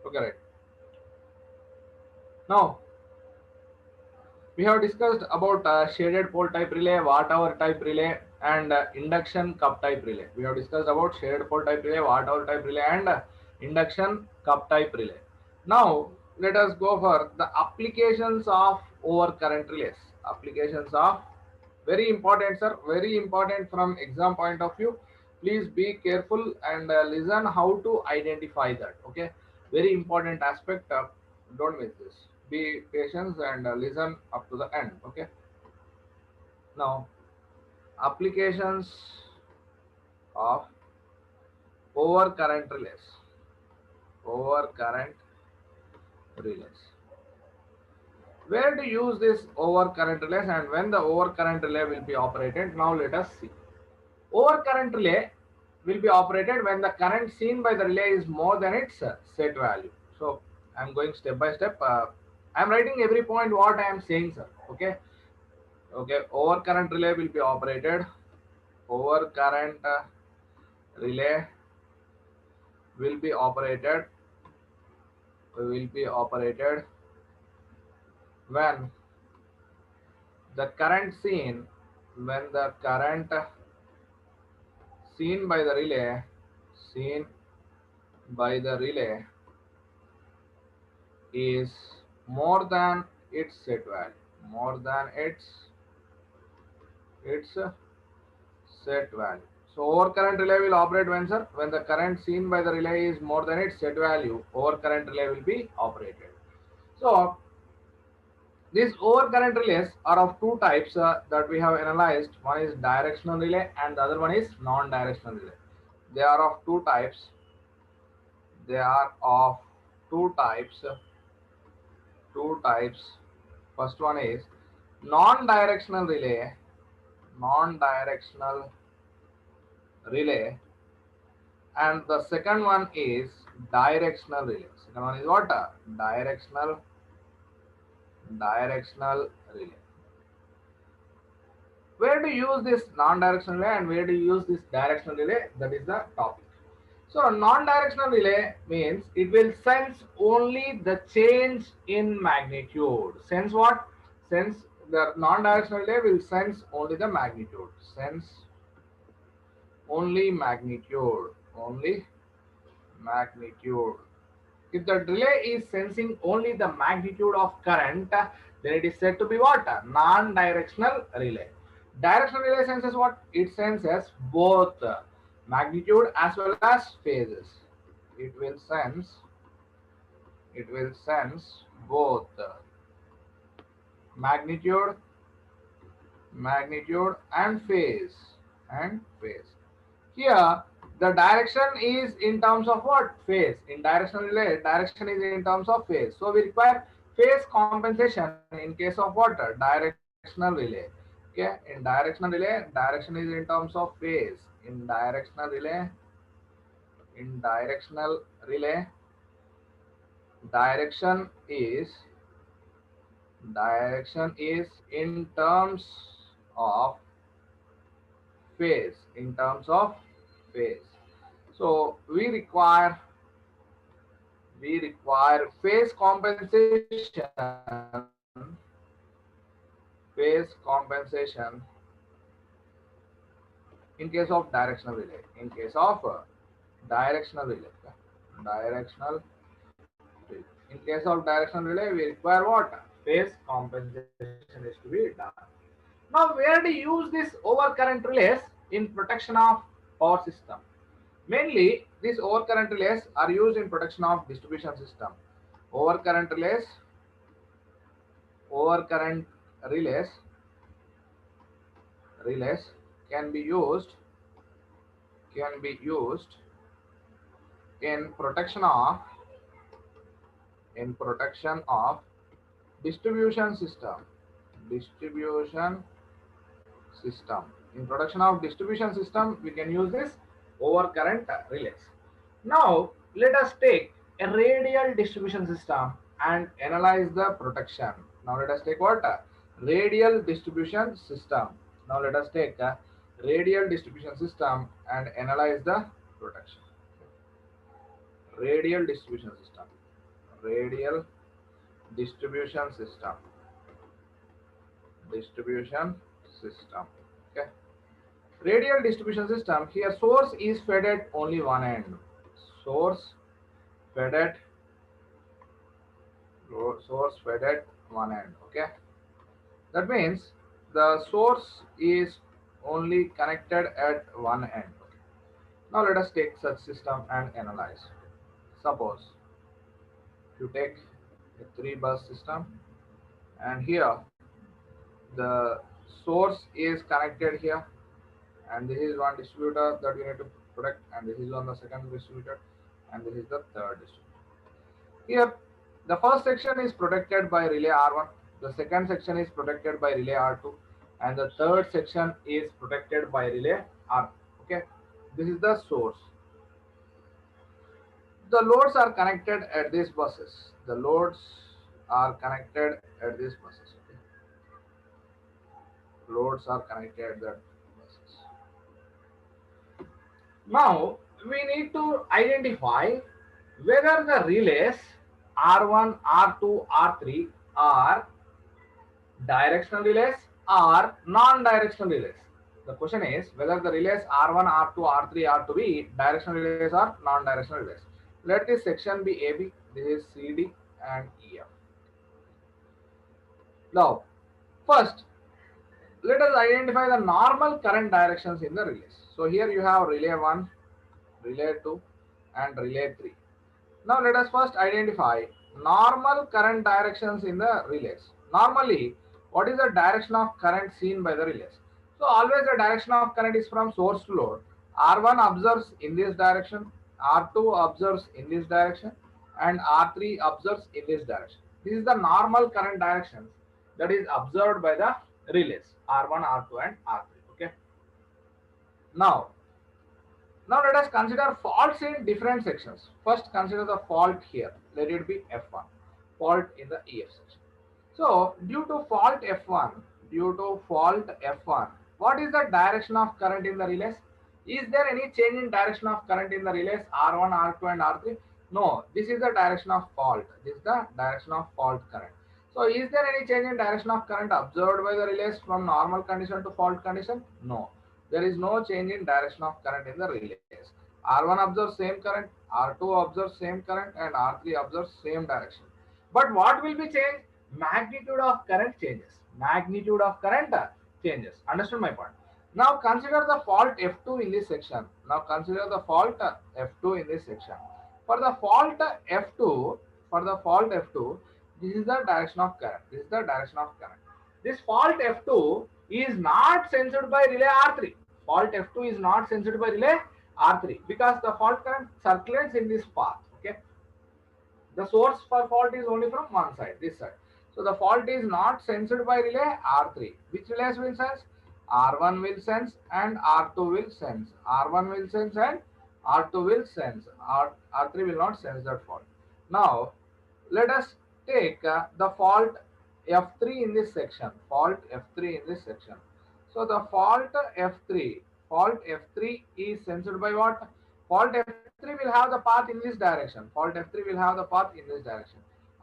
Speaker 1: Okay, right. Now, we have discussed about shaded pole type relay, watt hour type relay, and induction cup type relay. We have discussed about shaded pole type relay, watt hour type relay, and induction cup type relay. Now, let us go for the applications of overcurrent relays. Applications of, very important, sir, very important from exam point of view. Please be careful and listen how to identify that. Okay, very important aspect. Don't miss this. Be patient and listen up to the end. Okay, now applications of overcurrent relays. Overcurrent relays. Where to use this overcurrent relays and when the overcurrent relay will be operated? Now let us see. Overcurrent relay will be operated when the current seen by the relay is more than its set value. So I am going step by step. I am writing every point what I am saying, sir. Okay. Okay. Overcurrent relay will be operated. Overcurrent relay will be operated. Will be operated when the current seen, when the current seen by the relay, is more than its set value, more than its set value. So overcurrent relay will operate when, sir? When the current seen by the relay is more than its set value, overcurrent relay will be operated. So these overcurrent relays are of two types that we have analyzed. One is directional relay and the other one is non-directional relay. They are of two types. They are of two types. First one is non-directional relay. Non-directional relay. And the second one is directional relay. Second one is what? Directional relay. Where to use this non-directional relay and where to use this directional relay? That is the topic. So non-directional relay means it will sense only the change in magnitude. Sense what? Sense the non-directional relay will sense only the magnitude. Sense only magnitude. Only magnitude. If the relay is sensing only the magnitude of current, then it is said to be what? Non-directional relay. Directional relay senses what? It senses both magnitude as well as phases. It will sense both magnitude and phase. Here the direction is in terms of what? Phase. In directional relay, direction is in terms of phase. So we require phase compensation in case of what? Directional relay. Okay, in directional relay, direction is in terms of phase. In directional relay, direction is in terms of phase. So we require phase compensation in case of directional relay. In case of directional relay. In case of directional relay, we require what? Phase compensation is to be done. Now, where to use this overcurrent relays? in protection of power system. Mainly, these overcurrent relays are used in protection of distribution system. Overcurrent relays can be used in protection of distribution system. In production of distribution system, we can use this overcurrent relays. Now let us take a radial distribution system and analyze the protection. Now let us take what? Radial distribution system. Now let us take a radial distribution system and analyze the protection. Radial distribution system. Okay. Radial distribution system, here source is fed at only one end. Source fed at one end. Okay, that means the source is only connected at one end. Okay. Now let us take such system and analyze. Suppose you take a 3-bus system, and here the source is connected here, and this is one distributor that we need to protect, and this is on the second distributor, and this is the third distributor. Here the first section is protected by relay R1, the second section is protected by relay R2, and the third section is protected by relay R. Okay, this is the source. The loads are connected at these buses. Okay. Loads are connected at the buses. Now we need to identify whether the relays R1, R2, R3 are directional relays or non-directional relays. The question is whether the relays R1, R2, R3 are to be directional relays or non-directional relays. Let this section be AB, this is CD and EF. Now, first, let us identify the normal current directions in the relays. So here you have relay 1, relay 2 and relay 3. Now let us first identify normal current directions in the relays. Normally, what is the direction of current seen by the relays? So always the direction of current is from source to load. R1 observes in this direction, R2 observes in this direction, and R3 observes in this direction. This is the normal current direction that is observed by the relays R1, R2 and R3. Okay. Now let us consider faults in different sections. First consider the fault here. Let it be F1. Fault in the EF section. So due to fault F1, what is the direction of current in the relays? Is there any change in direction of current in the relays R1, R2 and R3? No, this is the direction of fault. This is the direction of fault current. So is there any change in direction of current observed by the relays from normal condition to fault condition? No. There is no change in direction of current in the relays. R1 observes same current, R2 observes same current and R3 observes same direction. But what will be changed? Magnitude of current changes. Understand my point? Now consider the fault F2 in this section. For the fault F2, this is the direction of current. This fault F2 is not sensed by relay R3. Because the fault current circulates in this path. Okay. The source for fault is only from one side, this side. So the fault is not sensed by relay R3. Which relays will sense? R1 will sense and R2 will sense. R1 will sense and R2 will sense. R3 will not sense that fault. Now let us take the fault F3 in this section. So the fault F3 is sensed by what? Fault F3 will have the path in this direction.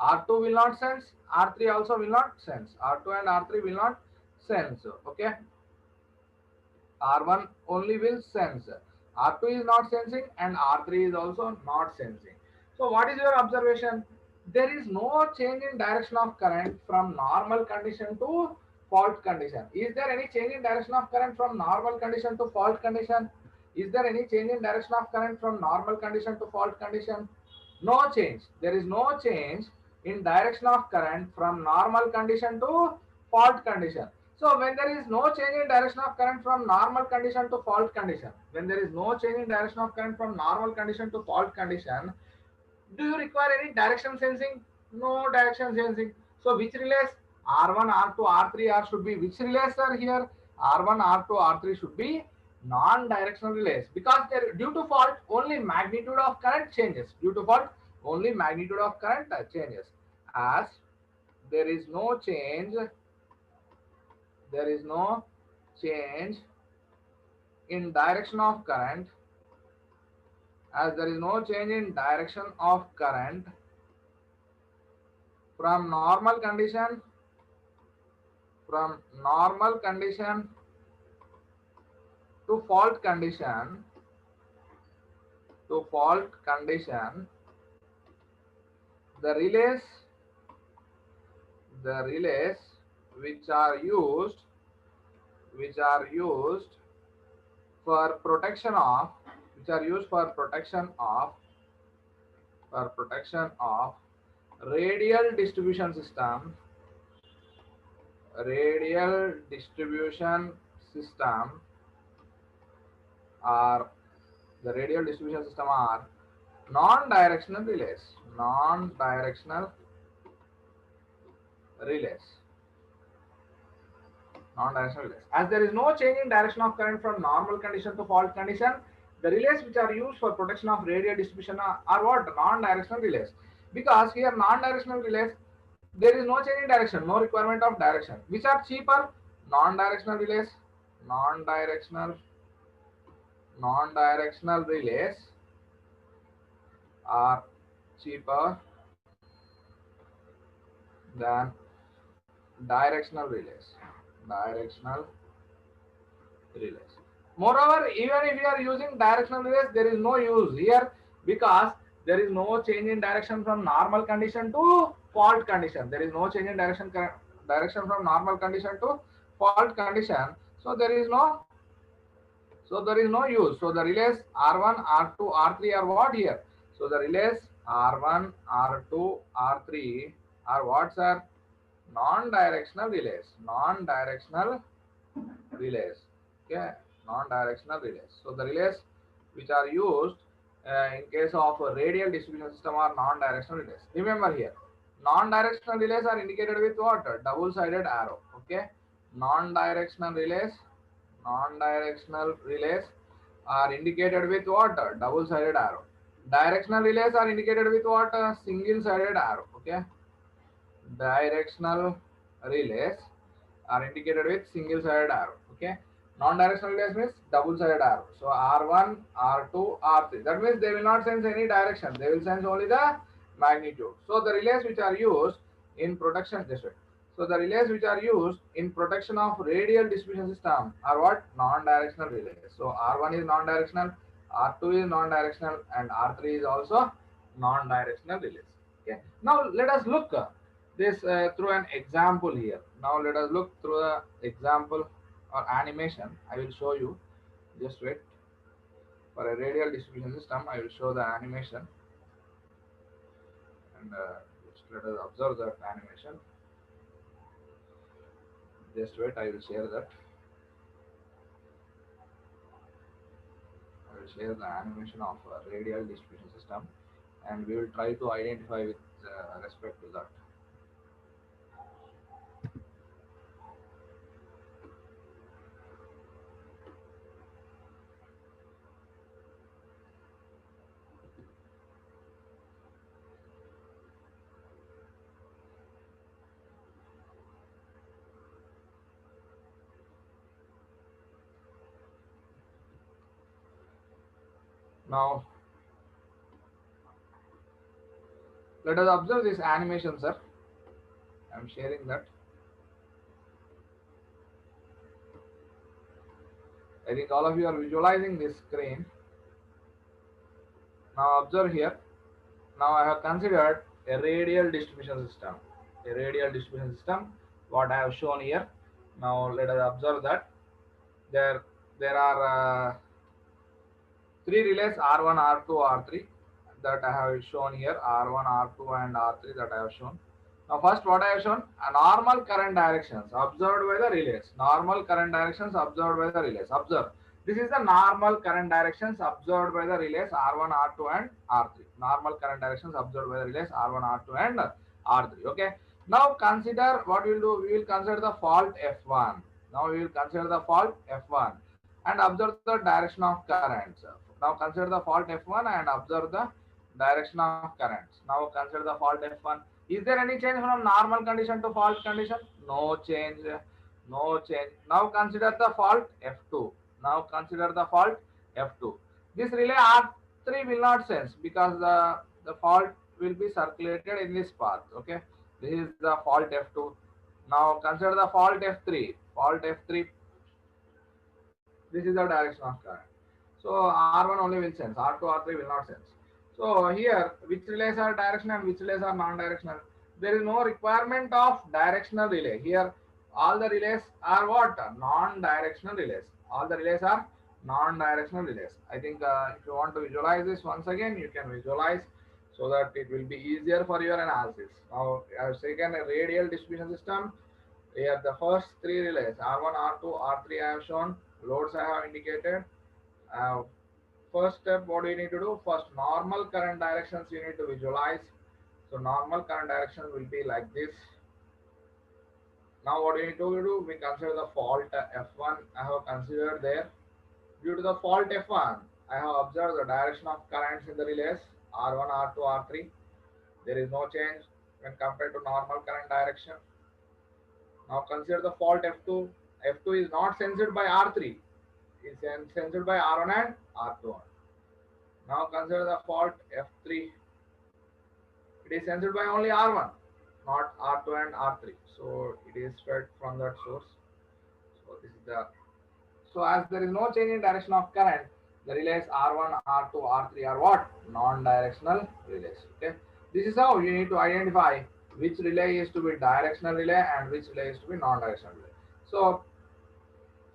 Speaker 1: R2 will not sense. R3 also will not sense. R2 and R3 will not sense. Okay. R1 only will sense. R2 is not sensing and R3 is also not sensing. So what is your observation? There is no change in direction of current from normal condition to fault condition. Is there any change in direction of current from normal condition to fault condition? Is there any change in direction of current from normal condition to fault condition? No change. There is no change in direction of current from normal condition to fault condition. So when there is no change in direction of current from normal condition to fault condition, when there is no change in direction of current from normal condition to fault condition, do you require any direction sensing? No direction sensing. So which relays? R1, R2, R3, R should be which relays are here? R1, R2, R3 should be non-directional relays, because due to fault only magnitude of current changes. Due to fault only magnitude of current changes. As there is no change, there is no change in direction of current, as there is no change in direction of current from normal condition to fault condition, the relays which are used for protection of radial distribution system are non-directional relays. As there is no change in direction of current from normal condition to fault condition, the relays which are used for protection of radial distribution are what? Non-directional relays. Because here non-directional relays, there is no change in direction, no requirement of direction. Which are cheaper? Non-directional relays. Non-directional relays are cheaper than directional relays. Moreover, even if you are using directional relays, there is no use here, because there is no change in direction from normal condition to fault condition. There is no change in direction from normal condition to fault condition. So there is no use. So the relays R1, R2, R3 are what here? So the relays R1, R2, R3 are what, sir? Non-directional relays. Okay, non-directional relays. So the relays which are used in case of a radial distribution system are non-directional relays. Remember here, non-directional relays are indicated with what? Double-sided arrow. Okay, non-directional relays are indicated with what? Double-sided arrow. Directional relays are indicated with what? Single-sided arrow. Okay, directional relays are indicated with single-sided arrow. Okay, non-directional relays means double-sided arrow. So R1, R2, R3. That means they will not sense any direction. They will sense only the magnitude. So the relays which are used in protection, so the relays which are used in protection of radial distribution system are what? Non-directional relays. So R1 is non-directional, R2 is non-directional, and R3 is also non-directional relays. Okay. Now let us look this through an example here. Now let us look through the example or animation. I will show you. Just wait. For a radial distribution system, I will show the animation, and just let us observe that animation. Just wait, I will share that. I will share the animation of a radial distribution system, and we will try to identify with respect to that. Now, let us observe this animation, sir. I am sharing that. I think all of you are visualizing this screen. Now observe here. Now I have considered a radial distribution system. What I have shown here. Now let us observe that there are three relays R1, R2, R3 that I have shown here. R1, R2 and R3 that I have shown. Now first what I have shown, a normal current directions observed by the relays. Normal current directions observed by the relays. Observe. This is the normal current directions observed by the relays R1, R2 and R3. Normal current directions observed by the relays R1, R2 and R3. Okay. Now consider what we will do. We will consider the fault F1. Now we will consider the fault F1 and observe the direction of currents. Now consider the fault F1 and observe the direction of currents. Now consider the fault F1. Is there any change from normal condition to fault condition? No change. No change. Now consider the fault F2. Now consider the fault F2. This relay R3 will not sense because the fault will be circulated in this path. Okay. This is the fault F2. Now consider the fault F3. Fault F3. This is the direction of current. So R1 only will sense. R2, R3 will not sense. So here, which relays are directional and which relays are non-directional? There is no requirement of directional relay. Here, all the relays are what? Non-directional relays. All the relays are non-directional relays. I think if you want to visualize this once again, you can visualize so that it will be easier for your analysis. Now, I have taken a radial distribution system. Here, the first three relays, R1, R2, R3 I have shown. Loads I have indicated. First step, what do you need to do? First, normal current directions you need to visualize. So normal current direction will be like this. Now what do you need to do? We consider the fault F1 I have considered there. Due to the fault F1, I have observed the direction of currents in the relays R1, R2, R3. There is no change when compared to normal current direction. Now consider the fault F2. F2 is not sensed by R3. Is sensed by R1 and R2. Now consider the fault F3. It is sensed by only R1, not R2 and R3. So it is fed from that source. So this is the. So as there is no change in direction of current, the relays R1, R2, R3 are what? Non-directional relays. Okay. This is how you need to identify which relay is to be directional relay and which relay is to be non-directional relay. So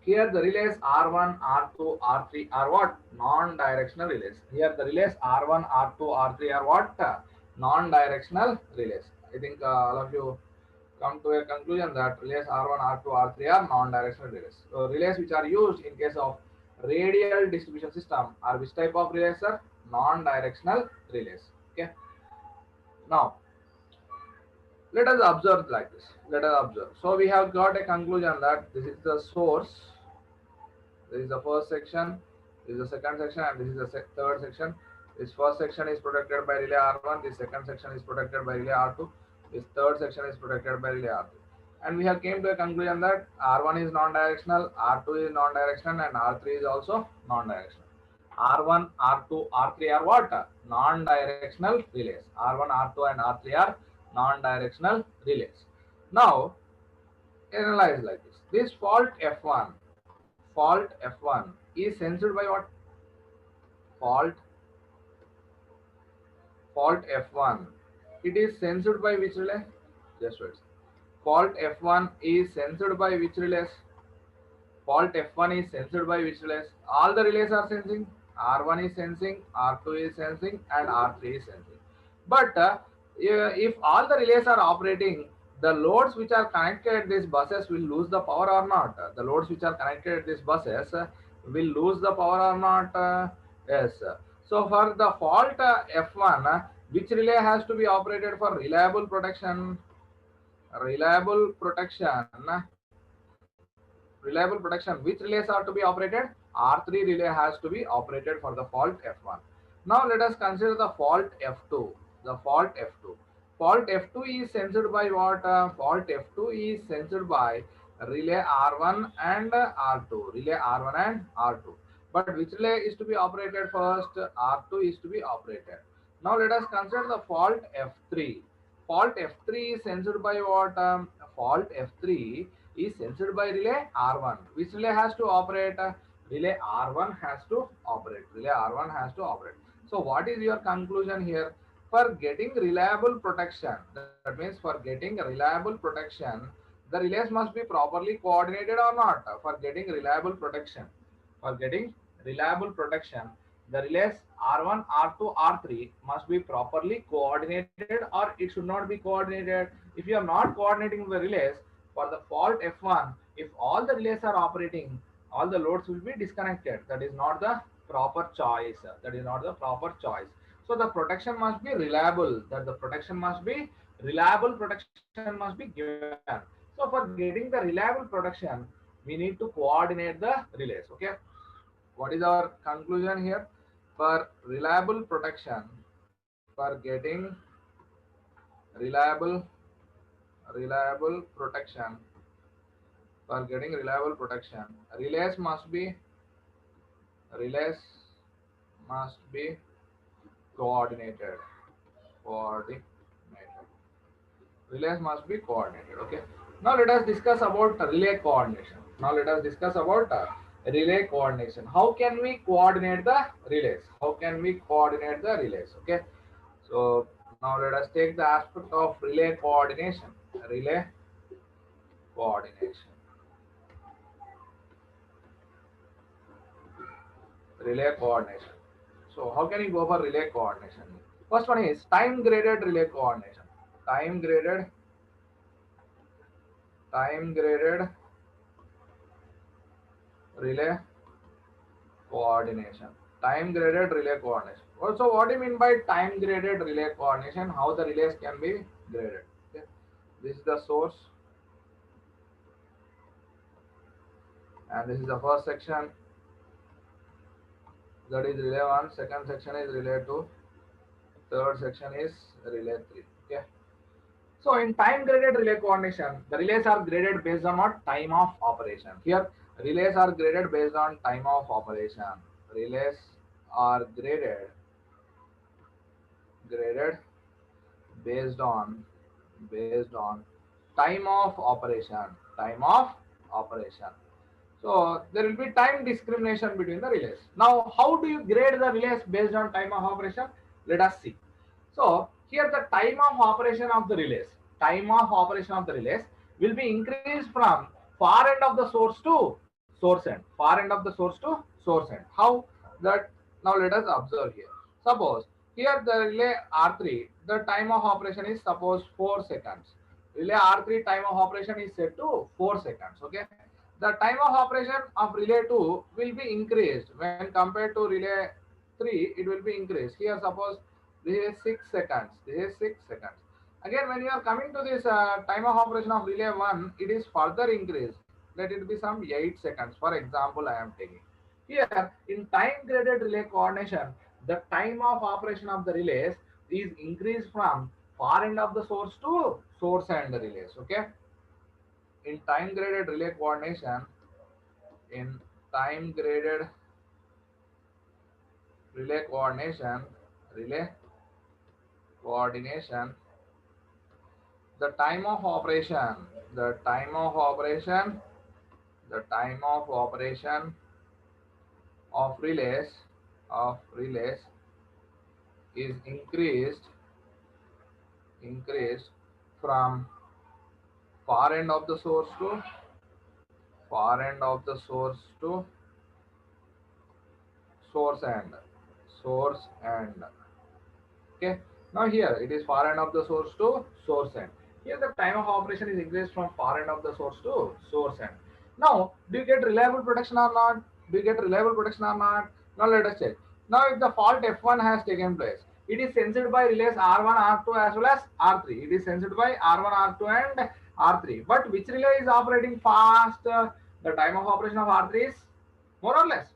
Speaker 1: here the relays R1, R2, R3 are what? Non-directional relays. Here the relays R1, R2, R3 are what? Non-directional relays. I think all of you come to a conclusion that relays R1, R2, R3 are non-directional relays. So relays which are used in case of radial distribution system are which type of relays, sir? Non-directional relays. Okay. Now let us observe like this. Let us observe. So we have got a conclusion that this is the source. This is the first section. This is the second section, and this is the third section. This first section is protected by relay R1. This second section is protected by relay R2. This third section is protected by relay R3. And we have came to a conclusion that R1 is non-directional, R2 is non-directional, and R3 is also non-directional. R1, R2, R3 are what? Non-directional relays. R1, R2, and R3 are non-directional relays. Now, analyze like this. This fault F1 is sensed by what? Fault F1. It is sensed by which relay? Just wait. Fault F1 is sensed by which relays? Fault F1 is sensed by which relays? All the relays are sensing. R1 is sensing, R2 is sensing, and R3 is sensing. But if all the relays are operating, the loads which are connected at these buses will lose the power or not? The loads which are connected at these buses will lose the power or not? Yes. So for the fault F1, which relay has to be operated for reliable protection? Reliable protection. Which relays are to be operated? R3 relay has to be operated for the fault F1. Now let us consider the fault F2. The fault F2. Fault F2 is sensed by what? Fault F2 is sensed by relay R1 and R2. Relay R1 and R2. But which relay is to be operated first? R2 is to be operated. Now let us consider the fault F3. Fault F3 is sensed by what? Fault F3 is sensed by relay R1. Which relay has to operate? Relay R1 has to operate. Relay R1 has to operate. So what is your conclusion here? For getting reliable protection, that means for getting reliable protection, the relays must be properly coordinated or not for getting reliable protection. For getting reliable protection, the relays R1, R2, R3 must be properly coordinated or it should not be coordinated. If you are not coordinating the relays for the fault F1, if all the relays are operating, all the loads will be disconnected. That is not the proper choice. That is not the proper choice. So the protection must be reliable. That the protection must be reliable. Protection must be given. So for getting the reliable protection, we need to coordinate the relays. Okay. What is our conclusion here? For reliable protection, for getting reliable protection, for getting reliable protection, relays must be coordinated. Relays must be coordinated. Okay. Now let us discuss about relay coordination. Relay coordination. How can we coordinate the relays? Okay. So now let us take the aspect of relay coordination. Relay coordination. So how can you go for relay coordination? First one is time graded relay coordination. Time graded relay coordination. Also, what do you mean by time graded relay coordination? How the relays can be graded? Okay. This is the source, and this is the first section. That is relay 1. Second section is relay 2. Third section is relay 3. Okay. So in time graded relay coordination, the relays are graded based on what? Time of operation. Here, relays are graded based on time of operation. Relays are graded based on time of operation. So there will be time discrimination between the relays. Now, how do you grade the relays based on time of operation? Let us see. So here the time of operation of the relays will be increased from far end of the source to source end. How that? Now let us observe here. Suppose here the relay R3, the time of operation is suppose 4 seconds. Relay R3 time of operation is set to 4 seconds. Okay. The time of operation of relay 2 will be increased when compared to relay 3. It will be increased. Here suppose this is 6 seconds. Again, when you are coming to this time of operation of relay 1, it is further increased. Let it be some 8 seconds. For example, I am taking. Here, in time graded relay coordination, the time of operation of the relays is increased from far end of the source to source end relays. Okay. In time graded relay coordination, the time of operation of relays is increased from far end of the source to source end. Okay. Now here it is far end of the source to source end. Here the time of operation is increased from far end of the source to source end. Now, do you get reliable protection or not? Now let us check. Now if the fault F1 has taken place, it is sensed by relays R1, R2 as well as R3. It is sensed by R1, R2 and R3. But which relay is operating fast? The time of operation of R3 is more or less?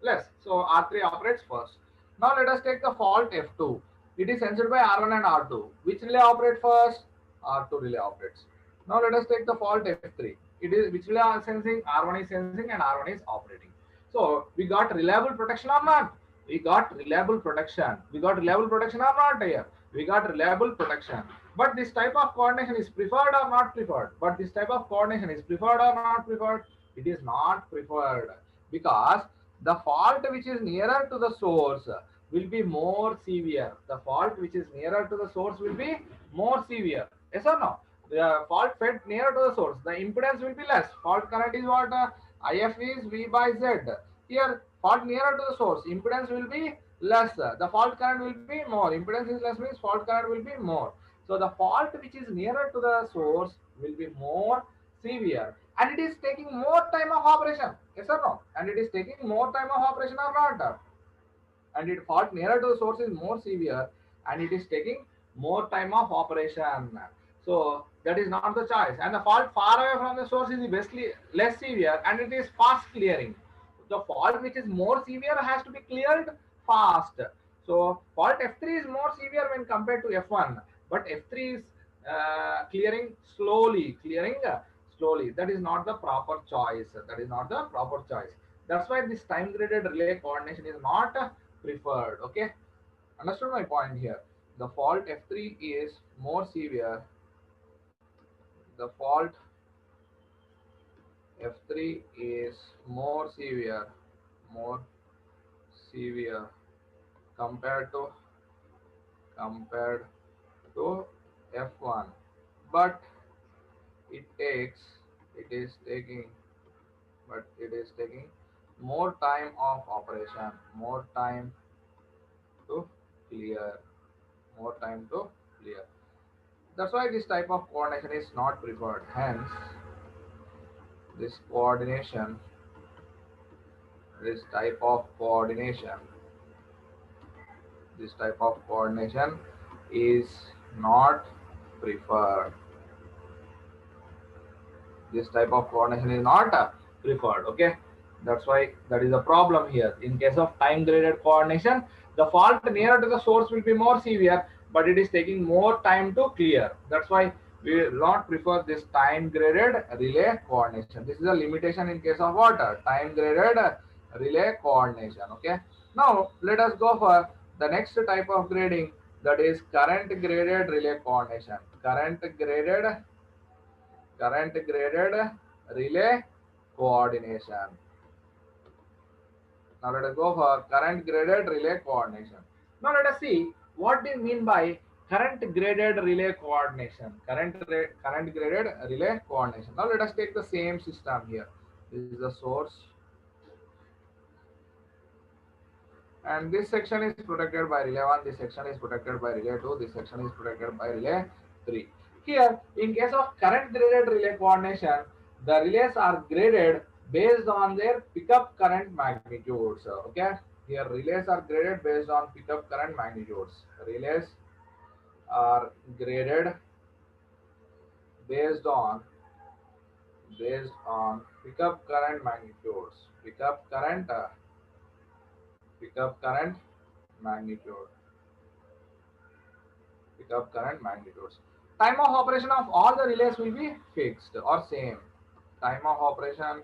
Speaker 1: Less. So R3 operates first. Now let us take the fault F2. It is sensed by R1 and R2. Which relay operates first? R2 relay operates. Now let us take the fault F3. It is which relay are sensing? R1 is sensing and R1 is operating. So we got reliable protection or not? We got reliable protection. Or not here? We got reliable protection. But this type of coordination is preferred or not preferred? It is not preferred because the fault which is nearer to the source will be more severe. Yes or no? fault fed nearer to the source, the impedance will be less. Fault current is what? IF is V by Z. Here, fault nearer to the source, impedance will be less. The fault current will be more. Impedance is less means fault current will be more. So the fault which is nearer to the source will be more severe, and it is taking more time of operation. Yes or no? And it is taking more time of operation or not? And it fault nearer to the source is more severe, and it is taking more time of operation. So that is not the choice. And the fault far away from the source is basically less severe, and it is fast clearing. The fault which is more severe has to be cleared fast. So fault F3 is more severe when compared to F1, but F3 is clearing slowly. That is not the proper choice. That's why this time graded relay coordination is not preferred. Okay, understood my point here? The fault F3 is more severe. The fault F3 is more severe compared to F1, but it is taking more time of operation, more time to clear. That's why this type of coordination is not preferred. Hence, this type of coordination is not preferred. Okay, that's why that is a problem here. In case of time graded coordination, the fault nearer to the source will be more severe, but it is taking more time to clear. That's why we will not prefer this time graded relay coordination. This is a limitation in case of what? Time graded relay coordination. Okay, now let us go for the next type of grading, that is current graded relay coordination. Current graded relay coordination. Now let us go for current graded relay coordination. Now let us see what do you mean by current graded relay coordination. Current graded relay coordination. Now let us take the same system here. This is the source, and this section is protected by relay 1, this section is protected by relay 2, this section is protected by relay 3. Here, in case of current graded relay coordination, the relays are graded based on their pickup current magnitudes. Okay, here relays are graded based on pickup current magnitudes. Relays are graded based on pickup current magnitudes. Pickup current magnitudes. Time of operation of all the relays will be fixed or same. Time of operation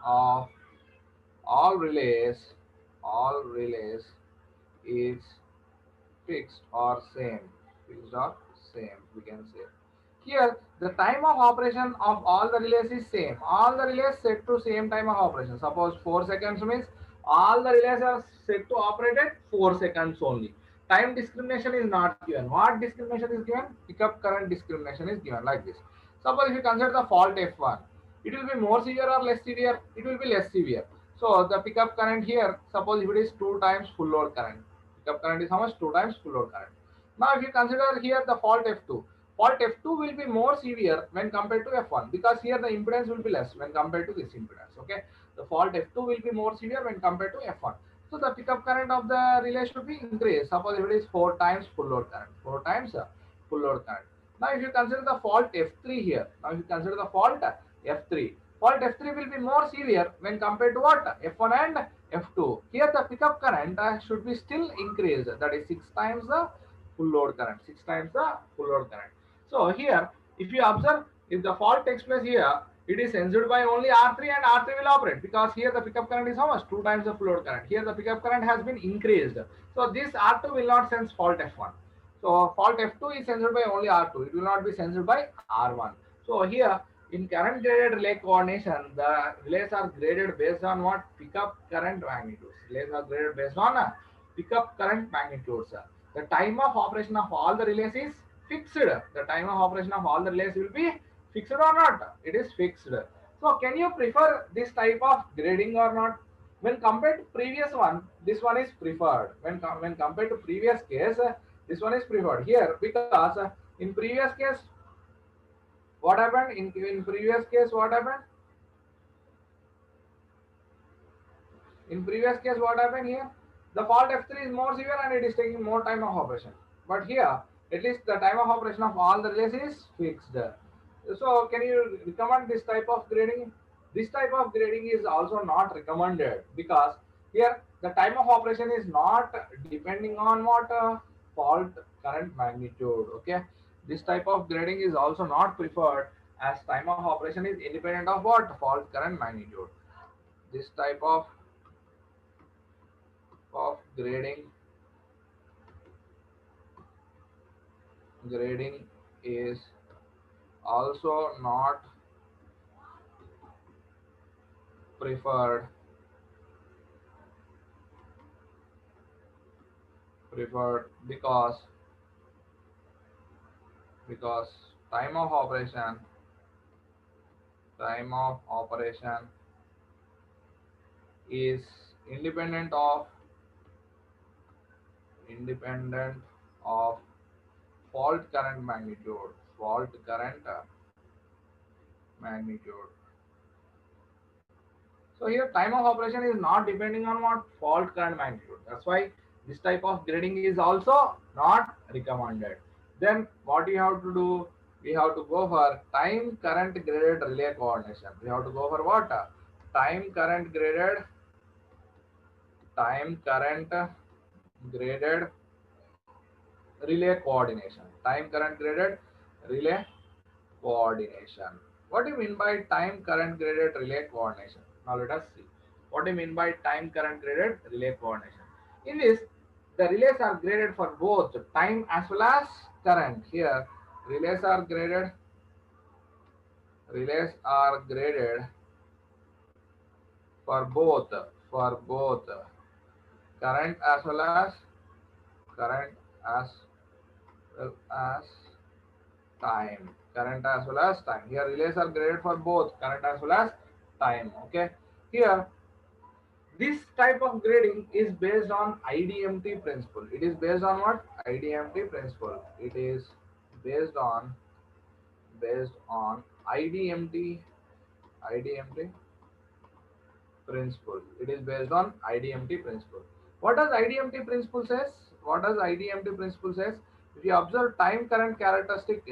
Speaker 1: of all relays is fixed or same. We can say. Here, the time of operation of all the relays is same. All the relays set to same time of operation. Suppose 4 seconds means all the relays are set to operate at 4 seconds only. Time discrimination is not given. What discrimination is given? Pickup current discrimination is given like this. Suppose if you consider the fault F1, it will be more severe or less severe? It will be less severe. So the pickup current here, suppose if it is 2 times full load current. Pickup current is how much? 2 times full load current. Now if you consider here the fault F2, fault F2 will be more severe when compared to F1, because here the impedance will be less when compared to this impedance. Okay, the fault F2 will be more severe when compared to F1. So the pickup current of the relay should be increased. Suppose if it is 4 times full load current. Now if you consider the fault F3 here, fault F3 will be more severe when compared to what? F1 and F2. Here the pickup current should be still increased, that is 6 times the full load current. So here, if you observe, if the fault takes place here, it is sensed by only R3 and R3 will operate, because here the pickup current is how much? 2 times the full load current. Here the pickup current has been increased. So this R2 will not sense fault F1. So fault F2 is sensed by only R2. It will not be sensed by R1. So here in current graded relay coordination, the relays are graded based on what? Pickup current magnitudes. The time of operation of all the relays is fixed. The time of operation of all the relays will be fixed or not? It is fixed. So can you prefer this type of grading or not? When compared to previous one, this one is preferred. When compared to previous case, this one is preferred here, because in previous case, what happened? In previous case, what happened? In previous case, what happened here? The fault F3 is more severe and it is taking more time of operation. But here, at least the time of operation of all the relays is fixed. So can you recommend this type of grading? This type of grading is also not recommended, because here the time of operation is not depending on what fault current magnitude. Okay, this type of grading is also not preferred, as time of operation is independent of what? Fault current magnitude. This type of grading is also not preferred because time of operation is independent of fault current magnitude. So here time of operation is not depending on what? Fault current magnitude. That's why this type of grading is also not recommended. Then what you have to do? We have to go for time current graded relay coordination. We have to go for what? Time current graded relay coordination. Time current graded relay coordination. What do you mean by time current graded relay coordination? Now let us see. What do you mean by time current graded relay coordination? In this, the relays are graded for both time as well as current. Here, relays are graded for both current as well as time. Here relays are graded for both current as well as time. Okay. Here, this type of grading is based on IDMT principle. It is based on what? IDMT principle. It is based on IDMT principle. It is based on IDMT principle. What does IDMT principle says? If you observe time current characteristic,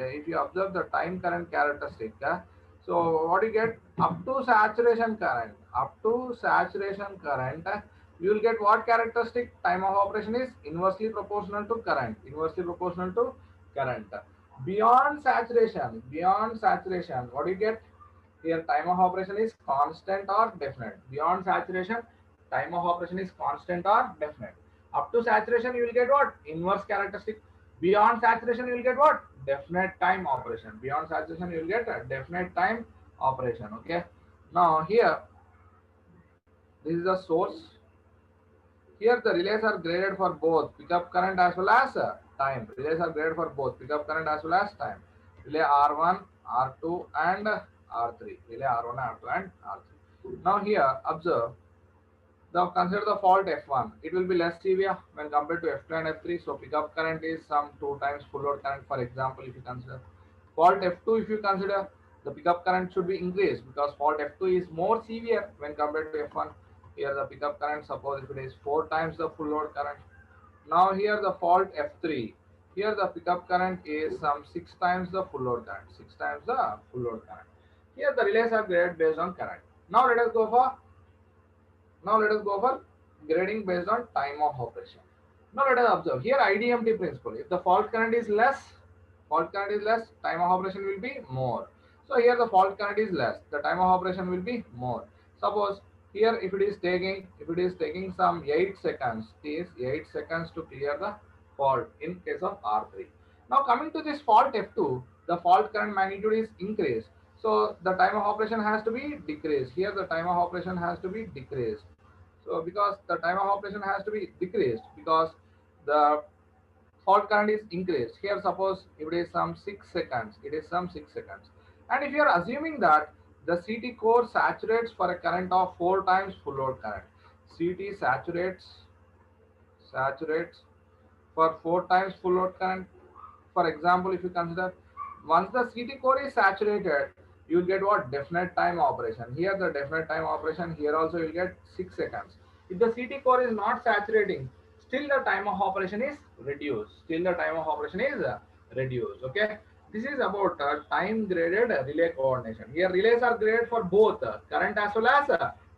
Speaker 1: so what you get? Up to saturation current, you will get what characteristic? Time of operation is inversely proportional to current. Beyond saturation, what do you get? Here time of operation is constant or definite. Beyond saturation, time of operation is constant or definite. Up to saturation, you will get what? Inverse characteristic. Beyond saturation, you will get what? Definite time operation. Beyond saturation, you will get a definite time operation. Okay. Now here, this is the source. Here the relays are graded for both pickup current as well as time. Relay R1, R2 and R3. Now here, observe. Now consider the fault F1. It will be less severe when compared to F2 and F3. So pickup current is some 2 times full load current. For example, if you consider fault F2, if you consider, the pickup current should be increased, because fault F2 is more severe when compared to F1. Here the pickup current, suppose if it is 4 times the full load current. Now here the fault F3. Here the pickup current is some 6 times the full load current. Here the relays are graded based on current. Now let us go for grading based on time of operation. Now let us observe here IDMT principle. If the fault current is less, time of operation will be more. So here the fault current is less, the time of operation will be more. Suppose here if it is taking some 8 seconds, to clear the fault in case of R3. Now coming to this fault F2, the fault current magnitude is increased. So the time of operation has to be decreased. Here the time of operation has to be decreased. So because the time of operation has to be decreased, because the fault current is increased. Here suppose if it is some 6 seconds, it is some 6 seconds. And if you are assuming that the CT core saturates for a current of 4 times full load current, CT saturates for 4 times full load current. For example, if you consider once the CT core is saturated, you will get what? Definite time operation. Here the definite time operation, here also you will get 6 seconds. If the CT core is not saturating, still the time of operation is reduced. Still the time of operation is reduced. Okay. This is about time graded relay coordination. Here relays are graded for both current as well as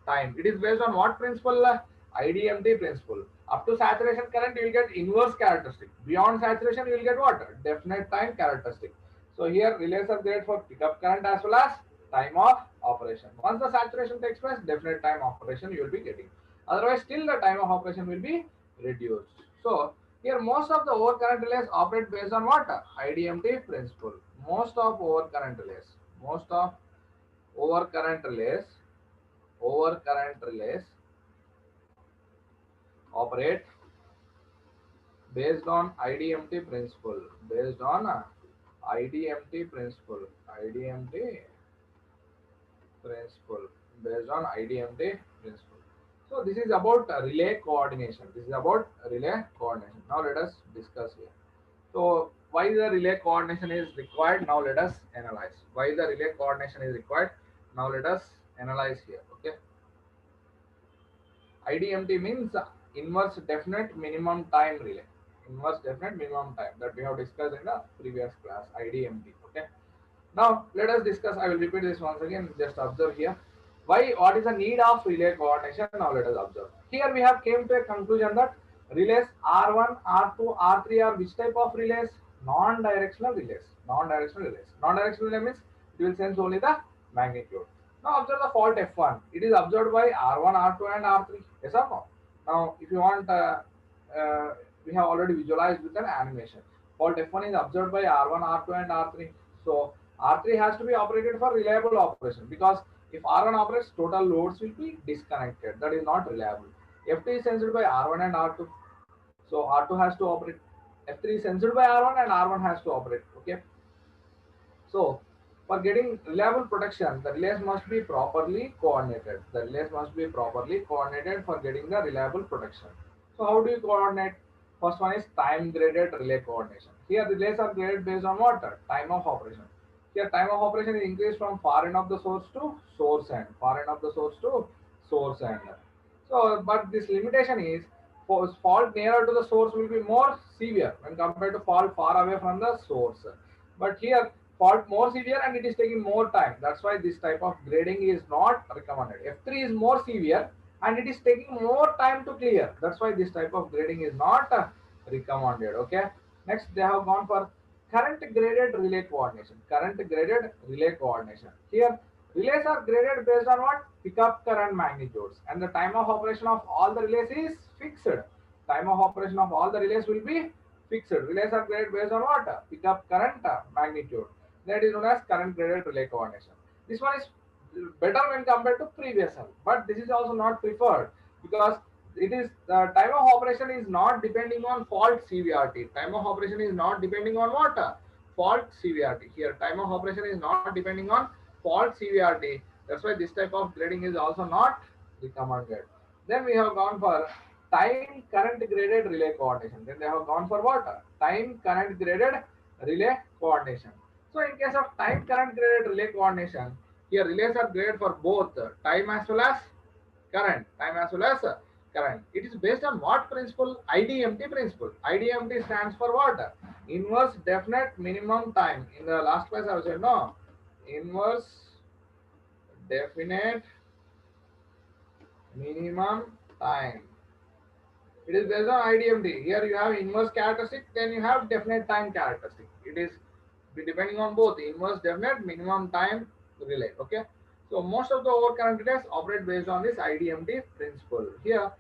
Speaker 1: time. It is based on what principle? IDMT principle. Up to saturation current, you will get inverse characteristic. Beyond saturation, you will get what? Definite time characteristic. So here relays are graded for pickup current as well as time of operation. Once the saturation takes place, definite time operation you will be getting. Otherwise, still the time of operation will be reduced. So here most of the overcurrent relays operate based on what? IDMT principle. Most of overcurrent relays operate based on IDMT principle. Based on IDMT principle. Based on IDMT principle. So this is about relay coordination. Now let us discuss here. So why the relay coordination is required? Now let us analyze. Why the relay coordination is required? Now let us analyze here. Okay. IDMT means inverse definite minimum time relay. Inverse definite minimum time that we have discussed in the previous class. IDMT. Okay. Now let us discuss. I will repeat this once again. Just observe here. What is the need of relay coordination? Now let us observe. Here we have came to a conclusion that relays R1, R2, R3 are which type of relays? Non-directional relays. Non-directional relay means it will sense only the magnitude. Now observe the fault F1. It is observed by R1, R2 and R3. Yes or no? Now if you want, we have already visualized with an animation. Fault F1 is observed by R1, R2 and R3. So R3 has to be operated for reliable operation, because if R1 operates, total loads will be disconnected. That is not reliable. F2 is sensed by R1 and R2. So R2 has to operate. F3 is sensed by R1 and R1 has to operate. Okay. So for getting reliable protection, the relays must be properly coordinated. For getting the reliable protection. So how do you coordinate? First one is time graded relay coordination. Here relays are graded based on what? Time of operation. Here time of operation is increased from far end of the source to source end. So, but this limitation is, fault nearer to the source will be more severe when compared to fault far away from the source. But here fault more severe and it is taking more time. That's why this type of grading is not recommended. F3 is more severe and it is taking more time to clear. That's why this type of grading is not recommended. Okay. Next, they have gone for current graded relay coordination. Here relays are graded based on what? Pickup current magnitudes, and the time of operation of all the relays is fixed. Will be fixed. Relays are graded based on what? Pickup current magnitude. That is known as current graded relay coordination. This one is better when compared to previous one, but this is also not preferred, because it is the time of operation is not depending on fault severity. Time of operation is not depending on what? Fault severity. Here time of operation is not depending on fault severity. That's why this type of grading is also not recommended. Then we have gone for time current graded relay coordination. Then they have gone for what? Time current graded relay coordination. So in case of time current graded relay coordination, here relays are graded for both time as well as current. It is based on what principle? IDMT principle. IDMT stands for what? Inverse definite minimum time. In the last class I was saying, no, inverse definite minimum time. It is based on IDMT. Here you have inverse characteristic, then you have definite time characteristic. It is depending on both inverse definite minimum time relay. Okay. So most of the overcurrent relays operate based on this IDMT principle. Here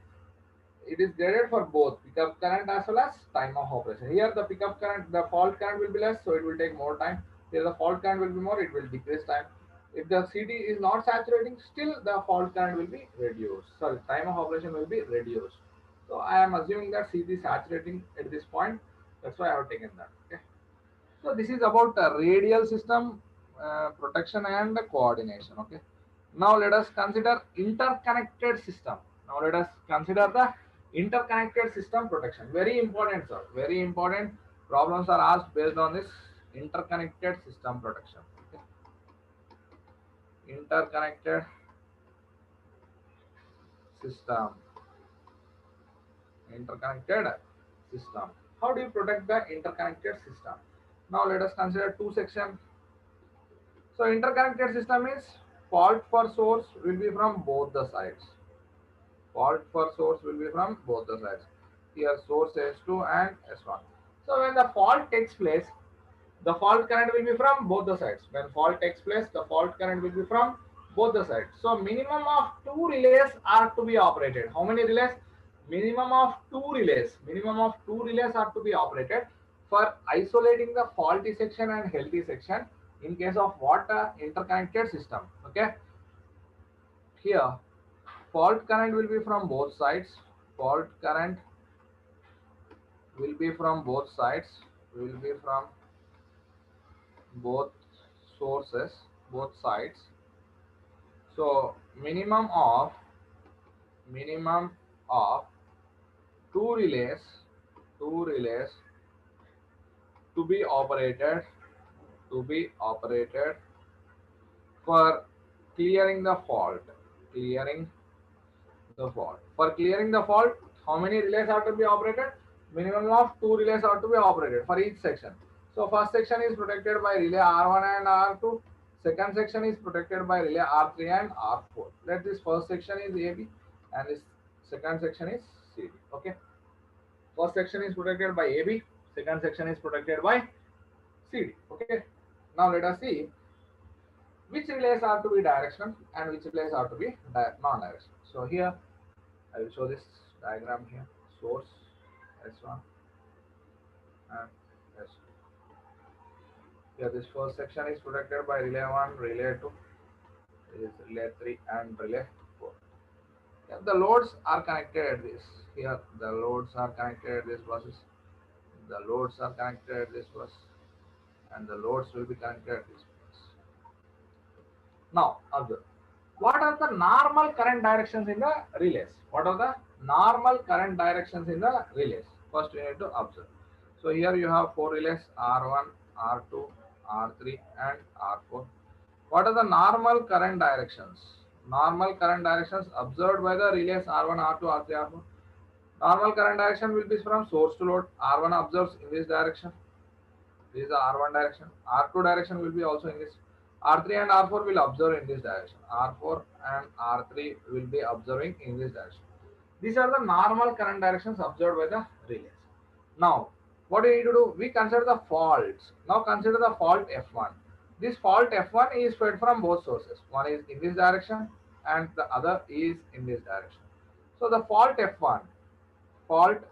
Speaker 1: it is graded for both pickup current as well as time of operation. Here the pickup current, the fault current will be less, so it will take more time. Here the fault current will be more, it will decrease time. If the CT is not saturating, still the fault current will be reduced. Sorry, time of operation will be reduced. So I am assuming that CT is saturating at this point. That's why I have taken that. Okay. So this is about radial system protection and coordination. Okay. Now let us consider interconnected system. Now let us consider the interconnected system protection. Very important, sir. Very important. Problems are asked based on this interconnected system protection. Okay. Interconnected system. Interconnected system. How do you protect the interconnected system? Now let us consider two sections. So interconnected system is fault for source will be from both the sides. Fault for source will be from both the sides. Here source S2 and S1. So when the fault takes place, the fault current will be from both the sides. When fault takes place, the fault current will be from both the sides. So minimum of 2 relays are to be operated. How many relays? Minimum of 2 relays. Minimum of 2 relays are to be operated for isolating the faulty section and healthy section in case of what interconnected system. Okay. Here fault current will be from both sides. Fault current will be from both sides. Will be from both sources, both sides. So minimum of two relays to be operated for clearing the fault. For clearing the fault, how many relays are to be operated? Minimum of 2 relays are to be operated for each section. So first section is protected by relay R1 and R2. Second section is protected by relay R3 and R4. Let this first section is AB and this second section is CD. Okay. First section is protected by AB. Second section is protected by CD. Okay. Now let us see which relays are to be directional and which relays are to be non-directional. So here I will show this diagram here. Source S1 and S2. Here this first section is protected by relay 1, relay 2, this is relay 3 and relay 4. Here the loads are connected at this. Here the loads are connected at this buses. The loads are connected at this bus and the loads will be connected at this bus. Now observe. What are the normal current directions in the relays? What are the normal current directions in the relays? First we need to observe. So here you have 4 relays R1, R2, R3 and R4. What are the normal current directions? Normal current directions observed by the relays R1, R2, R3, R4. Normal current direction will be from source to load. R1 observes in this direction. This is the R1 direction. R2 direction will be also in this. R3 and R4 will observe in this direction. R4 and R3 will be observing in this direction. These are the normal current directions observed by the relays. Now, what do we need to do? We consider the faults. Now consider the fault F1. This fault F1 is fed from both sources. One is in this direction and the other is in this direction. So the fault F1. What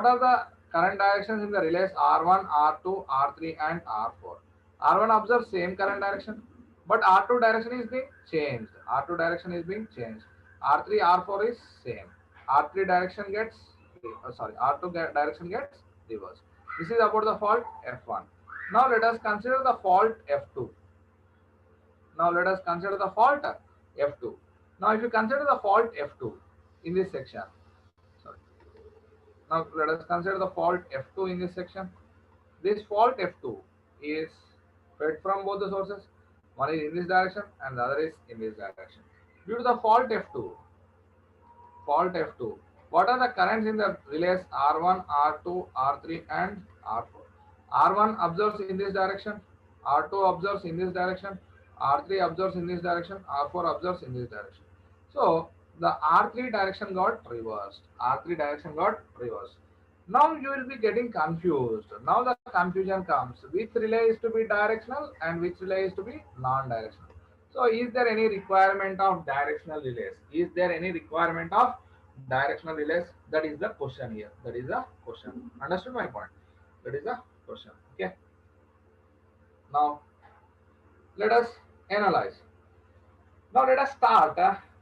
Speaker 1: are the current directions in the relays R1, R2, R3 and R4? R1 observes same current direction, but R2 direction is being changed. R3, R4 is same. R2 direction gets reversed. This is about the fault F1. Now let us consider the fault F2. Now if you consider the fault F2 in this section. Now let us consider the fault F2 in this section. This fault F2 is fed from both the sources. One is in this direction and the other is in this direction. Due to the fault F2, what are the currents in the relays R1, R2, R3 and R4? R1 observes in this direction, R2 observes in this direction, R3 observes in this direction, R4 observes in this direction. So the R3 direction got reversed. Now you will be getting confused. Now the confusion comes. Which relay is to be directional and which relay is to be non-directional? So is there any requirement of directional relays? That is the question here. Understood my point? That is the question. Okay. Now let us analyze. Now let us start.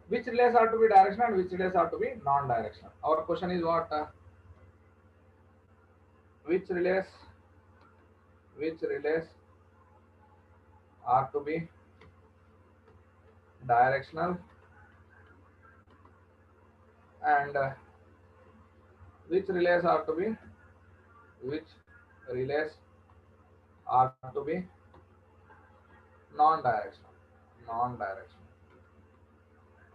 Speaker 1: Which relays are to be directional and which relays are to be non-directional? Our question is what? which relays are to be directional and which relays are to be non-directional.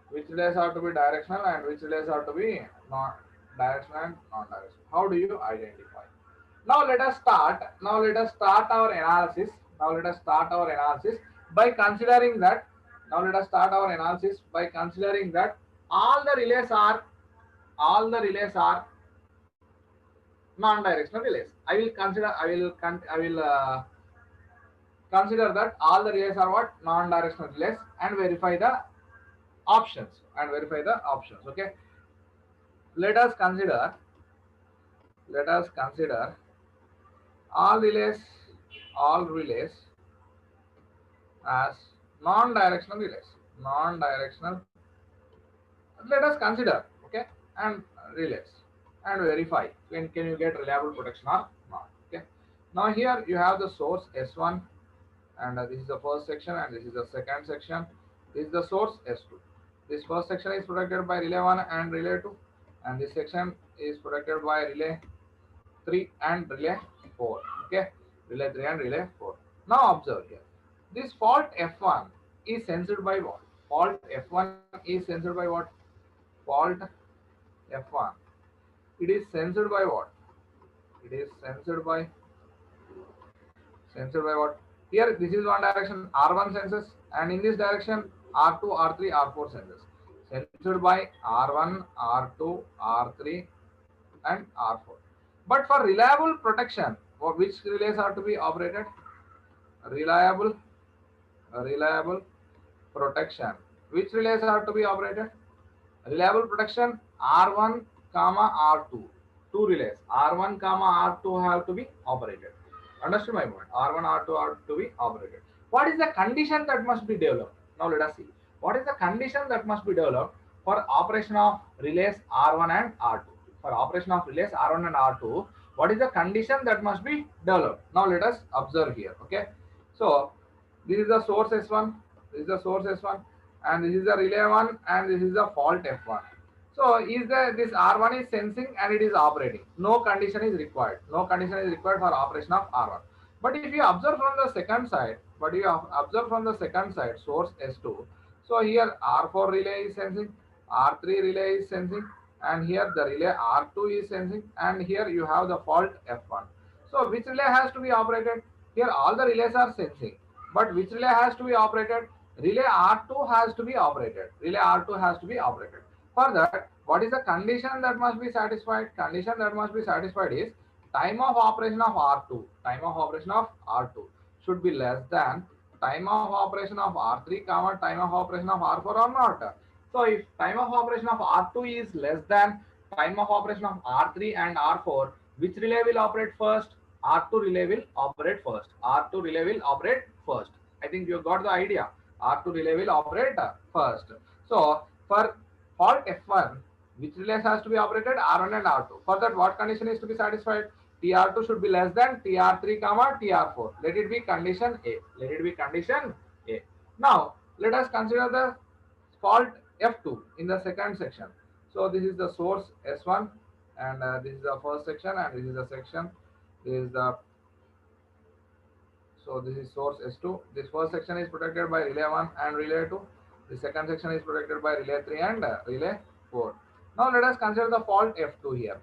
Speaker 1: Which relays are to be directional and which relays are to be non-directional and non-directional. How do you identify? Now let us start our analysis. By considering that all the relays are non-directional relays. I will consider that all the relays are what? Non-directional relays, and verify the options. Okay. Let us consider all relays as non-directional relays. Let us consider, okay, and relays, and verify can you get reliable protection or not. Okay. Now here you have the source S1, and this is the first section, and this is the second section. This is the source S2. This first section is protected by relay 1 and relay 2, and this section is protected by relay 3 and relay 4. Okay, relay 3 and relay 4. Now observe here. This fault F1 is sensed by what? Fault F1 is sensed by what? Fault F1. It is sensed by what? It is sensed by what? Here this is one direction, R1 senses, and in this direction R2, R3, R4 senses. Sensed by R1, R2, R3 and R4. But for reliable protection, for which relays are to be operated? Reliable protection. Which relays are to be operated? Reliable protection R1, R2. Two relays R1, R2 have to be operated. Understood my point? R1, R2 are to be operated. What is the condition that must be developed? Now let us see. What is the condition that must be developed for operation of relays R1 and R2? For operation of relays R1 and R2, what is the condition that must be developed? Now let us observe here. Okay. So this is the source S1, and this is the relay 1, and this is the fault F1. So this R1 is sensing and it is operating. No condition is required. For operation of R1. But if you observe from the second side, source S2. So here R4 relay is sensing, R3 relay is sensing, and here the relay R2 is sensing, and here you have the fault F1. So which relay has to be operated? Here all the relays are sensing, but which relay has to be operated? Relay R2 has to be operated. For that, what is the condition that must be satisfied? Condition that must be satisfied is time of operation of R2. Should be less than time of operation of R3, time of operation of R4 or not. So if time of operation of R2 is less than time of operation of R3 and R4, which relay will operate first? R2 relay will operate first. I think you got the idea. R2 relay will operate first. So for fault F1, which relays has to be operated? R1 and R2. For that, what condition is to be satisfied? TR2 should be less than TR3, TR4. Let it be condition A. Now let us consider the fault F2 in the second section. So this is the source S1, and this is the first section, and this is the section. This is source S2. This first section is protected by relay 1 and relay 2. The second section is protected by relay 3 and relay 4. Now let us consider the fault F2 here.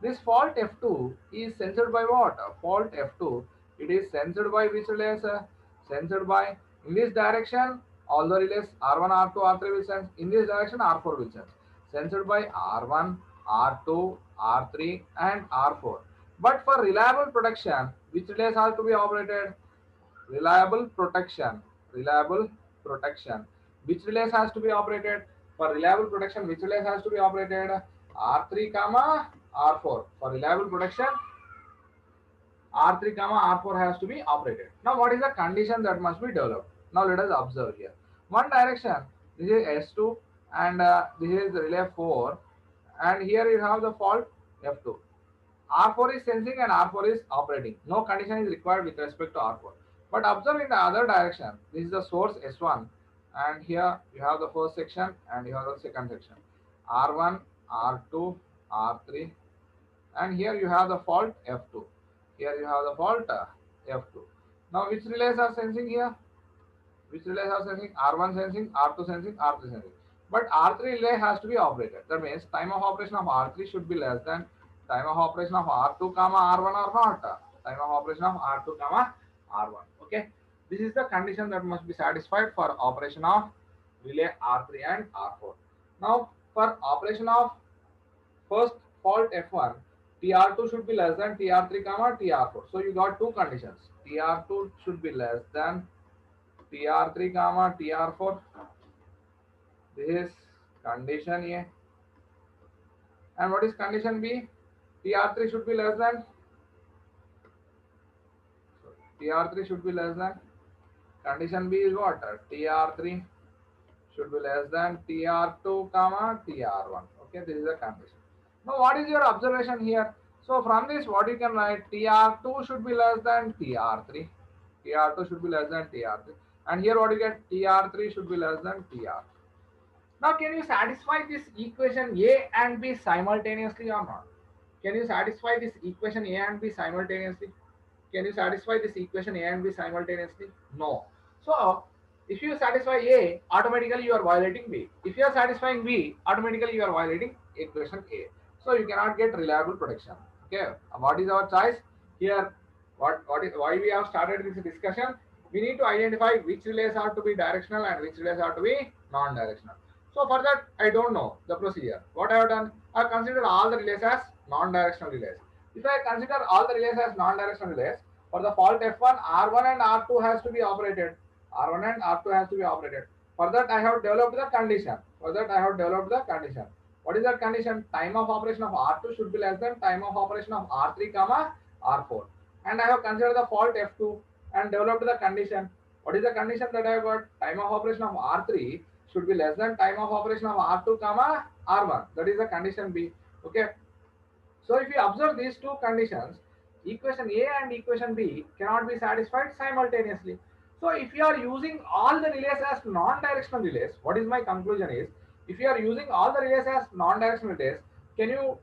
Speaker 1: This fault F2 is sensed by what? Fault F2. It is sensed by which relays? Sensed by, in this direction, all the relays R1, R2, R3 will sense. In this direction, R4 will sense. Sensed by R1, R2, R3 and R4. But for reliable protection, which relays are to be operated? Reliable protection. Which relays has to be operated? For reliable protection, which relays has to be operated? R3, R4. For reliable protection, R3, R4 has to be operated. Now what is the condition that must be developed? Now let us observe here. One direction, this is S2, and this is relay 4, and here you have the fault F2. R4 is sensing and R4 is operating. No condition is required with respect to R4. But observe in the other direction, this is the source S1, and here you have the first section and you have the second section. R1, R2, R3, and here you have the fault F2. Here you have the fault F2. Now which relays are sensing here? Which relays are sensing? R1 sensing, R2 sensing, R3 sensing. But R3 relay has to be operated. That means time of operation of R3 should be less than time of operation of R2, R1 or not. Time of operation of R2, R1. Okay. This is the condition that must be satisfied for operation of relay R3 and R4. Now for operation of first fault F1, TR2 should be less than TR3, TR4. So you got two conditions. TR2 should be less than TR3, TR4. This is condition A. And what is condition B? TR3 should be less than. TR3 should be less than. Condition B is what? TR3 should be less than TR2, TR1. Okay, this is the condition. Now, what is your observation here? So, from this, what you can write? TR2 should be less than TR3. TR2 should be less than TR3. And here, what you get? TR3 should be less than TR. Now, can you satisfy this equation A and B simultaneously or not? Can you satisfy this equation A and B simultaneously? Can you satisfy this equation A and B simultaneously? No. So, if you satisfy A, automatically you are violating B. If you are satisfying B, automatically you are violating equation A. So, you cannot get reliable protection. Okay. What is our choice? Here, why we have started this discussion? We need to identify which relays are to be directional and which relays are to be non-directional. So for that, I don't know the procedure. What I have done, I have considered all the relays as non-directional relays. If I consider all the relays as non-directional relays, for the fault F1, R1 and R2 has to be operated. R1 and R2 has to be operated. For that, I have developed the condition. What is that condition? Time of operation of R2 should be less than time of operation of R3, R4. And I have considered the fault F2 and developed the condition. What is the condition that I have got? Time of operation of R3 should be less than time of operation of R2, R1. That is the condition B. Okay. So if you observe these two conditions, equation A and equation B cannot be satisfied simultaneously. So if you are using all the relays as non-directional relays, what is my conclusion is, if you are using all the relays as non-directional relays, can you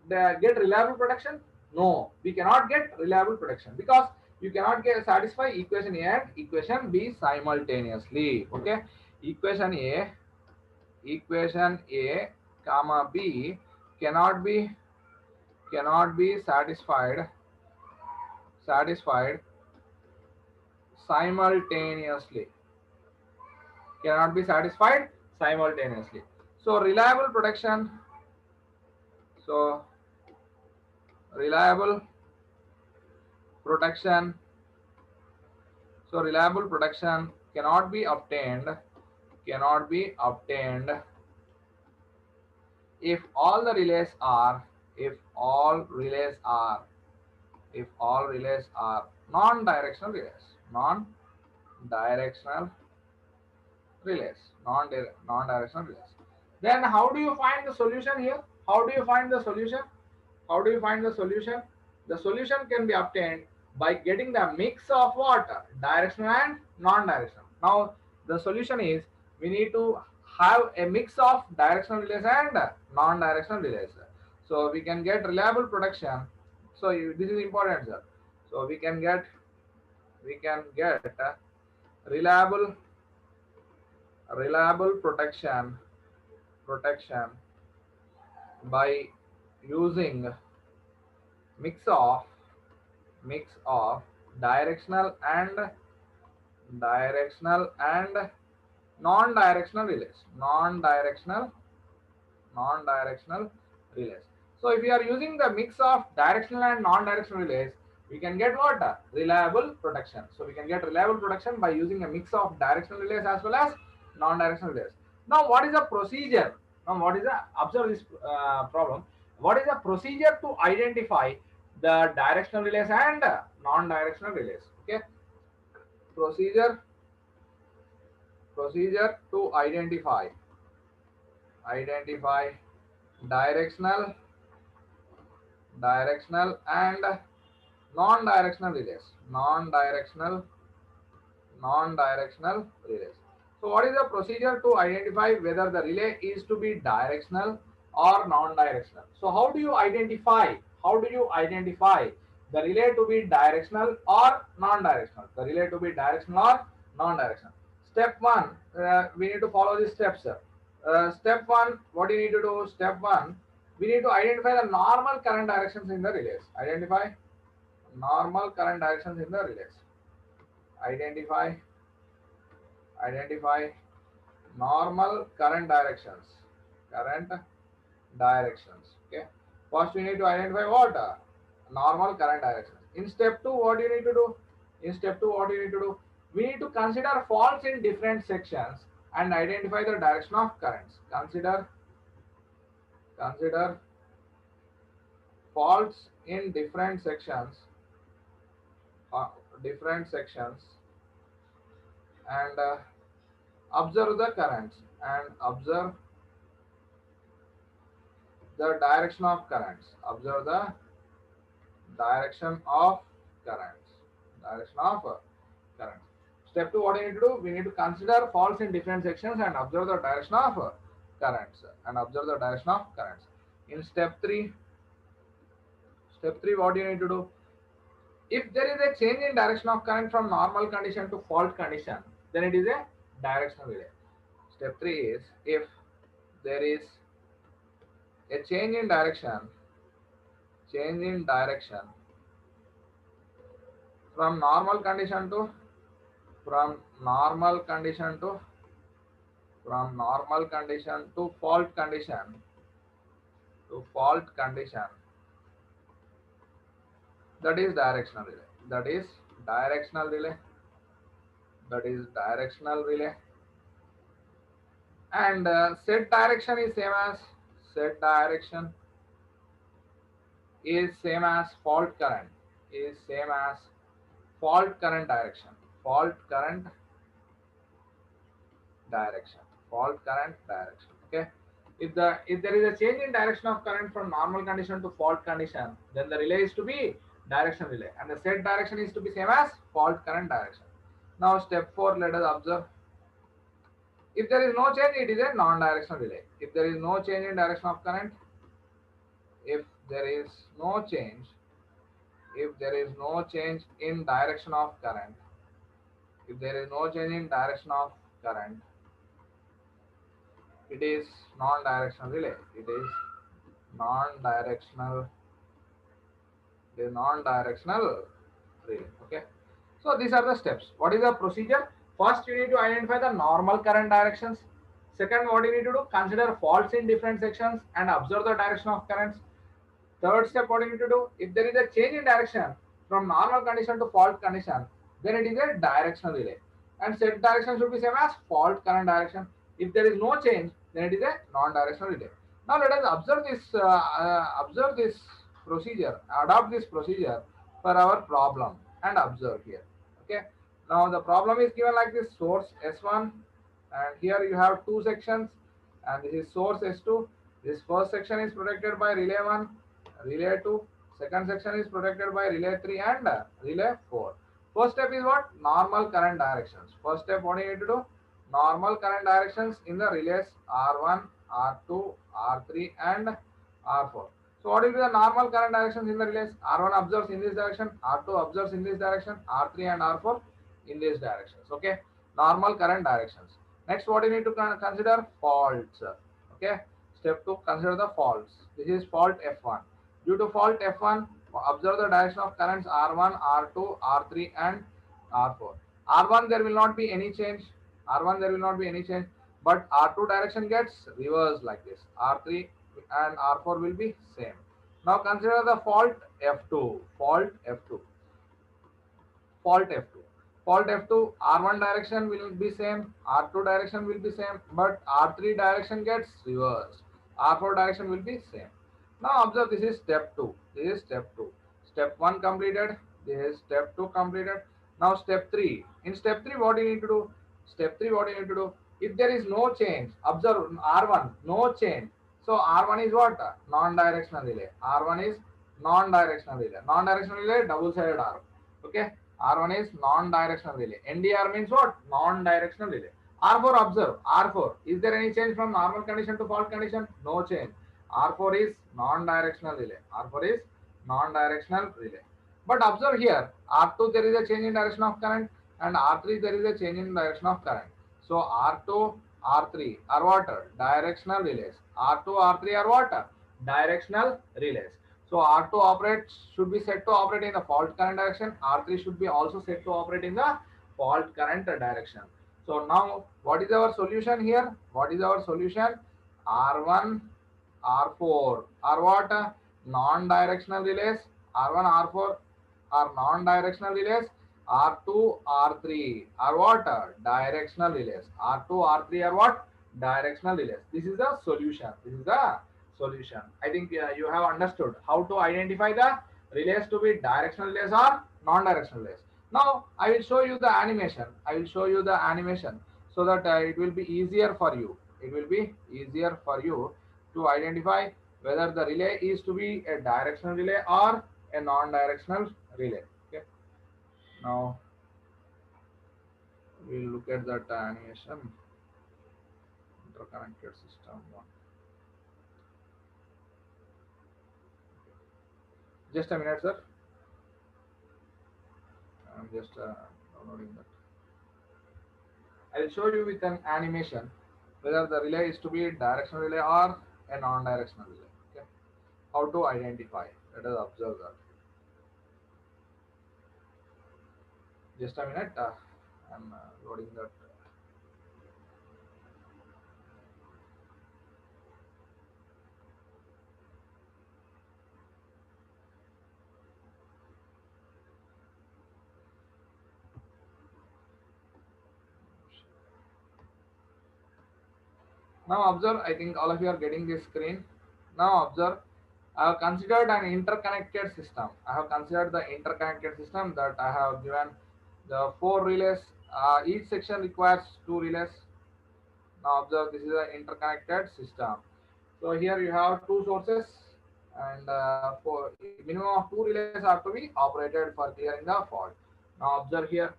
Speaker 1: get reliable protection? No, we cannot get reliable protection because you cannot satisfy equation A and equation B simultaneously. Okay. Equation A, comma B cannot be satisfied simultaneously. Cannot be satisfied simultaneously. So reliable protection. So reliable protection cannot be obtained if all relays are non-directional relays. Then how do you find the solution here? The solution can be obtained by getting the mix of what? Directional and non-directional. Now the solution is we need to have a mix of directional relays and non-directional relays. So we can get reliable protection. So this is important, sir. So we can get reliable protection by using mix of directional and non-directional relays. So if we are using the mix of directional and non-directional relays, we can get what? Reliable protection. So we can get reliable protection by using a mix of directional relays as well as non-directional relays. Now what is the procedure? Observe this problem. What is the procedure to identify the directional relays and non-directional relays? Okay. Procedure to identify directional and non-directional relays. Non-directional relays. So what is the procedure to identify whether the relay is to be directional or non-directional? So how do you identify? The relay to be directional or non-directional? The relay to be directional or non-directional. Step 1, we need to follow these steps. Step 1, what do you need to do? Step 1, we need to identify the normal current directions in the relays. Identify normal current directions in the relays. Identify normal current directions. Okay. First we need to identify what? Normal current directions. In step 2, what do you need to do? We need to consider faults in different sections and identify the direction of currents. Consider faults in different sections and observe the currents and observe the direction of currents. Step 2, what do you need to do? We need to consider faults in different sections and observe the direction of currents. In step 3, what do you need to do? If there is a change in direction of current from normal condition to fault condition, then it is a directional relay. Step 3 is if there is a change in direction from normal condition to fault condition, that is directional relay. And set direction is same as fault current direction. Okay. If there is a change in direction of current from normal condition to fault condition, then the relay is to be directional relay, and the set direction is to be same as fault current direction. Now step 4, let us observe. If there is no change, it is a non-directional relay. If there is no change in direction of current, if there is no change in direction of current, it is non-directional relay. Okay. So these are the steps. What is the procedure? First, you need to identify the normal current directions. Second, what you need to do? Consider faults in different sections and observe the direction of currents. Third step, what you need to do? If there is a change in direction from normal condition to fault condition, then it is a directional relay. And set direction should be same as fault current direction. If there is no change, then it is a non-directional relay. Now let us observe this procedure, adopt this procedure for our problem and observe here. Okay. Now the problem is given like this: source S1, and here you have two sections, and this is source S2. This first section is protected by relay 1, relay 2. Second section is protected by relay 3 and relay 4. First step is what? Normal current directions. First step, what do you need to do? Normal current directions in the relays R1, R2, R3 and R4. So what will be the normal current directions in the relays? R1 observes in this direction, R2 observes in this direction, R3 and R4 in these directions. Okay, normal current directions. Next, what you need to consider? Faults. Okay, step 2, consider the faults. This is fault F1. Due to fault F1, observe the direction of currents R1, R2, R3 and R4. R1 there will not be any change. But R2 direction gets reversed like this. R3 and R4 will be same. Now consider the fault F2. Fault F2, R1 direction will be same, R2 direction will be same, but R3 direction gets reversed. R4 direction will be same. Now observe, this is step 2. Step 1 completed. This is step 2 completed. Now step 3. In step 3, what do you need to do? If there is no change, observe R1, no change. So R1 is what? Non-directional relay. R1 is non-directional relay. Non-directional relay, double-sided arm. Okay, R1 is non-directional relay. NDR means what? Non-directional relay. R4, observe, R4. Is there any change from normal condition to fault condition? No change. R4 is non-directional relay. R4 is non-directional relay. But observe here, R2 there is a change in direction of current, and R3 there is a change in direction of current. So R2, R3 are what? Directional relays. R2, R3 are what? Directional relays. So R2 operates should be set to operate in the fault current direction. R3 should be also set to operate in the fault current direction. So now what is our solution here? What is our solution? R1, R4 are what? Non-directional relays. R1, R4 are non-directional relays. R2, R3 are what? Directional relays. R2, R3 are what? Directional relays. This is the solution. This is the solution. I think you have understood how to identify the relays to be directional relays or non-directional relays. Now I will show you the animation. I will show you the animation so that it will be easier for you. It will be easier for you to identify whether the relay is to be a directional relay or a non-directional relay. Okay. Now we'll look at that animation. Interconnected system one. Just a minute, sir. I'm just downloading that. I will show you with an animation whether the relay is to be a directional relay or a non-directional relay. Okay. How to identify? Let us observe that. Just a minute. I'm loading that. Now observe, I think all of you are getting this screen. Now observe, I have considered an interconnected system. I have considered the interconnected system that I have given the 4 relays. Each section requires 2 relays. Now observe, this is an interconnected system. So here you have 2 sources, and for minimum of 2 relays are to be operated for clearing the fault. Now observe here.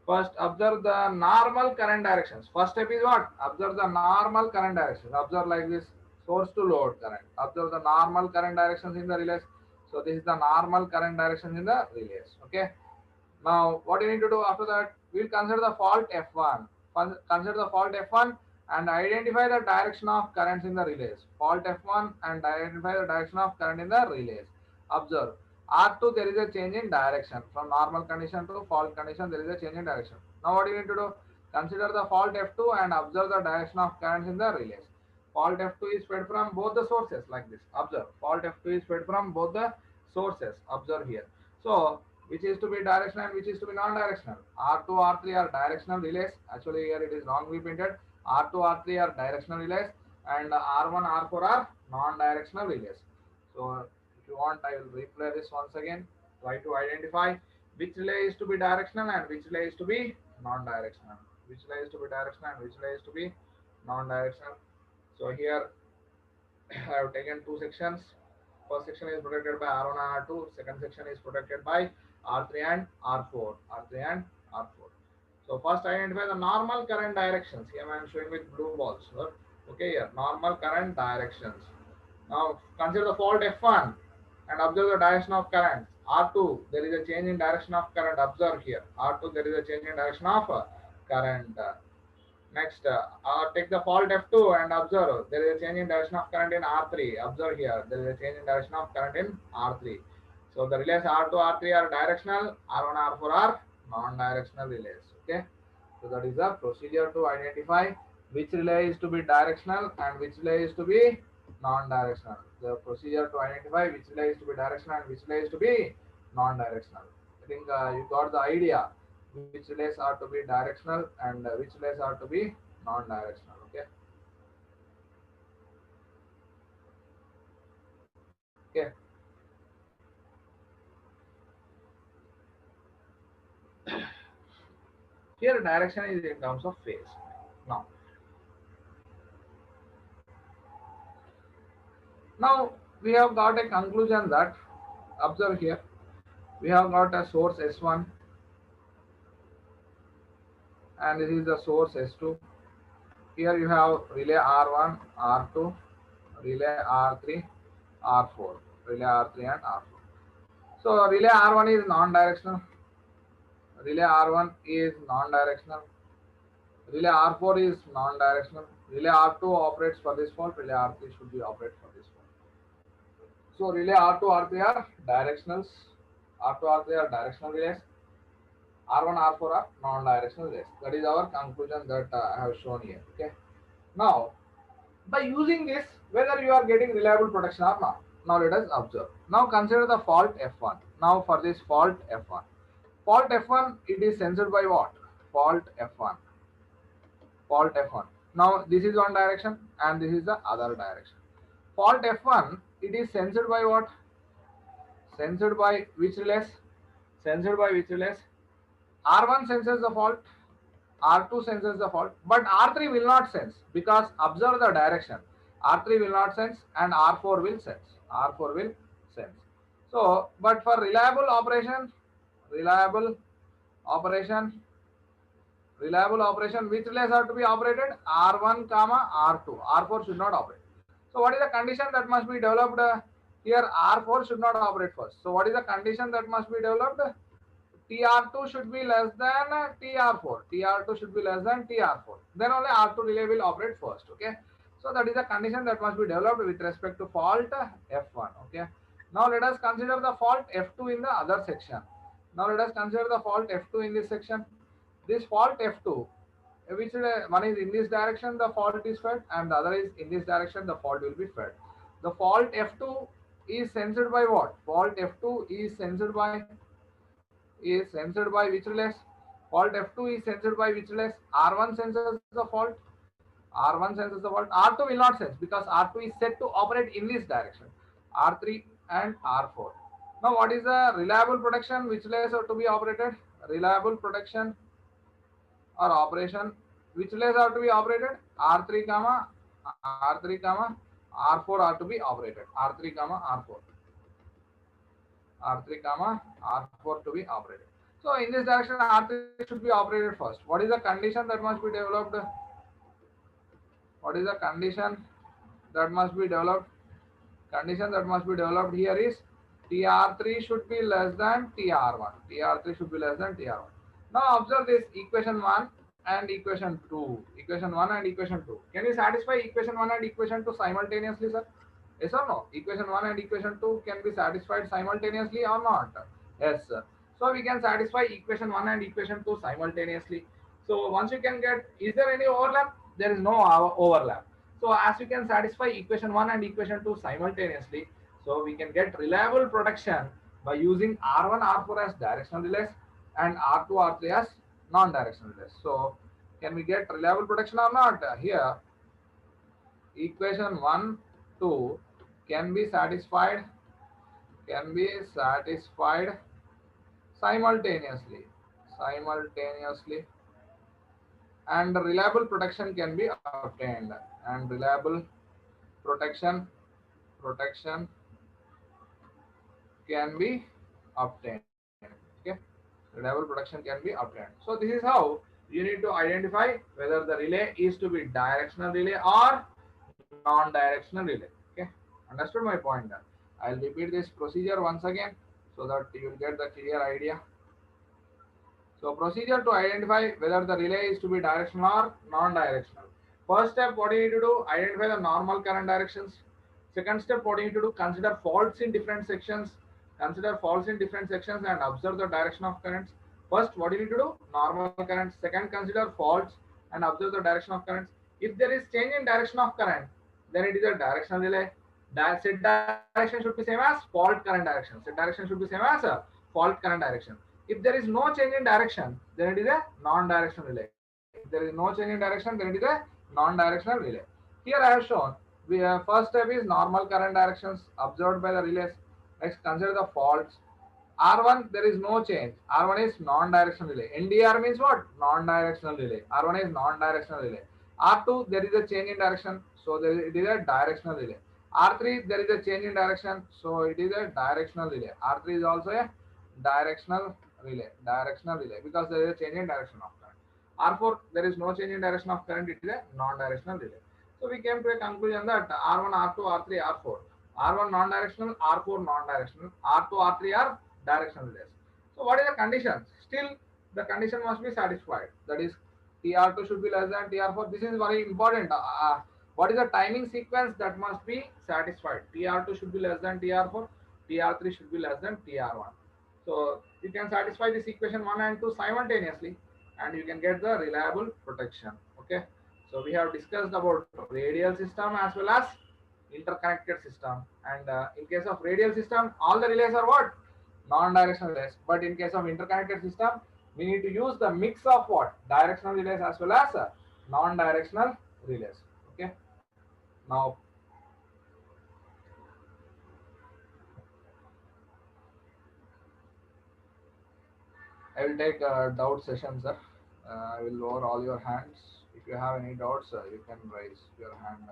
Speaker 1: First, observe the normal current directions. First step is what? Observe the normal current directions. Observe like this, source to load current. Observe the normal current directions in the relays. So this is the normal current directions in the relays. Okay. Now what you need to do after that? We'll consider the fault F1. Consider the fault F1 and identify the direction of currents in the relays. Fault F1 and identify the direction of current in the relays. Observe. R2 there is a change in direction. From normal condition to fault condition there is a change in direction. Now what you need to do? Consider the fault F2 and observe the direction of currents in the relays. Fault F2 is fed from both the sources like this. Observe. Fault F2 is fed from both the sources. Observe here. So which is to be directional and which is to be non-directional. R2, R3 are directional relays. Actually here it is wrongly printed. R2, R3 are directional relays and R1, R4 are non-directional relays. So if you want, I will replay this once again. Try to identify which relay is to be directional and which relay is to be non-directional. Which relay is to be directional and which relay is to be non-directional. So here I have taken 2 sections. First section is protected by R1 and R2. Second section is protected by R3 and R4. R3 and R4. So first identify the normal current directions. Here I am showing with blue balls. Okay, here normal current directions. Now consider the fault F1 and observe the direction of current. R2 there is a change in direction of current. Observe here. R2 there is a change in direction of current. Next, take the fault F2 and observe there is a change in direction of current in R3. Observe here there is a change in direction of current in R3. So the relays R2, R3 are directional, R1, R4 are non-directional relays. Okay. So that is the procedure to identify which relay is to be directional and which relay is to be non-directional. The procedure to identify which relay is to be directional and which relay is to be non-directional. I think you got the idea. Which relays are to be directional and which relays are to be non-directional. Okay. Okay. Here direction is in terms of phase. Now we have got a conclusion that observe here. We have got a source S1 and this is the source S2. Here you have relay R1, R2, relay R3, R4, relay R3 and R4. So relay R1 is non-directional, relay R1 is non-directional, relay R4 is non-directional, relay R2 operates for this fault, relay R3 should be operate for this fault. So relay R2, R3 are directionals, R2, R3 are directional relays, R1, R4 are non-directional relays. That is our conclusion that I have shown here. Okay. Now, by using this, whether you are getting reliable protection or not. Now let us observe. Now consider the fault F1. Now for this fault F1. Fault F1, it is censored by what? Fault F1. Fault F1. Now this is one direction and this is the other direction. Fault F1, it is censored by what? Censored by which relays? Censored by which relays? R1 senses the fault, R2 senses the fault, but R3 will not sense because observe the direction. R3 will not sense and R4 will sense. R4 will sense. So, but for reliable operation, which relays are to be operated? R1, R2. R4 should not operate. So, what is the condition that must be developed here? R4 should not operate first. So, what is the condition that must be developed? TR2 should be less than TR4. TR2 should be less than TR4. Then only R2 relay will operate first. Okay. So that is a condition that must be developed with respect to fault F1. Okay. Now let us consider the fault F2 in the other section. Now let us consider the fault F2 in this section. This fault F2, which one is in this direction, the fault is fed, and the other is in this direction, the fault will be fed. The fault F2 is censored by what? Fault F2 is censored by which relays? Fault F2 is censored by which relays? R1 senses the fault. R1 senses the fault. R2 will not sense because R2 is set to operate in this direction. R3 and R4. Now what is the reliable protection? Which relays are to be operated? Reliable protection or operation. Which relays are to be operated? R3, R4 are to be operated. R3, R4. R3, R4 to be operated. So in this direction, R3 should be operated first. What is the condition that must be developed? What is the condition that must be developed? Condition that must be developed here is TR3 should be less than TR1. TR3 should be less than TR1. Now observe this equation 1 and equation 2. Equation 1 and equation 2. Can you satisfy equation 1 and equation 2 simultaneously, sir? Yes or no? Equation 1 and equation 2 can be satisfied simultaneously or not? Yes, sir. So we can satisfy equation 1 and equation 2 simultaneously. So once you can get, is there any overlap? There is no overlap. So as you can satisfy equation 1 and equation 2 simultaneously, so we can get reliable protection by using R1, R4 as directional relays and R2, R3 as non-directional relays. So can we get reliable protection or not? Here, equation 1, 2 can be satisfied simultaneously, and reliable protection can be obtained, and reliable protection can be obtained. Okay, reliable protection can be obtained. So this is how you need to identify whether the relay is to be directional relay or non-directional relay. Okay, understood my point there? I'll repeat this procedure once again so that you will get the clear idea. So procedure to identify whether the relay is to be directional or non-directional. First step, what you need to do, identify the normal current directions. Second step, what you need to do, consider faults in different sections. And observe the direction of currents. First, what you need to do, normal currents. Second, consider faults and observe the direction of currents. If there is change in direction of current, then it is a directional relay. Set direction should be same as fault current direction. Set direction should be same as a fault current direction. If there is no change in direction, then it is a non-directional relay. If there is no change in direction, then it is a non-directional relay. Here I have shown, first step is normal current directions observed by the relays. Next, consider the faults. R1, there is no change. R1 is non-directional relay. NDR means what? Non-directional relay. R1 is non-directional relay. R2, there is a change in direction. So it is a directional relay. R3 there is a change in direction, so it is a directional relay. R3 is also a directional relay, because there is a change in direction of current. R4 there is no change in direction of current, it is a non-directional relay. So we came to a conclusion that R1, R2, R3, R4. R1 non-directional, R4 non-directional, R2, R3 are directional relays. So what is the condition? Still the condition must be satisfied. That is TR2 should be less than TR4. This is very important. What is the timing sequence that must be satisfied? TR2 should be less than TR4, TR3 should be less than TR1. So you can satisfy this equation 1 and 2 simultaneously and you can get the reliable protection. Okay. So we have discussed about radial system as well as interconnected system, and in case of radial system all the relays are what? Non-directional relays, but in case of interconnected system we need to use the mix of what? Directional relays as well as non-directional relays. Okay. Now I will take a doubt session, sir. I will lower all your hands. If you have any doubts, you can raise your hand.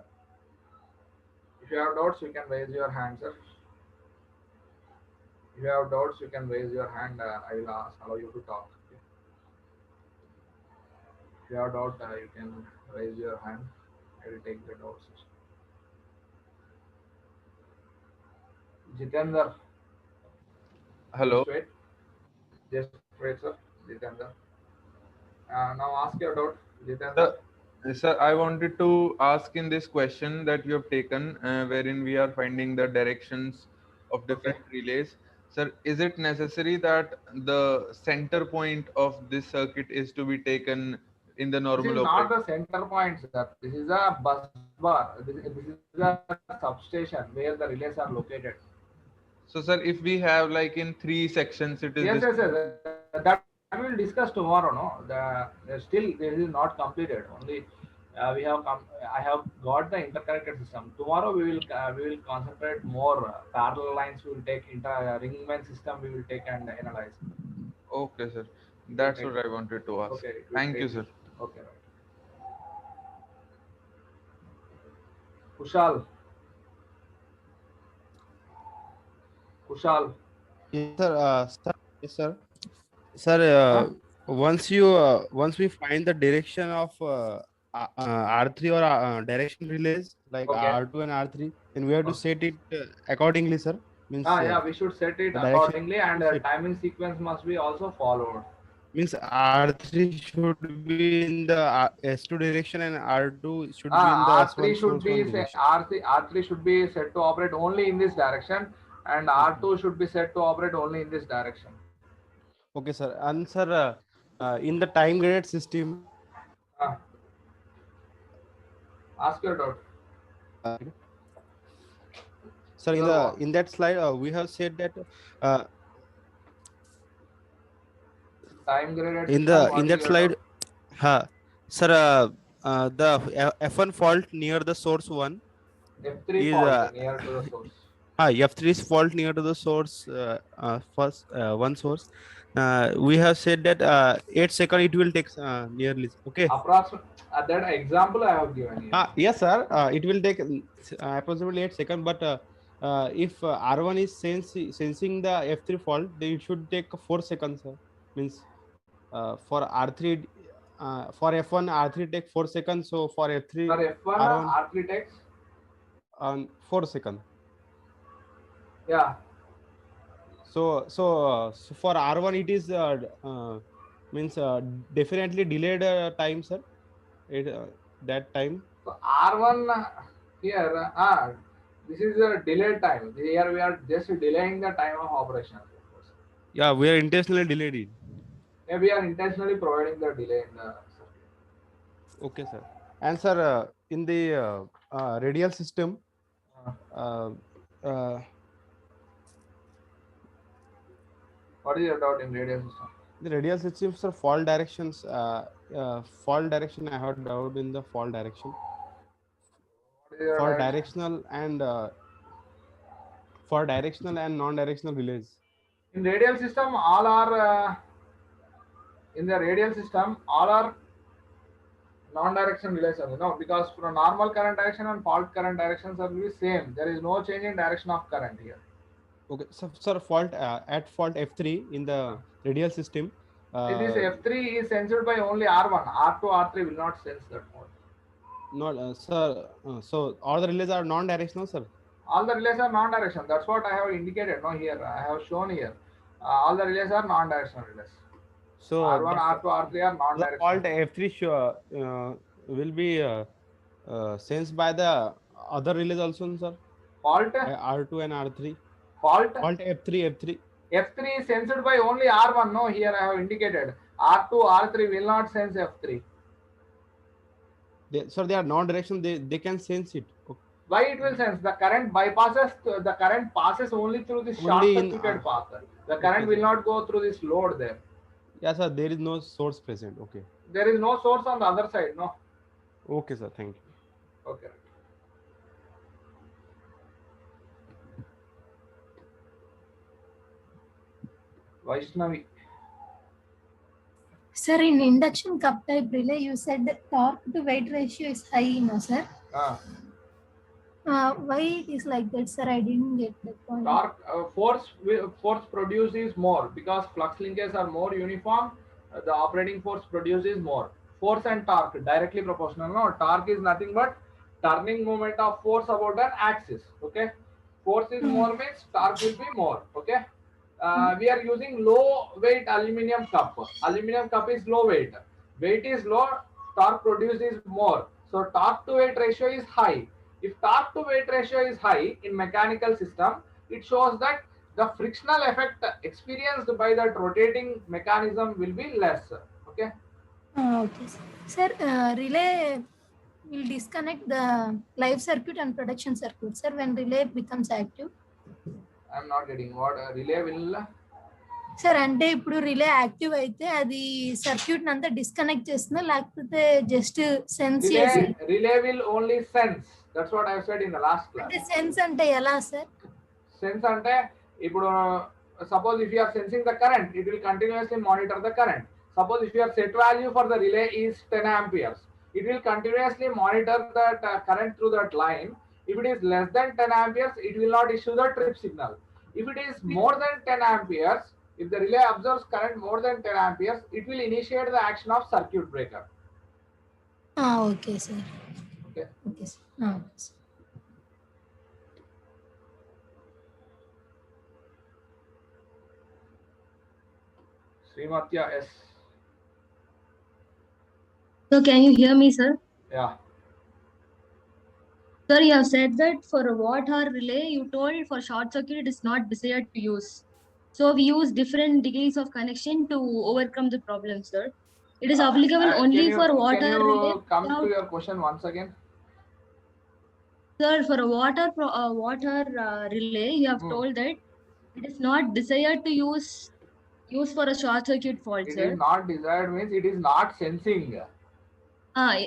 Speaker 1: If you have doubts, you can raise your hand, sir. If you have doubts, you can raise your hand. I will allow you to talk. Okay? If you have doubt, you can raise your hand. I will take the doubts. Jitendra.
Speaker 13: Hello.
Speaker 1: Just wait, sir. Jitendra. Now ask your doubt, Jitendra.
Speaker 13: Sir, I wanted to ask in this question that you have taken, wherein we are finding the directions of different relays. Sir, is it necessary that the center point of this circuit is to be taken in the normal
Speaker 1: This is not the center point, sir. This is a bus bar. This is a substation where the relays are located.
Speaker 13: So, sir, if we have like in 3 sections, it is
Speaker 1: yes. That we will discuss tomorrow. No, still this is not completed. Only I have got the interconnected system. Tomorrow we will concentrate more parallel lines. We will take ring-main system. We will take and analyze.
Speaker 13: Okay, sir. That's what I wanted to ask.
Speaker 1: Okay.
Speaker 13: Thank you, sir.
Speaker 1: Okay. Kushal.
Speaker 14: Yes, sir. Yes, sir. Sir, once we find the direction of R3 or direction relays like R2 and R3, and we have to set it accordingly, sir. Means
Speaker 1: we should set it accordingly, and timing sequence must be also followed.
Speaker 14: Means R3 should be in the S2 direction and R2 should be in the
Speaker 1: R3 should be R3 should be set to operate only in this direction, and R2 should be set to operate only in this direction.
Speaker 14: Okay, sir. And sir, in the time graded system,
Speaker 1: ask your doubt.
Speaker 14: Sir, in that slide, we have said that
Speaker 1: time graded
Speaker 14: in that slide, sir, the F1 fault near the source 1
Speaker 1: F3
Speaker 14: is
Speaker 1: fault near to the source.
Speaker 14: F3 is fault near to the source, first one source. We have said that 8 seconds it will take nearly. Okay.
Speaker 1: Approximately that example I have given you.
Speaker 14: Yes, sir. It will take approximately 8 seconds. But if R1 is sensing the F3 fault, then it should take 4 seconds. Sir. Means for R3, for F1, R3 take 4 seconds. So for F3,
Speaker 1: for F1, R3 takes
Speaker 14: 4 seconds.
Speaker 1: Yeah.
Speaker 14: So for R1 it is means definitely delayed time, sir. That time.
Speaker 1: So R1 here, this is a delayed time. Here we are just delaying the time of operation.
Speaker 14: Yeah, we are intentionally delayed it.
Speaker 1: Yeah, we are intentionally providing the delay in the circuit.
Speaker 14: Okay, sir. And sir, in the radial system,
Speaker 1: what is your doubt in radial system?
Speaker 14: The radial system, sir, fault directions. Fault direction, I have doubt in the fault direction. For directional and non-directional relays.
Speaker 1: In radial system, all are Non-direction relays only. No, because for normal current direction and fault current directions are the same. There is no change in direction of current here.
Speaker 14: Okay, so sir, fault at fault F3 in the radial system.
Speaker 1: This F3 is sensed by only R1. R2, R3 will not sense that mode.
Speaker 14: Not sir. So all the relays are non-directional, sir.
Speaker 1: All the relays are non-directional. That's what I have indicated. No, here I have shown here. All the relays are non-directional relays.
Speaker 14: So
Speaker 1: R1, R2, R3 are
Speaker 14: the
Speaker 1: non-directional.
Speaker 14: fault F3 will be sensed by the other relays also, sir.
Speaker 1: Fault
Speaker 14: R2 and R3.
Speaker 1: Fault
Speaker 14: F3.
Speaker 1: F3 is sensed by only R1. No, here I have indicated. R2, R3 will not sense F3.
Speaker 14: Sir, they are non-directional. They can sense it. Okay.
Speaker 1: Why it will sense? The current bypasses. The current passes only through this short-circuited path. The current will not go through this load there.
Speaker 14: Yeah, sir. There is no source present. Okay.
Speaker 1: There is no source on the other side. No.
Speaker 14: Okay, sir. Thank you.
Speaker 1: Okay. Vaishnavi.
Speaker 15: Sir, in induction cup type relay, you said the torque to weight ratio is high, no, sir? Why it is like that, sir? I didn't get the point.
Speaker 1: Torque, force produced is more because flux linkages are more uniform. The operating force produces more. Force and torque directly proportional. No, torque is nothing but turning moment of force about an axis. Okay, force is more means torque will be more. Okay. We are using low weight aluminum cup. Aluminum cup is low weight. Weight is low, torque produced is more. So torque to weight ratio is high. If torque to weight ratio is high in mechanical system, it shows that the frictional effect experienced by that rotating mechanism will be less. Okay.
Speaker 15: Okay, sir. Sir, relay will disconnect the live circuit and production circuit, sir, when relay becomes active.
Speaker 1: I'm not getting what relay will.
Speaker 15: Sir అంటే ఇప్పుడు relay active అయితే అది circuit అంతా disconnect చేస్తుందా లేకపోతే just sense చేసి
Speaker 1: relay will only sense that's what I have said in the last class
Speaker 15: అంటే sense అంటే ఎలా సార్
Speaker 1: సెన్స్ అంటే ఇప్పుడు suppose if you are sensing the current it will continuously monitor the current suppose if your set value for the relay is 10 amperes it will continuously monitor that current through that line. If it is less than 10 amperes, it will not issue the trip signal. If it is more than 10 amperes, if the relay observes current more than 10 amperes, it will initiate the action of circuit breaker.
Speaker 15: Okay, sir.
Speaker 1: Okay.
Speaker 15: Okay, sir.
Speaker 1: Srimatya S.
Speaker 16: So can you hear me, sir?
Speaker 1: Yeah.
Speaker 16: Sir, you have said that for a watt-hour relay, you told for short circuit it is not desired to use. So we use different degrees of connection to overcome the problem, sir. It is applicable only for watt-hour relay.
Speaker 1: Can you come to your question once again?
Speaker 16: Sir, for a watt-hour relay, you have told that it is not desired to use for a short circuit fault,
Speaker 1: It
Speaker 16: sir.
Speaker 1: is not desired means it is not sensing.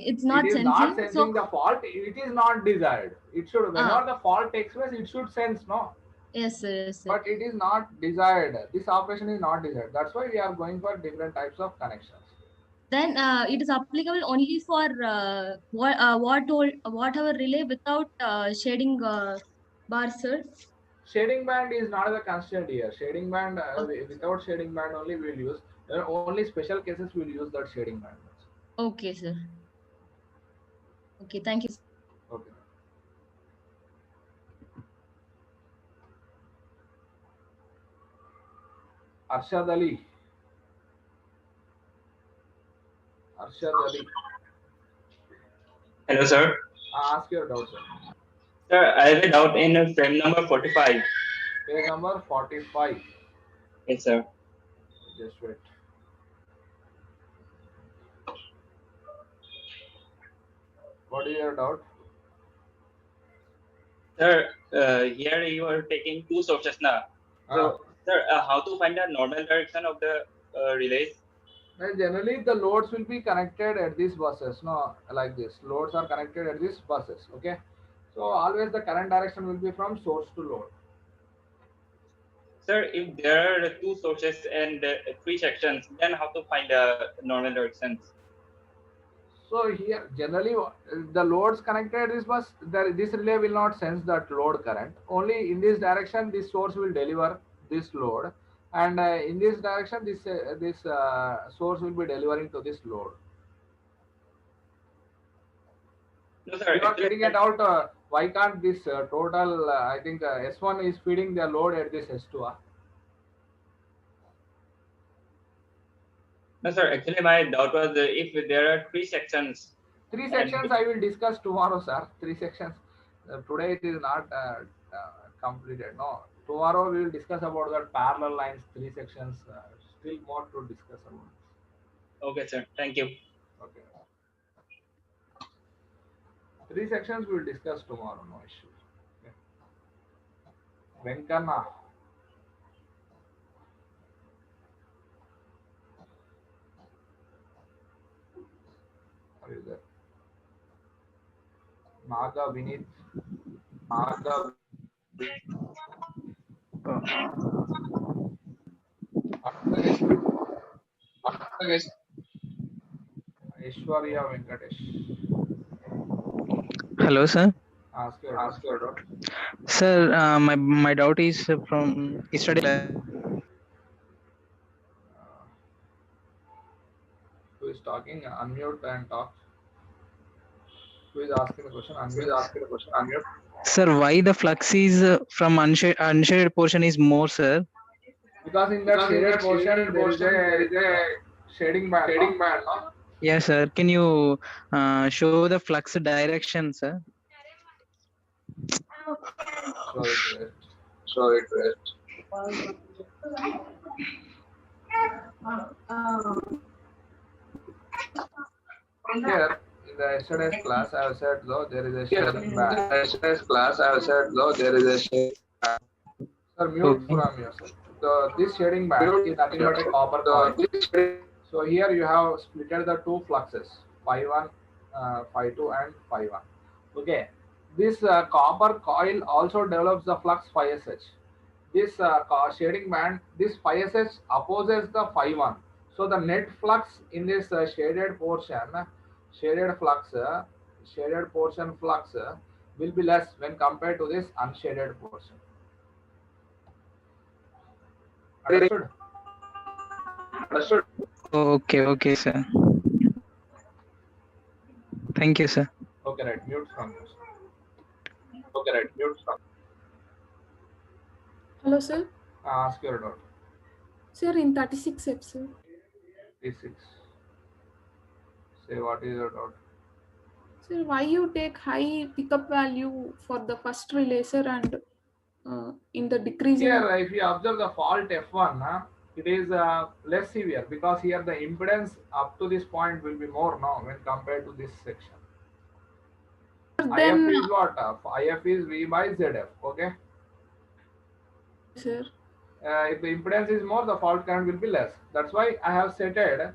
Speaker 16: It's not
Speaker 1: it is
Speaker 16: sensing.
Speaker 1: not sensing
Speaker 16: So
Speaker 1: the fault. It is not desired. It should whenever the fault takes place, it should sense, no?
Speaker 16: yes, sir. Yes, sir.
Speaker 1: But it is not desired. This operation is not desired. That's why we are going for different types of connections.
Speaker 16: Then it is applicable only for watt-hour relay without shading bar, sir.
Speaker 1: Shading band is not the constraint here. Shading band without shading band only we will use. Only special cases we will use that shading band.
Speaker 16: Okay, sir. Okay, thank you.
Speaker 1: Okay. Arshad Ali.
Speaker 17: Hello, sir.
Speaker 1: Ask your doubt, sir.
Speaker 17: Sir, I have a doubt in frame number 45.
Speaker 1: Page number 45.
Speaker 17: Yes, sir.
Speaker 1: Just wait. What is your doubt?
Speaker 17: Sir, here you are taking two sources now. So, sir, how to find the normal direction of the relays?
Speaker 1: Well, generally, the loads will be connected at these buses, no, like this. Loads are connected at these buses, okay? So, always the current direction will be from source to load.
Speaker 17: Sir, if there are two sources and three sections, then how to find the normal directions?
Speaker 1: So here generally the loads connected this bus, this relay will not sense that load current. Only in this direction this source will deliver this load, and in this direction this source will be delivering to this load.
Speaker 17: No, sir.
Speaker 1: You are getting it out. Why can't this total? I think S1 is feeding the load at this S2.
Speaker 17: No, sir. Actually, my doubt was if there are three sections.
Speaker 1: Three sections I will discuss tomorrow, sir. Three sections. Today it is not completed. No. Tomorrow we will discuss about the parallel lines, three sections. Still more to discuss about.
Speaker 17: Okay, sir. Thank you.
Speaker 1: Okay. Three sections we will discuss tomorrow. No issues. Okay. Venkana. Are you there? Naga Vinith. Naga. Aishwarya Venkatesh.
Speaker 18: Hello, sir.
Speaker 1: Ask your doubt.
Speaker 18: Sir, my doubt is from yesterday.
Speaker 1: Who is talking? Unmute and talk. Who is asking the question? Unmute.
Speaker 18: Sir, why the flux is from unshaded portion is more, sir?
Speaker 1: Because in that shaded portion there is a shading band. No?
Speaker 18: Yes, sir. Can you show the flux direction, sir?
Speaker 1: Show it. Here in the yesterday's class I have said though there is a shading band. Sir, mute from yourself. This shading band is nothing but a copper coil. So here you have splitted the two fluxes, phi 1, phi 2 and phi 1. Okay. This copper coil also develops the flux phi sh. This shading band, this phi sh opposes the phi 1. So the net flux in this shaded portion flux will be less when compared to this unshaded portion. Understood?
Speaker 18: Okay, sir. Thank you, sir.
Speaker 1: Okay, right. Mute from yourself.
Speaker 19: Hello, sir.
Speaker 1: Ask your doubt.
Speaker 19: Sir, in 36 steps, sir.
Speaker 1: 36. Say what is your doubt?
Speaker 19: Sir, why you take high pickup value for the first relay, sir, and in the decreasing?
Speaker 1: Here, if you observe the fault F1, it is less severe because here the impedance up to this point will be more now when compared to this section.
Speaker 19: Then,
Speaker 1: IF is what? IF is V by ZF. Okay.
Speaker 19: Sir.
Speaker 1: If the impedance is more, the fault current will be less. That's why I have set the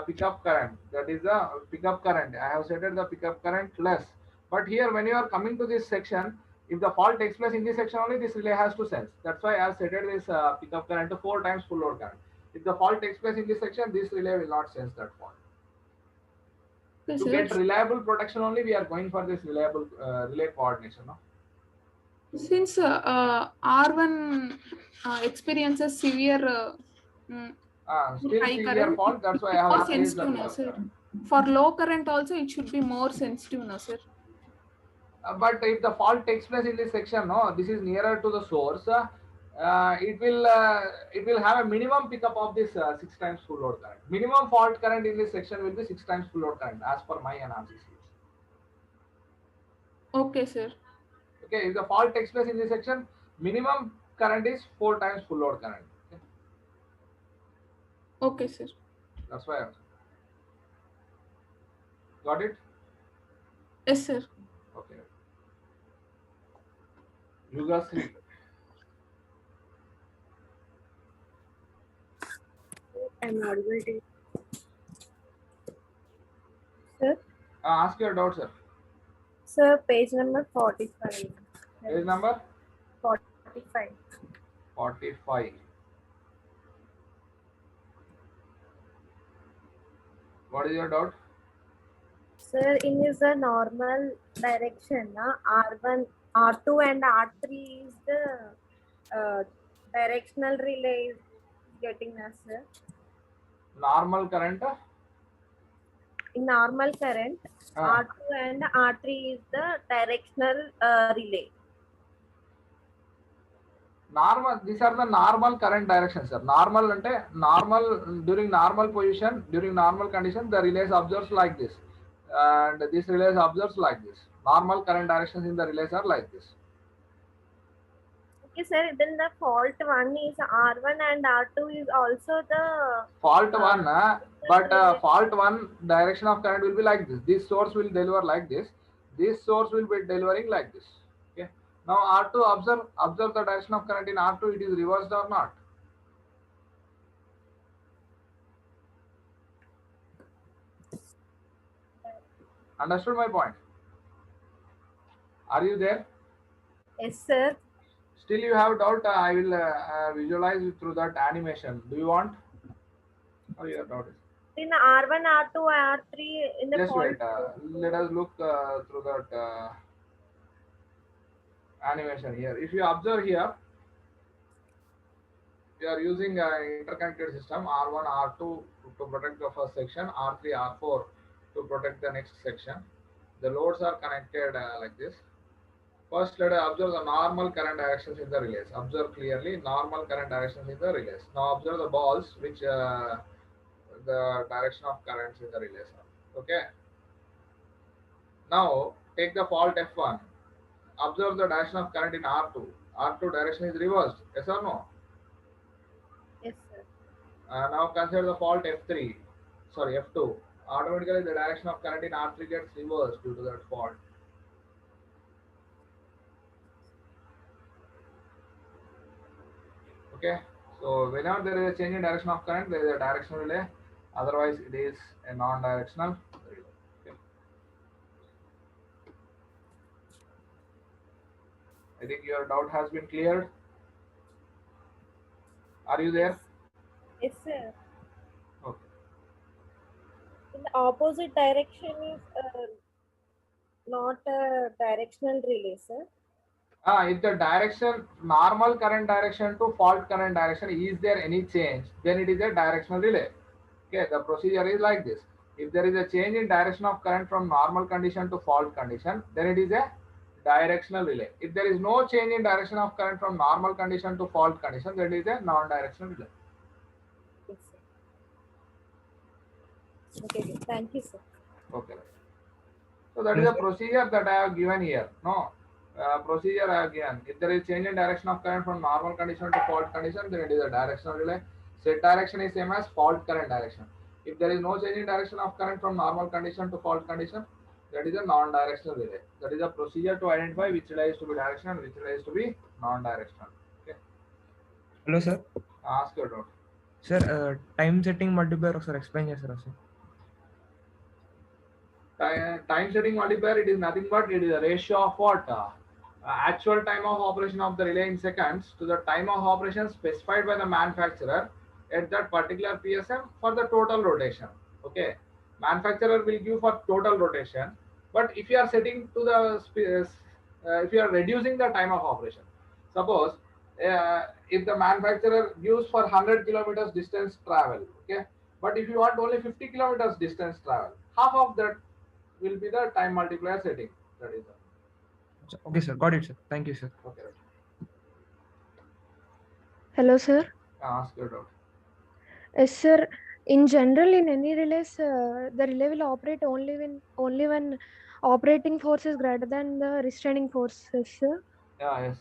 Speaker 1: pickup current. That is the pickup current. I have set the pickup current less. But here, when you are coming to this section, if the fault takes place in this section only, this relay has to sense. That's why I have set this pickup current to 4 times full load current. If the fault takes place in this section, this relay will not sense that fault. To get reliable protection only, we are going for this reliable relay coordination. No?
Speaker 19: Since R1 experiences severe
Speaker 1: still
Speaker 19: high
Speaker 1: severe
Speaker 19: current,
Speaker 1: fault, that's why I have placed the
Speaker 19: sensitive, no, sir. For low current also, it should be more sensitive, no, sir.
Speaker 1: But if the fault takes place in this section, no, this is nearer to the source. It will have a minimum pickup of this 6 times full load current. Minimum fault current in this section will be 6 times full load current as per my analysis.
Speaker 19: Okay, sir.
Speaker 1: Okay, if the fault takes place in this section, minimum current is 4 times full load current.
Speaker 19: Okay, sir.
Speaker 1: That's why. Got it?
Speaker 19: Yes, sir.
Speaker 1: Okay. Yugasri.
Speaker 20: I'm audible to you. Sir?
Speaker 1: Ask your doubt, sir.
Speaker 20: Sir, page number 45.
Speaker 1: Page number?
Speaker 20: 45.
Speaker 1: 45. What is your doubt?
Speaker 20: Sir, in is the normal direction, R1, R2 and R3 is the directional relay is getting us, sir.
Speaker 1: Normal current.
Speaker 20: In normal current, R2 and R3 is the directional relay.
Speaker 1: Normal, these are the normal current directions, sir. Normal ante normal, during normal position, during normal condition, the relays observes like this, and this relays observes like this. Normal current directions in the relays are like this.
Speaker 20: Okay, sir. Then the fault one is R1 and R2 is also the
Speaker 1: Fault one, but fault one direction of current will be like this. This source will deliver like this. This source will be delivering like this. Okay. Now R2, observe the direction of current in R2. It is reversed or not? Understood my point? Are you there?
Speaker 20: Yes, sir.
Speaker 1: Still you have doubt? I will visualize you through that animation. Do you want? Or you have doubt?
Speaker 20: In R1, R2, R3 in the
Speaker 1: Just
Speaker 20: fault.
Speaker 1: wait. Let us look through that animation here. If you observe here, we are using an interconnected system R1, R2 to protect the first section, R3, R4 to protect the next section. The loads are connected like this. First, let us observe the normal current directions in the relays. Observe clearly normal current directions in the relays. Now observe the balls which the direction of currents in the relays are. Okay. Now take the fault F1. Observe the direction of current in R2. R2 direction is reversed. Yes or no?
Speaker 20: Yes, sir.
Speaker 1: Now consider the fault F3. Sorry, F2. Automatically the direction of current in R3 gets reversed due to that fault. Okay, so whenever there is a change in direction of current, there is a directional relay. Otherwise, it is a non-directional relay. Okay. I think your doubt has been cleared. Are you there?
Speaker 20: Yes, sir.
Speaker 1: Okay.
Speaker 20: In the opposite direction is not a directional relay, sir.
Speaker 1: If the direction, normal current direction to fault current direction, is there any change, then it is a directional relay. Okay, the procedure is like this. If there is a change in direction of current from normal condition to fault condition, then it is a directional relay. If there is no change in direction of current from normal condition to fault condition, then it is a non-directional relay.
Speaker 20: Yes, sir. Okay, thank you, sir.
Speaker 1: Okay. So that is a procedure that I have given here. No. Procedure I have given. If there is change in direction of current from normal condition to fault condition, then it is a directional relay. Set direction is same as fault current direction. If there is no change in direction of current from normal condition to fault condition, that is a non-directional relay. That is a procedure to identify which relay is to be directional and which relay is to be non-directional. Okay.
Speaker 2: Hello, sir.
Speaker 1: Ask your doubt.
Speaker 2: Sir, time setting multiplier, sir, explain chesara, sir.
Speaker 1: Time setting multiplier, it is nothing but it is a ratio of what? Actual time of operation of the relay in seconds to the time of operation specified by the manufacturer at that particular PSM for the total rotation. Okay, manufacturer will give for total rotation, but if you are setting to the if you are reducing the time of operation, suppose if the manufacturer gives for 100 kilometers distance travel, okay, but if you want only 50 kilometers distance travel, half of that will be the time multiplier setting. That is the.
Speaker 2: Okay, sir. Got it, sir. Thank you, sir.
Speaker 1: Okay.
Speaker 3: Hello, sir.
Speaker 1: Ask your doubt.
Speaker 3: Yes, sir. In general, in any relays, the relay will operate only when operating force is greater than the restraining force, sir.
Speaker 1: Yeah,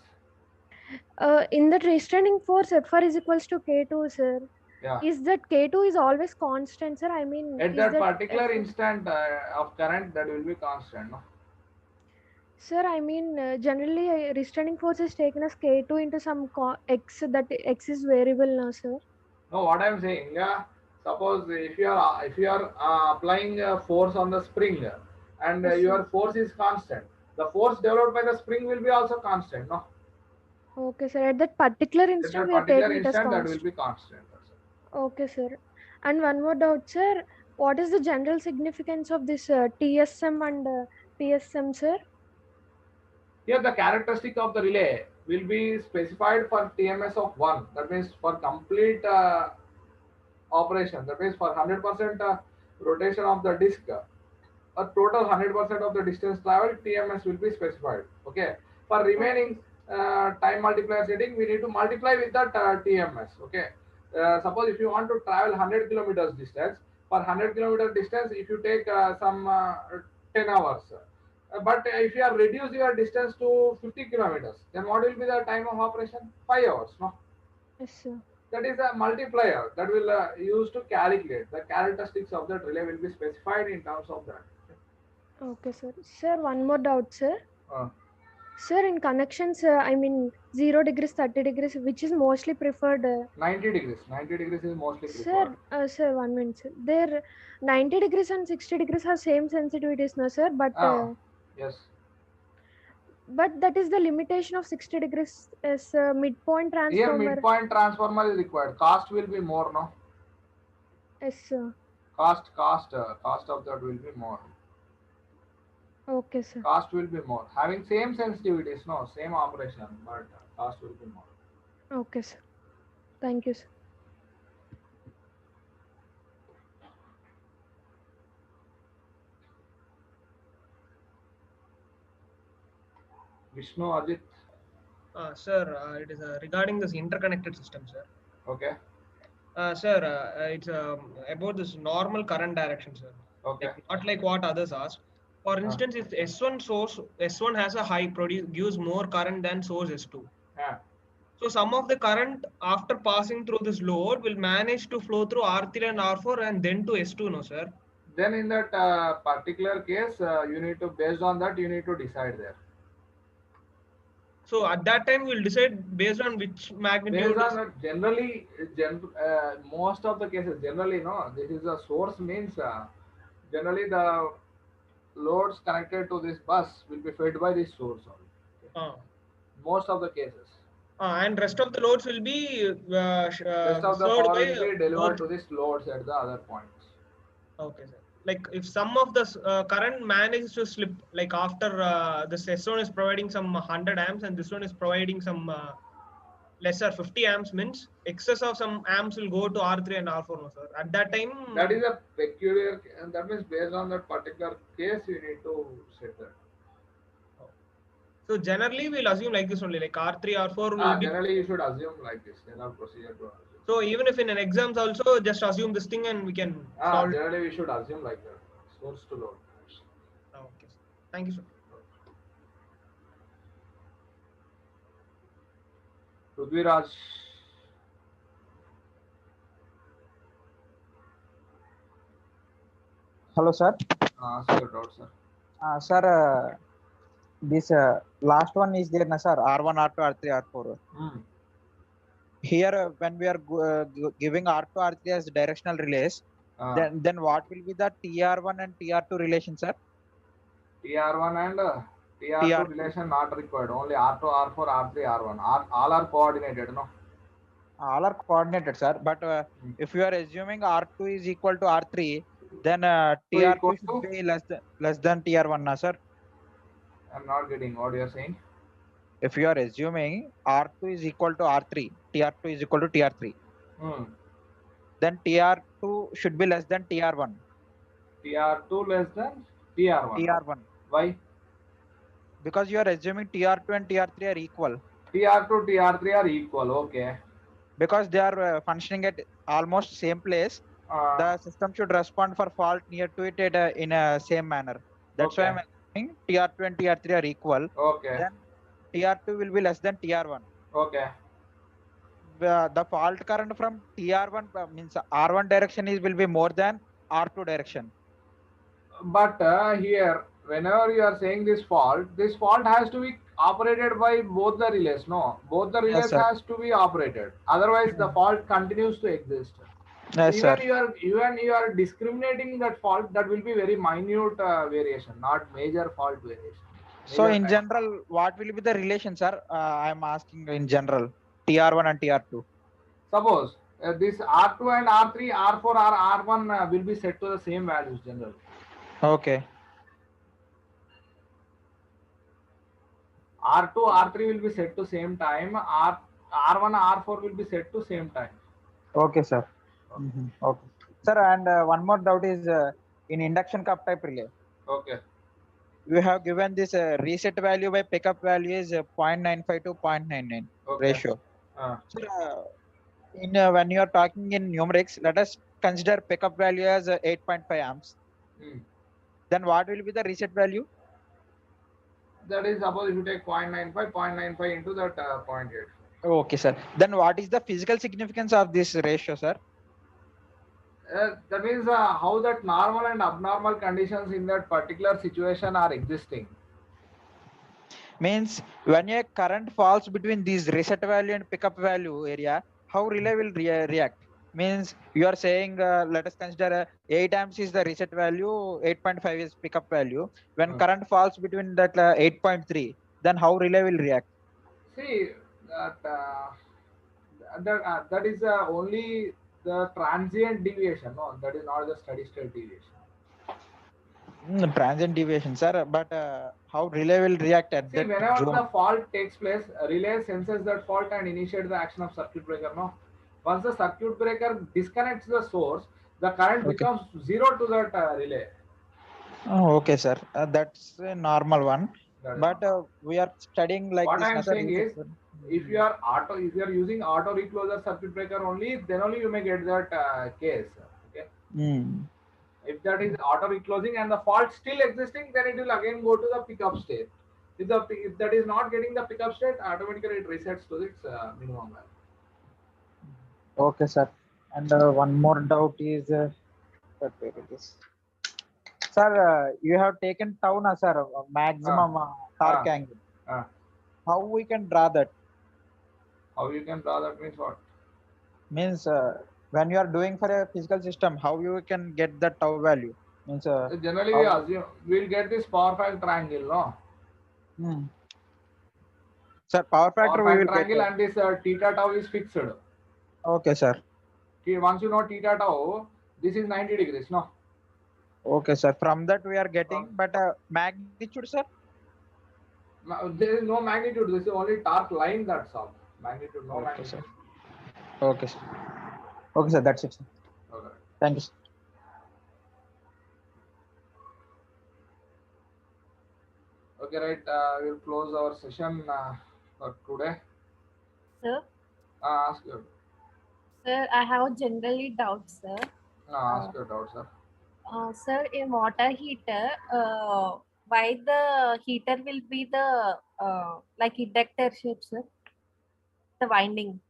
Speaker 1: yes.
Speaker 3: In that restraining force, Fr is equals to K2, sir.
Speaker 1: Yeah.
Speaker 3: Is that K2 is always constant, sir? I mean,
Speaker 1: at that particular instant of current, that will be constant, no?
Speaker 3: Sir, I mean, generally restraining force is taken as K2 into some X, that X is variable now, sir.
Speaker 1: No, what I am saying, suppose if you are applying force on the spring and your force is constant, the force developed by the spring will be also constant, no?
Speaker 3: Okay, sir. At that particular instant, we are taking it as constant.
Speaker 1: That will be constant.
Speaker 3: Okay, sir. And one more doubt, sir.
Speaker 21: what is the general significance of this TSM and PSM, sir?
Speaker 1: Here the characteristic of the relay will be specified for TMS of 1. That means for complete operation. That means for 100% rotation of the disk, a total 100% of the distance traveled, TMS will be specified. Okay. For remaining time multiplier setting, we need to multiply with that TMS. Okay. Suppose if you want to travel 100 kilometers distance, for 100 kilometer distance, if you take some 10 hours. But if you have reduced your distance to 50 kilometers, then what will be the time of operation? 5 hours, no?
Speaker 21: Yes, sir.
Speaker 1: That is a multiplier that will use to calculate the characteristics of that relay will be specified in terms of that.
Speaker 21: Okay, sir. Sir, one more doubt, sir. Sir, in connections, I mean 0 degrees, 30 degrees, which is mostly preferred?
Speaker 1: 90 degrees. 90 degrees is mostly preferred.
Speaker 21: Sir, 1 minute, sir. There, 90 degrees and 60 degrees have same sensitivities, no, sir? But
Speaker 1: yes.
Speaker 21: But that is the limitation of 60 degrees as midpoint transformer.
Speaker 1: Here, midpoint transformer is required. Cost will be more, no?
Speaker 21: Yes, sir.
Speaker 1: Cost of that will be more.
Speaker 21: Okay, sir.
Speaker 1: Cost will be more. Having same sensitivities, no, same operation, but cost will be more.
Speaker 21: Okay, sir. Thank you, sir.
Speaker 1: Vishnu, Ajit.
Speaker 2: Sir, it is regarding this interconnected system, sir.
Speaker 1: Okay.
Speaker 2: Sir, it's about this normal current direction, sir.
Speaker 1: Okay.
Speaker 2: Like, not like what others asked. For instance, if S1 has a high gives more current than source S2.
Speaker 1: Yeah.
Speaker 2: So some of the current after passing through this load will manage to flow through R3 and R4 and then to S2, no, sir?
Speaker 1: Then in that particular case, you need to, based on that, you need to decide there.
Speaker 2: So at that time, we'll decide based on which magnitude.
Speaker 1: Based on that, generally, most of the cases, generally, no, this is a source means generally the loads connected to this bus will be fed by this source only. Most of the cases.
Speaker 2: And rest of the loads will be
Speaker 1: rest of the power will be delivered to these loads at the other points.
Speaker 2: Okay, sir. Like if some of the current manages to slip, like after this S1 is providing some 100 amps and this one is providing some lesser 50 amps, means excess of some amps will go to R3 and R4, no, sir. At that time.
Speaker 1: That is a peculiar, and that means based on that particular case, you need to set that.
Speaker 2: So generally, we'll assume like this only, like R3, R4 will be.
Speaker 1: Generally, you should assume like this. There are procedure to assume.
Speaker 2: So even if in an exams also, just assume this thing and we can solve.
Speaker 1: Generally, we should assume like that. Source to load.
Speaker 2: Okay. Thank you, sir.
Speaker 1: Prudviraj.
Speaker 22: Hello, sir.
Speaker 1: Sir.
Speaker 22: Sir, this last one is there, na, sir? R1, R2, R3, R4. Here, when we are giving R2, R3 as directional relays, then what will be the TR1 and TR2 relation, sir?
Speaker 1: TR1 and TR2 relation not required. Only R2, R4, R3, R1. All are coordinated, no?
Speaker 22: All are coordinated, sir. But if you are assuming R2 is equal to R3, then TR2 should be less than TR1, na, sir?
Speaker 1: I'm not getting what you are saying.
Speaker 22: If you are assuming R2 is equal to R3, TR2 is equal to TR3, then TR2 should be less than TR1.
Speaker 1: TR2 less than TR1.
Speaker 22: TR1.
Speaker 1: Why?
Speaker 22: Because you are assuming TR2 and TR3 are equal.
Speaker 1: TR2, TR3 are equal, okay.
Speaker 22: Because they are functioning at almost same place, the system should respond for fault near to it in a same manner. That's why I'm assuming TR2 and TR3 are equal.
Speaker 1: Okay.
Speaker 22: Then TR2 will be less than TR1.
Speaker 1: Okay.
Speaker 22: The fault current from TR1 means R1 direction will be more than R2 direction.
Speaker 1: But here, whenever you are saying this fault has to be operated by both the relays. No, both the relays has to be operated. Otherwise, the fault continues to exist.
Speaker 22: Yes,
Speaker 1: even you are discriminating that fault, that will be very minute variation, not major fault variation.
Speaker 22: So in general, what will be the relation, sir? I am asking in general, TR1 and TR2.
Speaker 1: Suppose This R2 and R3, R4 or R1 will be set to the same values generally.
Speaker 22: Okay.
Speaker 1: R2, R3 will be set to same time. R1, R4 will be set to same time.
Speaker 22: Okay, sir. Okay. Sir, and one more doubt is in induction cup type relay.
Speaker 1: Okay.
Speaker 22: You have given this reset value by pickup value is 0.95 to 0.99 ratio. So, when you are talking in numerics, let us consider pickup value as 8.5 amps. Then what will be the reset value?
Speaker 1: That is, suppose if you take 0.95 into that 0.8.
Speaker 22: Okay, sir. Then what is the physical significance of this ratio, sir?
Speaker 1: That means how that normal and abnormal conditions in that particular situation are existing.
Speaker 22: Means when a current falls between these reset value and pickup value area, how relay will react? Means you are saying, let us consider 8 amps is the reset value, 8.5 is pickup value. When current falls between that 8.3, then how relay will react?
Speaker 1: See, that is only the transient deviation. No, that is not the steady state deviation.
Speaker 22: Transient deviation, sir. But how relay will react at that
Speaker 1: whenever
Speaker 22: zone?
Speaker 1: the fault takes place, relay senses that fault and initiates the action of circuit breaker. No, once the circuit breaker disconnects the source, the current becomes zero to that relay.
Speaker 22: Oh, okay, sir. That's a normal one. But we are studying like
Speaker 1: what
Speaker 22: this.
Speaker 1: I am saying is, if you are using auto recloser circuit breaker only, then only you may get that case. Okay. If that is auto reclosing and the fault still existing, then it will again go to the pickup state. If that is not getting the pickup state, automatically it resets to its minimum value.
Speaker 22: Okay, sir. And one more doubt is, sir, you have taken tau, na, sir, maximum torque angle. How we can draw that?
Speaker 1: How you can draw that means what?
Speaker 22: Means when you are doing for a physical system, how you can get the tau value? Means
Speaker 1: generally we assume we will get this power factor angle, no?
Speaker 22: Sir, power factor we will
Speaker 1: angle
Speaker 22: get.
Speaker 1: And this theta tau is fixed.
Speaker 22: Okay, sir.
Speaker 1: Once you know theta tau, this is 90 degrees, no?
Speaker 22: Okay, sir. From that we are getting, but magnitude, sir?
Speaker 1: There is no magnitude. This is only torque line, that's all. Magnitude, no
Speaker 22: Okay,
Speaker 1: magnitude.
Speaker 22: sir. Okay, sir. Okay, sir. That's it, sir.
Speaker 1: Okay.
Speaker 22: Thank you, sir.
Speaker 1: Okay, right. We'll close our session for today.
Speaker 20: Sir,
Speaker 1: Ask your.
Speaker 20: sir, I have generally doubts, sir.
Speaker 1: Ask your doubt, sir.
Speaker 20: Sir, in water heater, why the heater will be the like inductor shape, sir? The winding.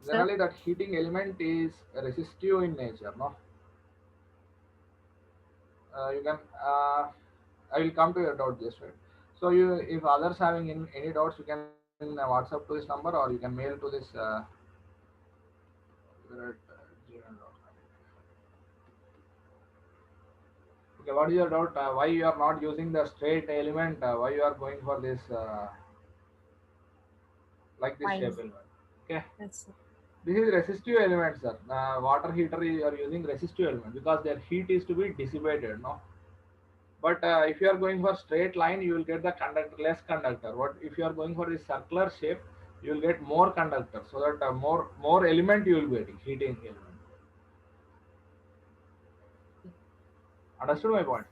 Speaker 1: Generally, that heating element is resistive in nature, no? You can. I will come to your doubt just right. So, if others having any doubts, you can WhatsApp to this number or you can mail to this. Okay, what is your doubt? Why you are not using the straight element? Why you are going for this like this shape element? Okay.
Speaker 20: Yes, sir.
Speaker 1: This is resistive element, sir. Water heater you are using resistive element because their heat is to be dissipated, no? But if you are going for straight line, you will get the less conductor. What if you are going for this circular shape, you will get more conductor, so that more element you will be getting, heating element. Understood my point?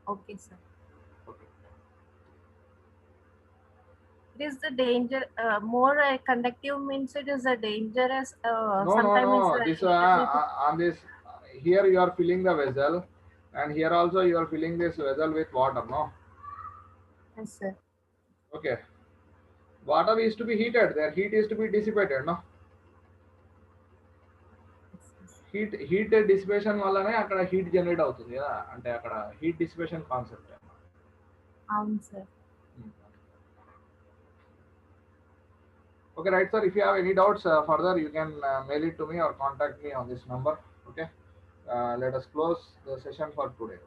Speaker 20: Okay, sir. It is the danger. More conductive means it is a dangerous.
Speaker 1: No. This on this here you are filling the vessel, and here also you are filling this vessel with water, no?
Speaker 20: Yes, sir.
Speaker 1: Okay. Water is to be heated. Their heat is to be dissipated, no? Heat dissipation వల్లనే అక్కడ heat generate అవుతుంది కదా, అంటే అక్కడ heat dissipation concept.
Speaker 20: అవును sir.
Speaker 1: Okay, right, sir. If you have any doubts further, you can mail it to me or contact me on this number. Okay. Let us close the session for today.